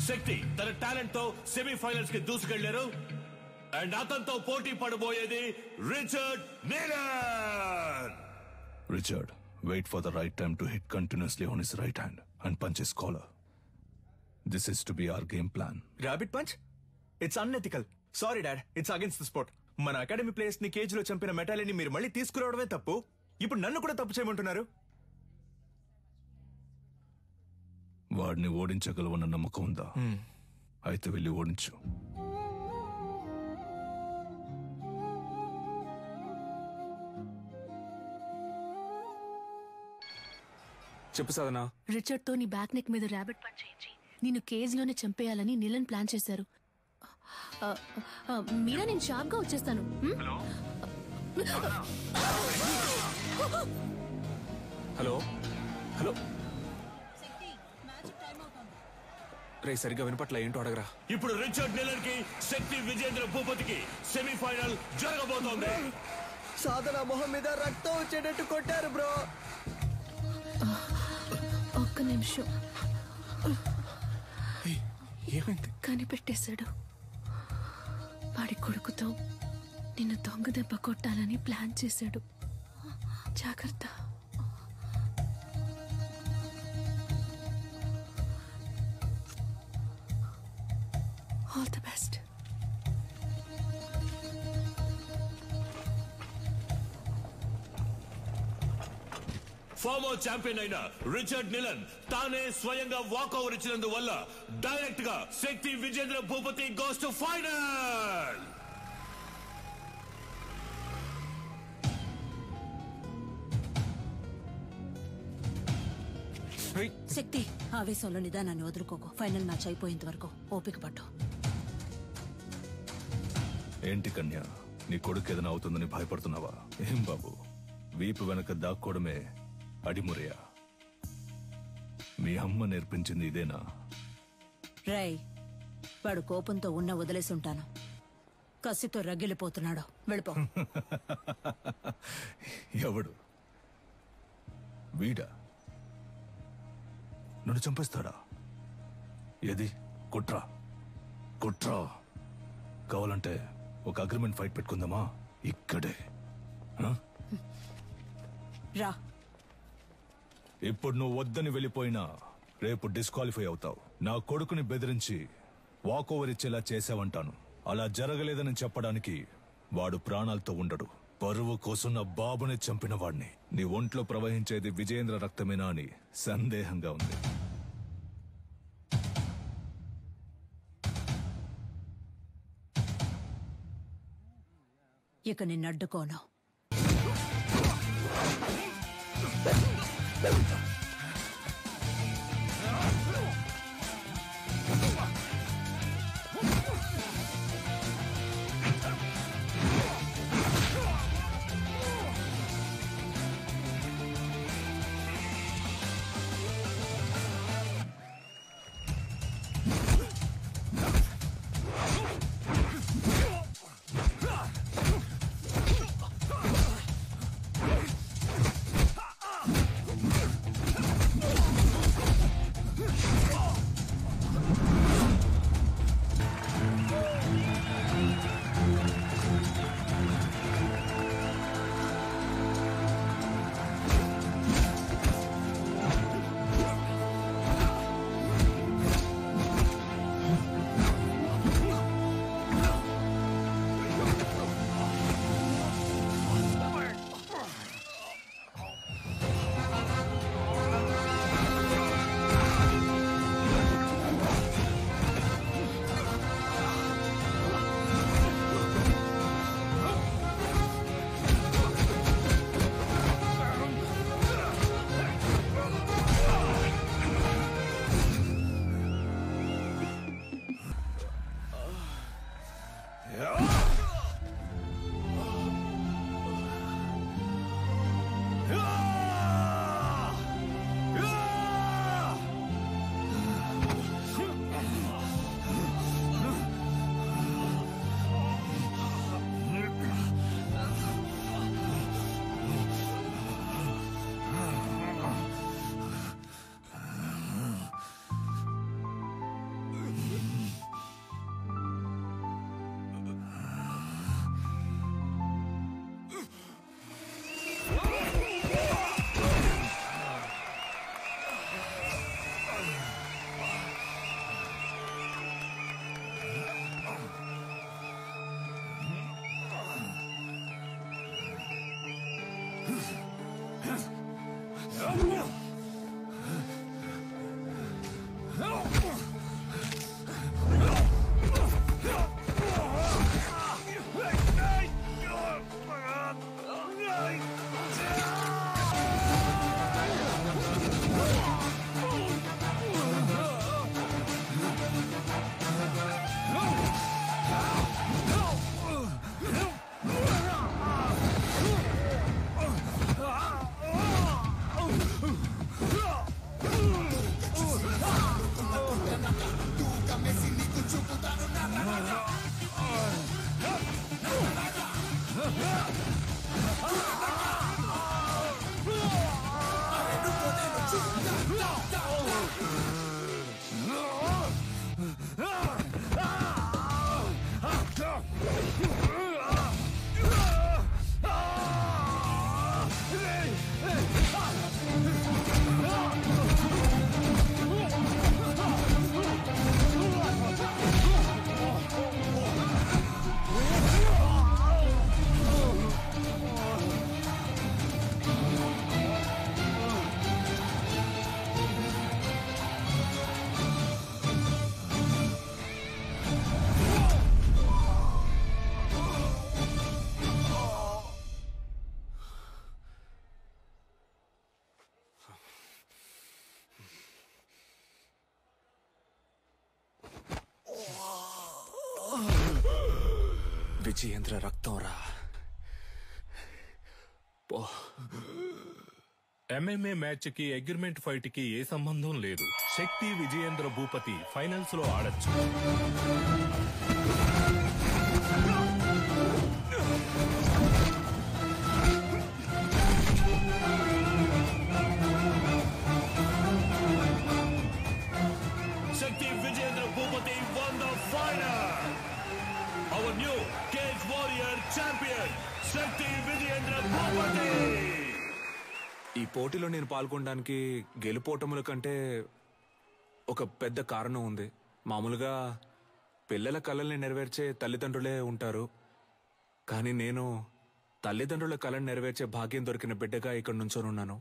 శక్తి తన టాలెంట్ తో సెమీఫైనల్స్ కి దూసుకెళ్లారు. అండ్ అతనితో పోటీ పడబోయేది Richard నీలన్. Richard, wait for the right time to hit continuously on his right hand and punch his collar. This is to be our game plan. Rabbit punch? It's unethical. Sorry, Dad. It's against the sport. మన academy players ని cage లో చంపిన మెటాలిని మీరు మళ్ళీ తీసుకురావడమే తప్పు. ఇప్పుడు నన్ను కూడా తప్పు చేయమంటున్నారు. వాడిని ఓడించగలవన్న నమ్మకం ఉందా? అయితే వెళ్ళి ఓడించు. చెప్పు సాధనా. రిచర్డ్ తో నీ బ్యాక్ నెక్ మీద ర్యాబిట్ పంచ్ చేయించి నిన్ను కేజ్ లోనే చంపేయాలని నిలన్ ప్లాన్ చేశారు. మీరా నేను షార్ప్ గా వచ్చేస్తాను. హలో హలో రే సరిగ్గా వినపట్ల ఏంటో అడగరా. ఇప్పుడు రిచర్డ్ నిలన్ కి శక్తి విజేంద్ర భూపతికి సెమీఫైనల్ జరగబోతోంది. సాధన మొహం మీద రక్తం వచ్చేటట్టు కొట్టారు బ్రో. ఒక్క నిమిషం. ఏమైంది? కనిపెట్టేశాడు. వాడి కొడుకుతో నిన్ను దొంగ దెబ్బ కొట్టాలని ప్లాన్ చేశాడు. జాగ్రత్త. All the best. Former champion అయిన రిచర్డ్ నిలన్ తానే స్వయంగా వాకౌవర్ ఇచ్చినందువల్ల డైరెక్ట్ గా Shakti Vijendra Bhupathi goes to final. Shakti ఆవేశంలో నిదానాన్ని వదులుకోకు. ఫైనల్ మ్యాచ్ అయిపోయేంత వరకు ఓపిక పట్టు. ఏంటి కన్య, నీ కొడుకు ఏదైనా అవుతుందని భయపడుతున్నావా? ఏం బాబు, వీపు వెనక దాక్కోవడమే అడిమురయా? మీ అమ్మ నేర్పించింది ఇదేనా? రై, వాడు కోపంతో ఉన్న వదిలేసి ఉంటాను. కసితో రగిలిపోతున్నాడు. వెళ్ళిపో. ఎవడు వీడా? నన్ను చంపేస్తాడా? ఏది కుట్రా కుట్రా. కావాలంటే ఒక అగ్రిమెంట్ ఫైట్ పెట్టుకుందామా ఇక్కడే? రా. ఇప్పుడు నువ్వు వద్దని వెళ్ళిపోయినా రేపు డిస్క్వాలిఫై అవుతావు. నా కొడుకుని బెదిరించి వాకోవర్ ఇచ్చేలా చేసావంటాను. అలా జరగలేదని చెప్పడానికి వాడు ప్రాణాలతో ఉండడు. పరువు కోసం నా బాబుని చంపిన వాడిని. నీ ఒంట్లో ప్రవహించేది విజయేంద్ర రక్తమేనా అని సందేహంగా ఉంది. ఇక నిన్ను అడ్డుకోను. విజయేంద్ర రక్తం రా. ఎంఎంఏ మ్యాచ్ కి అగ్రిమెంట్ ఫైట్ కి ఏ సంబంధం లేదు. శక్తి విజయేంద్ర భూపతి ఫైనల్స్ లో ఆడొచ్చు. శక్తి Vijayendra Bhupathi won the final. Our new Cage Warrior champion, శక్తి విజయేంద్ర భూపతి. ఈ పోటీలో నేను పాల్గొనడానికి గెలుపోటముల కంటే ఒక పెద్ద కారణం ఉంది. మామూలుగా పిల్లల కలల్ని నెరవేర్చే తల్లిదండ్రులే ఉంటారు, కానీ నేను తల్లిదండ్రుల కళను నెరవేర్చే భాగ్యం దొరికిన బిడ్డగా ఇక్కడ నుంచోనున్నాను.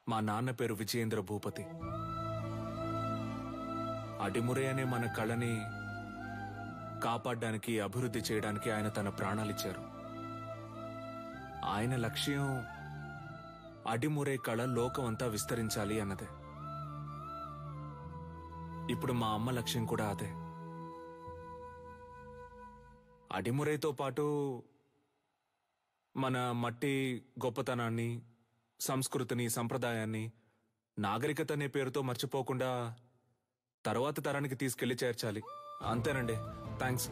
మా నాన్న పేరు విజయేంద్ర భూపతి. అడిమురే అనే మన కళని కాపాడడానికి, అభివృద్ధి చేయడానికి ఆయన తన ప్రాణాలిచ్చారు. ఆయన లక్ష్యం అడిమురే కళ లోకం అంతా విస్తరించాలి అన్నదే. ఇప్పుడు మా అమ్మ లక్ష్యం కూడా అదే. అడిమురేతో పాటు మన మట్టి గొప్పతనాన్ని, సంస్కృతిని, సంప్రదాయాన్ని, నాగరికత అనే పేరుతో మర్చిపోకుండా తర్వాత తరానికి తీసుకెళ్లి చేర్చాలి. అంతేనండి. థ్యాంక్స్.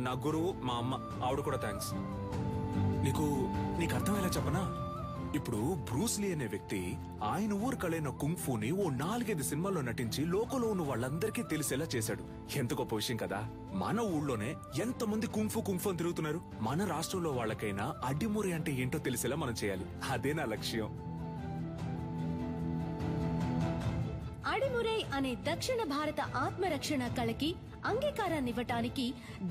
నా గురువు మా అమ్మ, ఆవిడ కూడా థ్యాంక్స్. నీకు అర్థమయ్యేలా చెప్పనా? ఇప్పుడు బ్రూస్లీ అనే వ్యక్తి ఆయన ఊరు కళైన కుంగ్ఫూని ఓ 4-5 సినిమాల్లో నటించి లోకంలో ఉన్న వాళ్ళందరికీ తెలిసేలా చేశాడు. ఎంత గొప్ప విషయం కదా. మన ఊళ్ళోనే ఎంతమంది కుంఫు అని తిరుగుతున్నారు. మన రాష్ట్రంలో వాళ్ళకైనా అడ్డిమురి అంటే ఏంటో తెలిసేలా మనం చేయాలి. అదే నా లక్ష్యం. అడిమురై అనే దక్షిణ భారత ఆత్మరక్షణ కళకి అంగీకారాన్నివ్వటానికి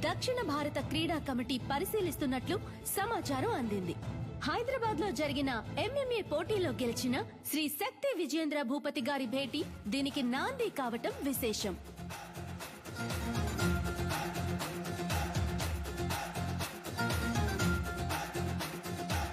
దక్షిణ భారత క్రీడా కమిటీ పరిశీలిస్తున్నట్లు సమాచారం అందింది. హైదరాబాద్ లో జరిగిన ఎంఎంఏ పోటీలో గెలిచిన శ్రీ శక్తి విజయేంద్ర భూపతి గారి భేటీ దీనికి నాంది కావటం విశేషం.